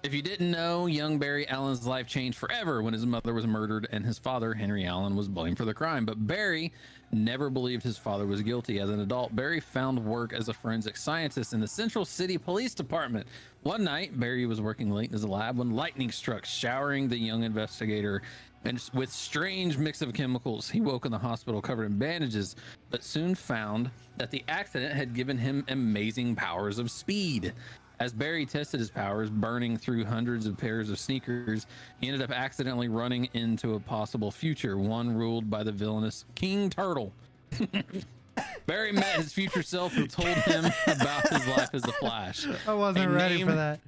If you didn't know, young Barry Allen's life changed forever when his mother was murdered and his father, Henry Allen, was blamed for the crime. But Barry never believed his father was guilty. As an adult, Barry found work as a forensic scientist in the Central City Police Department. One night, Barry was working late in his lab when lightning struck, showering the young investigator and with strange mix of chemicals. He woke in the hospital covered in bandages, but soon found that the accident had given him amazing powers of speed. As Barry tested his powers, burning through hundreds of pairs of sneakers, he ended up accidentally running into a possible future, one ruled by the villainous King Turtle. Barry met his future self, who told him about his life as the Flash. I wasn't ready for that.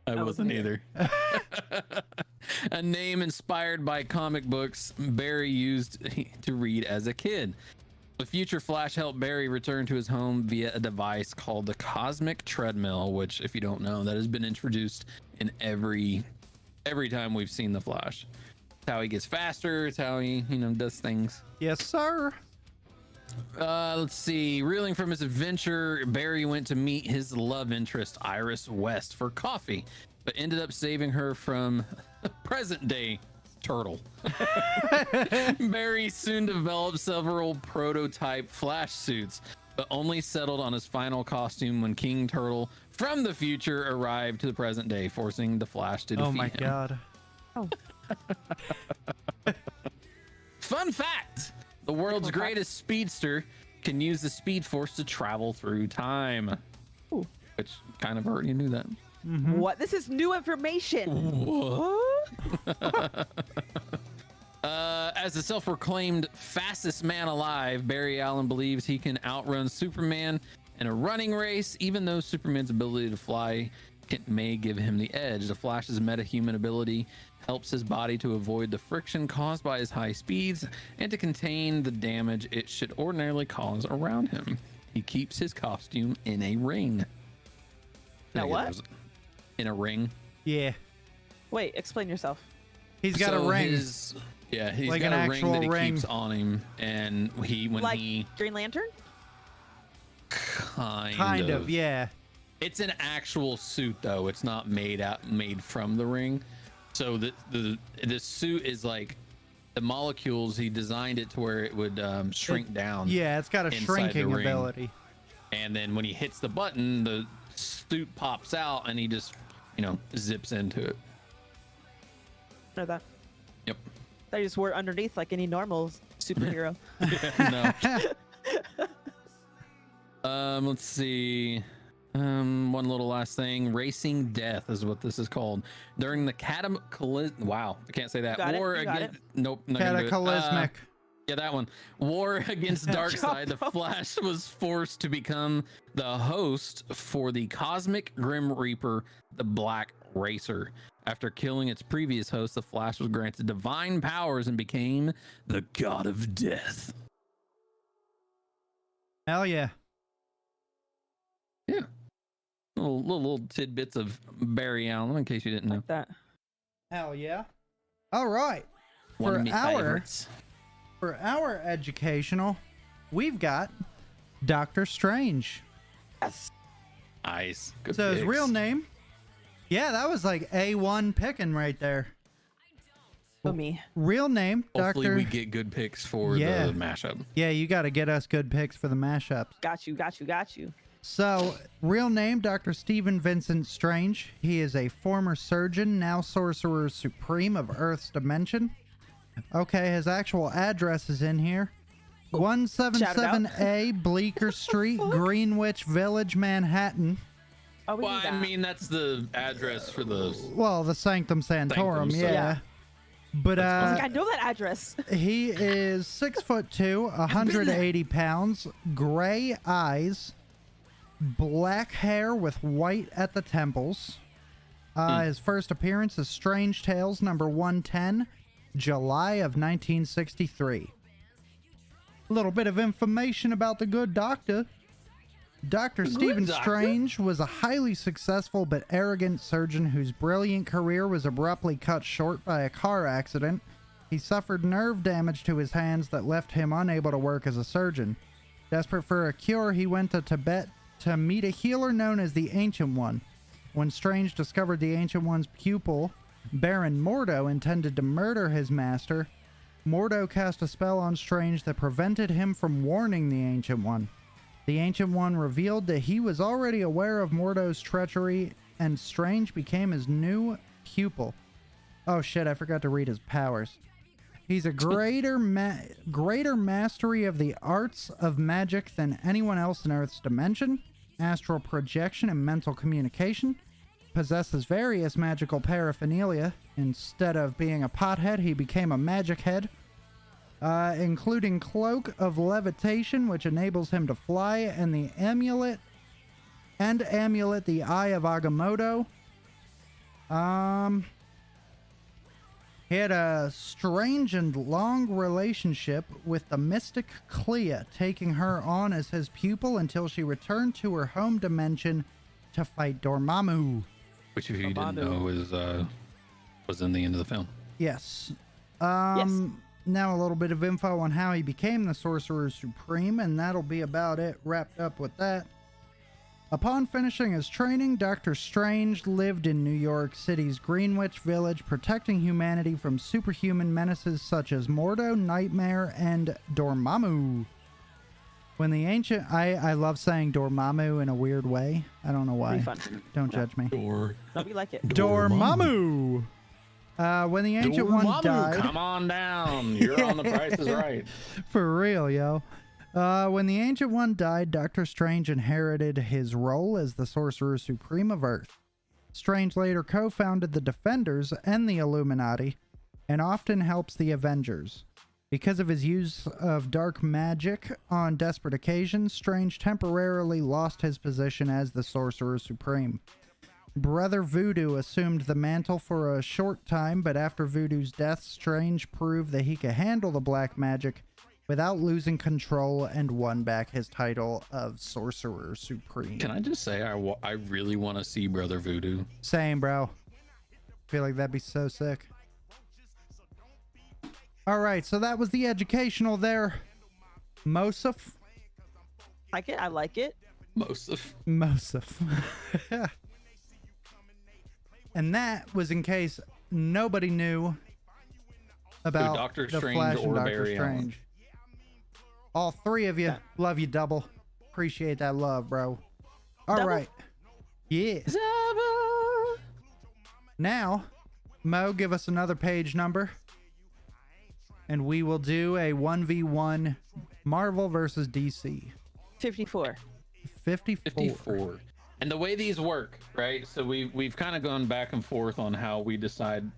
I wasn't either. A name inspired by comic books Barry used to read as a kid. The future Flash helped Barry return to his home via a device called the Cosmic Treadmill, which, if you don't know, that has been introduced in every time we've seen the Flash. It's how he gets faster. It's how he, does things. Yes, sir. Let's see. Reeling from his adventure, Barry went to meet his love interest, Iris West, for coffee, but ended up saving her from present-day Turtle. Barry soon developed several prototype Flash suits, but only settled on his final costume when King Turtle from the future arrived to the present day, forcing the Flash to defeat him. Oh my god. Oh. Fun fact: the world's greatest speedster can use the Speed Force to travel through time. Ooh. Which kind of already knew that. Mm-hmm. What? This is new information. As the self-proclaimed fastest man alive, Barry Allen believes he can outrun Superman in a running race, even though Superman's ability to fly may give him the edge. The Flash's metahuman ability helps his body to avoid the friction caused by his high speeds and to contain the damage it should ordinarily cause around him. He keeps his costume in a ring. Now what? In a ring. Yeah. Wait, explain yourself. He's got a ring. He's like got an a ring that he ring. keeps on him, and when Green Lantern? Kind of, yeah. It's an actual suit though. It's not made from the ring. So the suit is like the molecules. He designed it to where it would shrink down. Yeah, it's got a shrinking ability. And then when he hits the button, the suit pops out, and he just zips into it. Know that. Yep. They just wore underneath like any normal superhero. No. Let's see. One little last thing. Racing Death is what this is called. During the wow, I can't say that. War against nope. Cataclysmic. Yeah, that one. War against Darkseid. The Flash was forced to become the host for the Cosmic Grim Reaper, the Black Racer. After killing its previous host, the Flash was granted divine powers and became the God of Death. Hell yeah. Yeah. Little tidbits of Barry Allen, in case you didn't know. Like that. Hell yeah. All right. One of my favorites. For our educational, we've got Doctor Strange. Yes. Nice. Good so picks. His real name. Yeah, that was like A1 picking right there. For me. Real name, Hopefully Dr. we get good picks for the mashup. Yeah, you got to get us good picks for the mashups. Got you. So, real name, Dr. Stephen Vincent Strange. He is a former surgeon, now Sorcerer Supreme of Earth's Dimension. Okay, his actual address is in here. 177A Bleecker Street, Greenwich Village, Manhattan. Oh, well, I mean, that's the address for the... Well, the Sanctum Sanctorum, yeah. But I know that address. He is 6'2", 180 pounds, gray eyes, black hair with white at the temples. His first appearance is Strange Tales number 110, July of 1963. A little bit of information about the good doctor. Dr. Stephen Strange was a highly successful but arrogant surgeon whose brilliant career was abruptly cut short by a car accident. He suffered nerve damage to his hands that left him unable to work as a surgeon. Desperate for a cure, he went to Tibet to meet a healer known as the Ancient One. When Strange discovered the Ancient One's pupil, Baron Mordo, intended to murder his master, Mordo cast a spell on Strange that prevented him from warning the Ancient One. The Ancient One revealed that he was already aware of Mordo's treachery, and Strange became his new pupil. Oh shit, I forgot to read his powers. He's a greater mastery of the arts of magic than anyone else in Earth's dimension, astral projection and mental communication, possesses various magical paraphernalia. Instead of being a pothead, he became a magic head. Including Cloak of Levitation, which enables him to fly, and the Amulet, the Eye of Agamotto. He had a strange and long relationship with the mystic Clea, taking her on as his pupil until she returned to her home dimension to fight Dormammu. Which, if you didn't know, was in the end of the film. Yes. Now a little bit of info on how he became the Sorcerer Supreme, and that'll be about it, wrapped up with that. Upon finishing his training, Dr. Strange lived in New York City's Greenwich Village, protecting humanity from superhuman menaces such as Mordo, Nightmare, and Dormammu. When the ancient... I love saying Dormammu in a weird way. I don't know why. Don't judge me. No, we like it. Dormammu! When the Ancient One died... Come on down. You're on The Price is Right. For real, yo. When the Ancient One died, Doctor Strange inherited his role as the Sorcerer Supreme of Earth. Strange later co-founded the Defenders and the Illuminati, and often helps the Avengers. Because of his use of dark magic on desperate occasions, Strange temporarily lost his position as the Sorcerer Supreme. Brother Voodoo assumed the mantle for a short time, but after Voodoo's death, Strange proved that he could handle the black magic without losing control and won back his title of Sorcerer Supreme. Can I just say I really want to see Brother Voodoo? Same, bro. Feel like that'd be so sick. All right, so that was the educational there. Mosif. I like it. Mosif. And that was in case nobody knew about Doctor the Strange Flash or and Doctor Barry Strange. Allen. All three of you, love you double. Appreciate that love, bro. All right. Yeah. Now, Mo, give us another page number. And we will do a 1v1 Marvel versus DC. 54. 54. And the way these work, right? So we've kind of gone back and forth on how we decided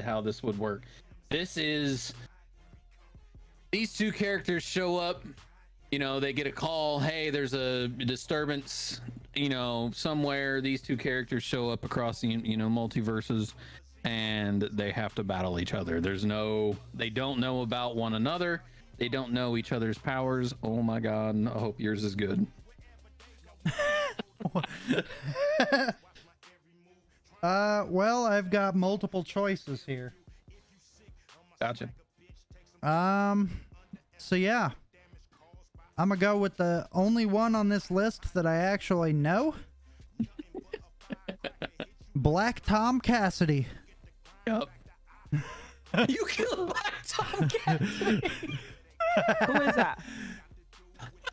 how this would work. This is, these two characters show up, you know, they get a call, hey, there's a disturbance, you know, somewhere. These two characters show up across the, you know, multiverses, and they have to battle each other. They don't know about one another. They don't know each other's powers. Oh my God, I hope yours is good. Well, I've got multiple choices here. Gotcha. So yeah, I'm gonna go with the only one on this list that I actually know. Black Tom Cassidy. Yep. You killed Black Tom Cassidy. Who is that?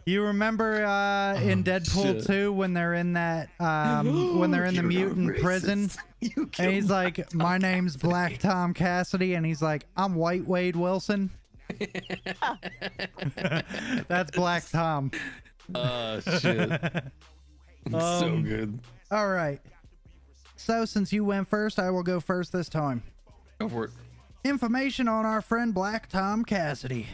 You remember in Deadpool 2 when they're in that when they're in the mutant prison, and he's like, "My name's Black Tom Cassidy," and he's like, "I'm White Wade Wilson." That's Black Tom. Oh shit. So good. All right. So since you went first, I will go first this time. Go for it. Information on our friend Black Tom Cassidy.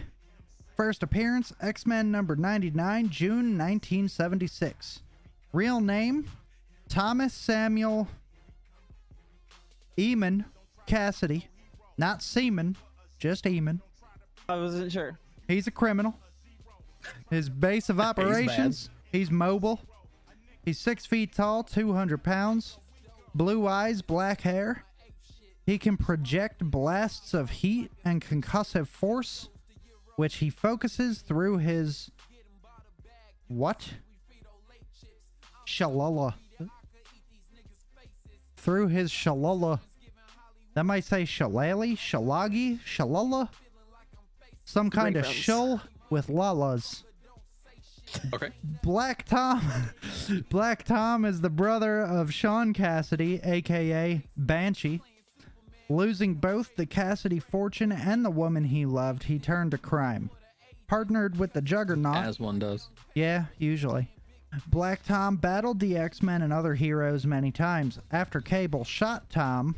First appearance, X-Men number 99, June 1976. Real name, Thomas Samuel Eamon Cassidy. Not Seaman, just Eamon. I wasn't sure. He's a criminal. His base of operations, he's mobile. He's 6 feet tall, 200 pounds. Blue eyes, black hair. He can project blasts of heat and concussive force, which he focuses through his... what? Shalala. Through his shalala. That might say shalali, shalagi, shalala. Some kind of shul with lalas. Okay. Black Tom is the brother of Sean Cassidy, aka Banshee. Losing both the Cassidy fortune and the woman he loved, he turned to crime. Partnered with the Juggernaut. As one does. Yeah, usually. Black Tom battled the X-Men and other heroes many times. After Cable shot Tom,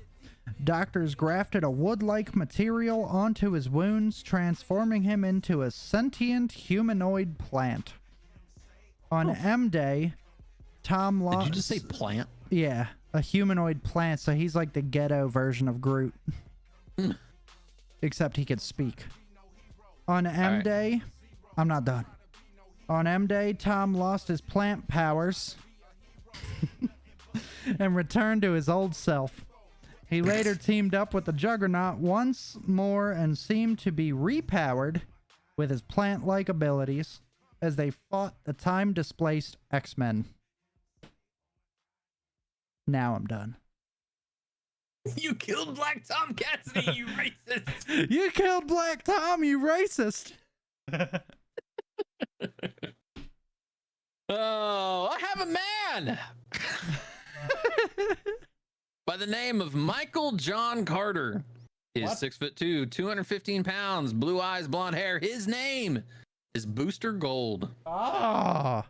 doctors grafted a wood-like material onto his wounds, transforming him into a sentient humanoid plant. On M-Day, Tom lost... Did you just say plant? Yeah, a humanoid plant, so he's like the ghetto version of Groot. Except he could speak. On M-Day... Right. I'm not done. On M-Day, Tom lost his plant powers and returned to his old self. He later teamed up with the Juggernaut once more and seemed to be repowered with his plant-like abilities as they fought the time-displaced X-Men. Now I'm done. You killed Black Tom Cassidy, you racist! You killed Black Tom, you racist! Oh, I have a man by the name of Michael John Carter. He's 6'2", 215 pounds, blue eyes, blonde hair. His name is Booster Gold. Ah.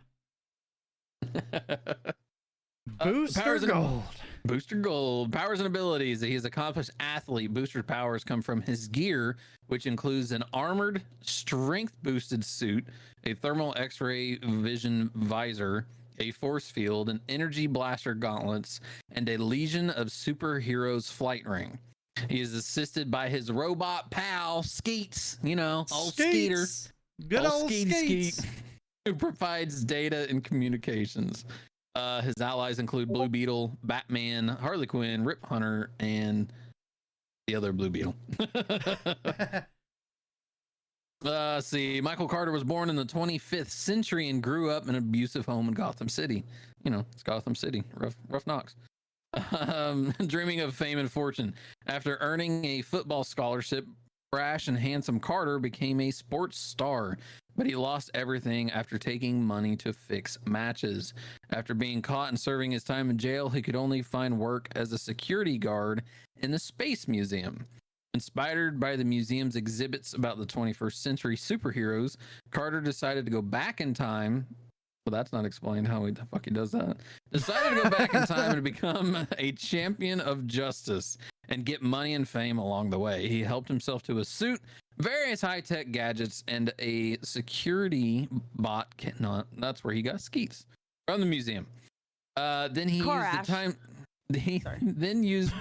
Booster Gold. Booster Gold. Powers and abilities. He is an accomplished athlete. Booster's powers come from his gear, which includes an armored, strength-boosted suit, a thermal X-ray vision visor, a force field, an energy blaster gauntlets, and a legion of superheroes flight ring. He is assisted by his robot pal, Skeets. You know, old Skeeter. Good old Skeets. Skeet, who provides data and communications. His allies include Blue Beetle, Batman, Harley Quinn, Rip Hunter, and the other Blue Beetle. See, Michael Carter was born in the 25th century and grew up in an abusive home in Gotham City. You know, it's Gotham City. Rough knocks. Dreaming of fame and fortune. After earning a football scholarship, brash and handsome Carter became a sports star, but he lost everything after taking money to fix matches. After being caught and serving his time in jail, he could only find work as a security guard in the Space Museum. Inspired by the museum's exhibits about the 21st century superheroes, Carter decided to go back in time. Well, that's not explained how the fuck he does that. Decided to go back in time and become a champion of justice and get money and fame along the way. He helped himself to a suit, various high-tech gadgets, and a security bot. That's where he got Skeets from the museum. Then he used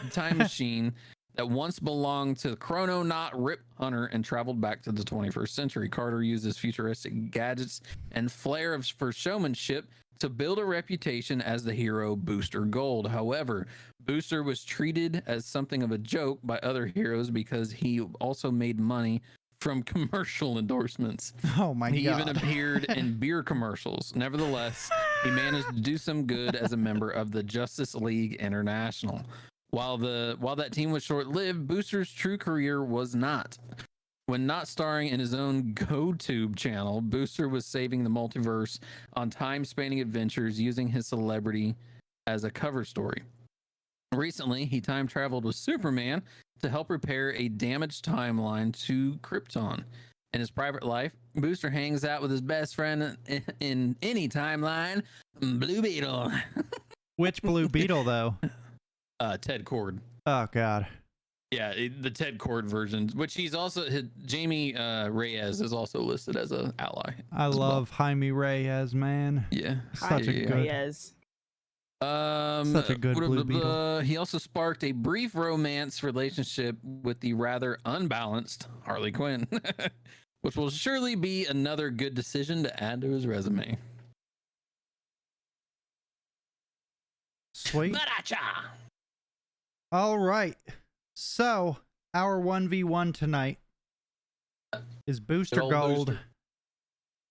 the time machine that once belonged to the chrononaut Rip Hunter and traveled back to the 21st century. Carter used his futuristic gadgets and flair for showmanship to build a reputation as the hero Booster Gold. However, Booster was treated as something of a joke by other heroes because he also made money from commercial endorsements. Oh my God. He even appeared in beer commercials. Nevertheless, he managed to do some good as a member of the Justice League International. While that team was short-lived, Booster's true career was not. When not starring in his own GoTube channel, Booster was saving the multiverse on time-spanning adventures using his celebrity as a cover story. Recently, he time-traveled with Superman to help repair a damaged timeline to Krypton. In his private life, Booster hangs out with his best friend in any timeline, Blue Beetle. Which Blue Beetle, though? Ted Cord. Oh, God. Yeah, the Ted Cord version, which he's also Jamie Reyes is also listed as an ally. I love Jaime Reyes, man. Yeah, such a good. Reyes. Such a good Blue Beetle. He also sparked a brief romance relationship with the rather unbalanced Harley Quinn, which will surely be another good decision to add to his resume. Sweet. All right. So, our 1v1 tonight is Booster Gold Booster.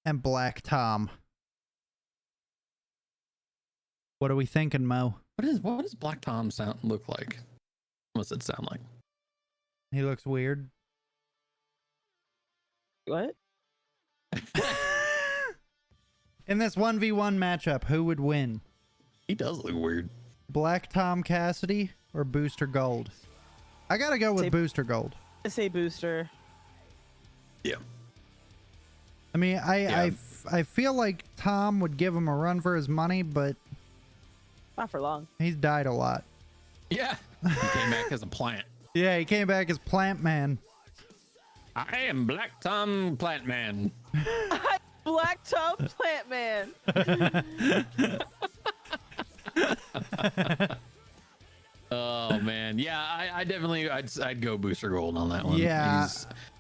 and Black Tom. What are we thinking, Mo? What does Black Tom look like? What's it sound like? He looks weird. What? In this 1v1 matchup, who would win? He does look weird. Black Tom Cassidy or Booster Gold? I gotta go with Booster Gold. I say Booster. Yeah. I mean, I feel like Tom would give him a run for his money, but not for long. He's died a lot. Yeah. He came back as a plant. Yeah, he came back as Plant Man. I am Black Tom Plant Man. Black Tom Plant Man. Oh man, yeah, I definitely I'd go Booster Gold on that one. Yeah,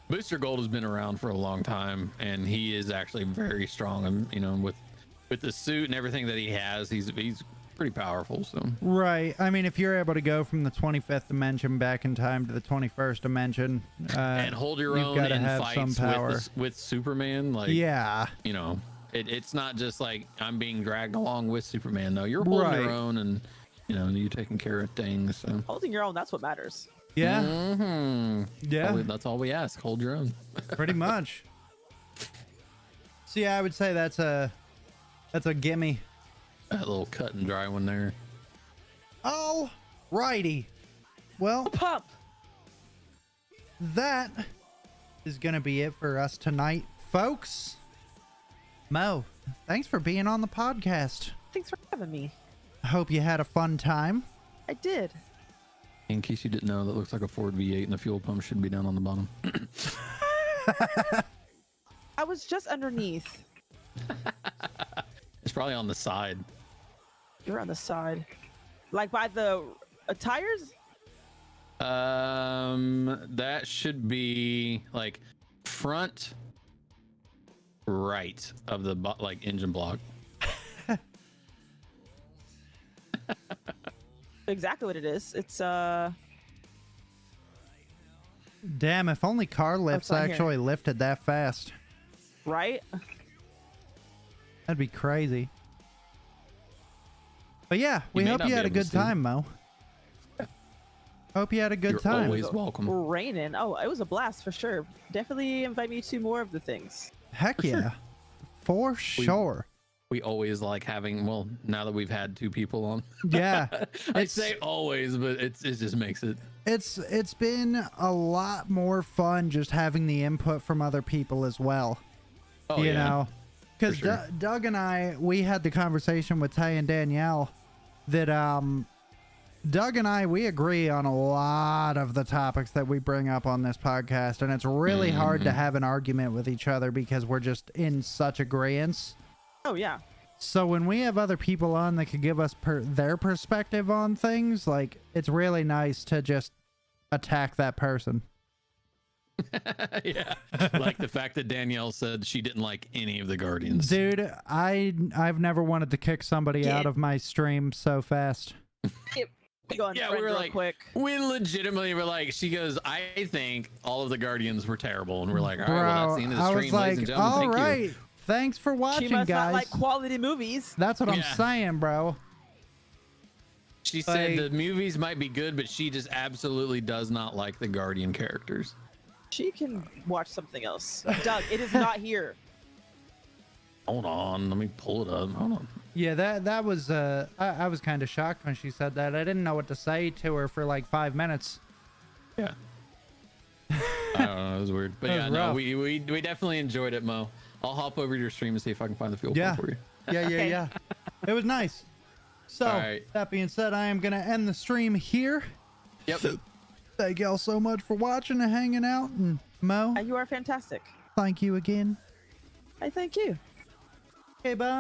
Booster Gold has been around for a long time, and he is actually very strong. And you know, with the suit and everything that he has, he's pretty powerful. So right, I mean, if you're able to go from the 25th dimension back in time to the 21st dimension, and hold your own in fights with Superman, like yeah, you know, it's not just like I'm being dragged along with Superman. No, you're holding your own and. You know, you're taking care of things. So. Holding your own, that's what matters. Yeah. Mm-hmm. Yeah. That's all we ask. Hold your own. Pretty much. So yeah, I would say that's a gimme. That little cut and dry one there. All righty. Well, pop. That is going to be it for us tonight, folks. Mo, thanks for being on the podcast. Thanks for having me. I hope you had a fun time. I did. In case you didn't know, that looks like a Ford V8 and the fuel pump should be down on the bottom. I was just underneath. It's probably on the side. You're on the side. Like by the tires? That should be like front right of the like engine block. Exactly what it is. It's damn, if only car lifts actually lifted that fast. Right? That'd be crazy. But yeah, we hope you had a good time, Mo. Hope you had a good time. Always welcome. Raining. Oh, it was a blast for sure. Definitely invite me to more of the things. Heck yeah. For sure. We always like having, well, now that we've had two people on. Yeah. I say always, but it just makes it. It's been a lot more fun just having the input from other people as well. Oh, you know? Because sure. Doug and I, we had the conversation with Tay and Danielle that Doug and I, we agree on a lot of the topics that we bring up on this podcast. And it's really hard to have an argument with each other because we're just in such agreeance. Oh, yeah. So when we have other people on that could give us their perspective on things, like, it's really nice to just attack that person. Yeah. Like the fact that Danielle said she didn't like any of the Guardians. Dude, I've never wanted to kick somebody out of my stream so fast. Yeah, we were like, quick. We legitimately were like, she goes, I think all of the Guardians were terrible. And we're like, all right, well, that's the end of the stream, was like, ladies and gentlemen. all Thank right. you. Thanks for watching, she must guys. Not like quality movies. That's what I'm saying, bro. She said the movies might be good, but she just absolutely does not like the Guardian characters. She can watch something else. Doug, it is not here. Hold on, let me pull it up. Hold on. Yeah, that was I was kind of shocked when she said that. I didn't know what to say to her for like 5 minutes. Yeah. I don't know, it was weird. But yeah, no, we definitely enjoyed it, Mo. I'll hop over to your stream and see if I can find the fuel pump for you. Yeah. It was nice. So, that being said, I am going to end the stream here. Yep. Thank y'all so much for watching and hanging out. And Mo, you are fantastic. Thank you again. I thank you. Okay, bye.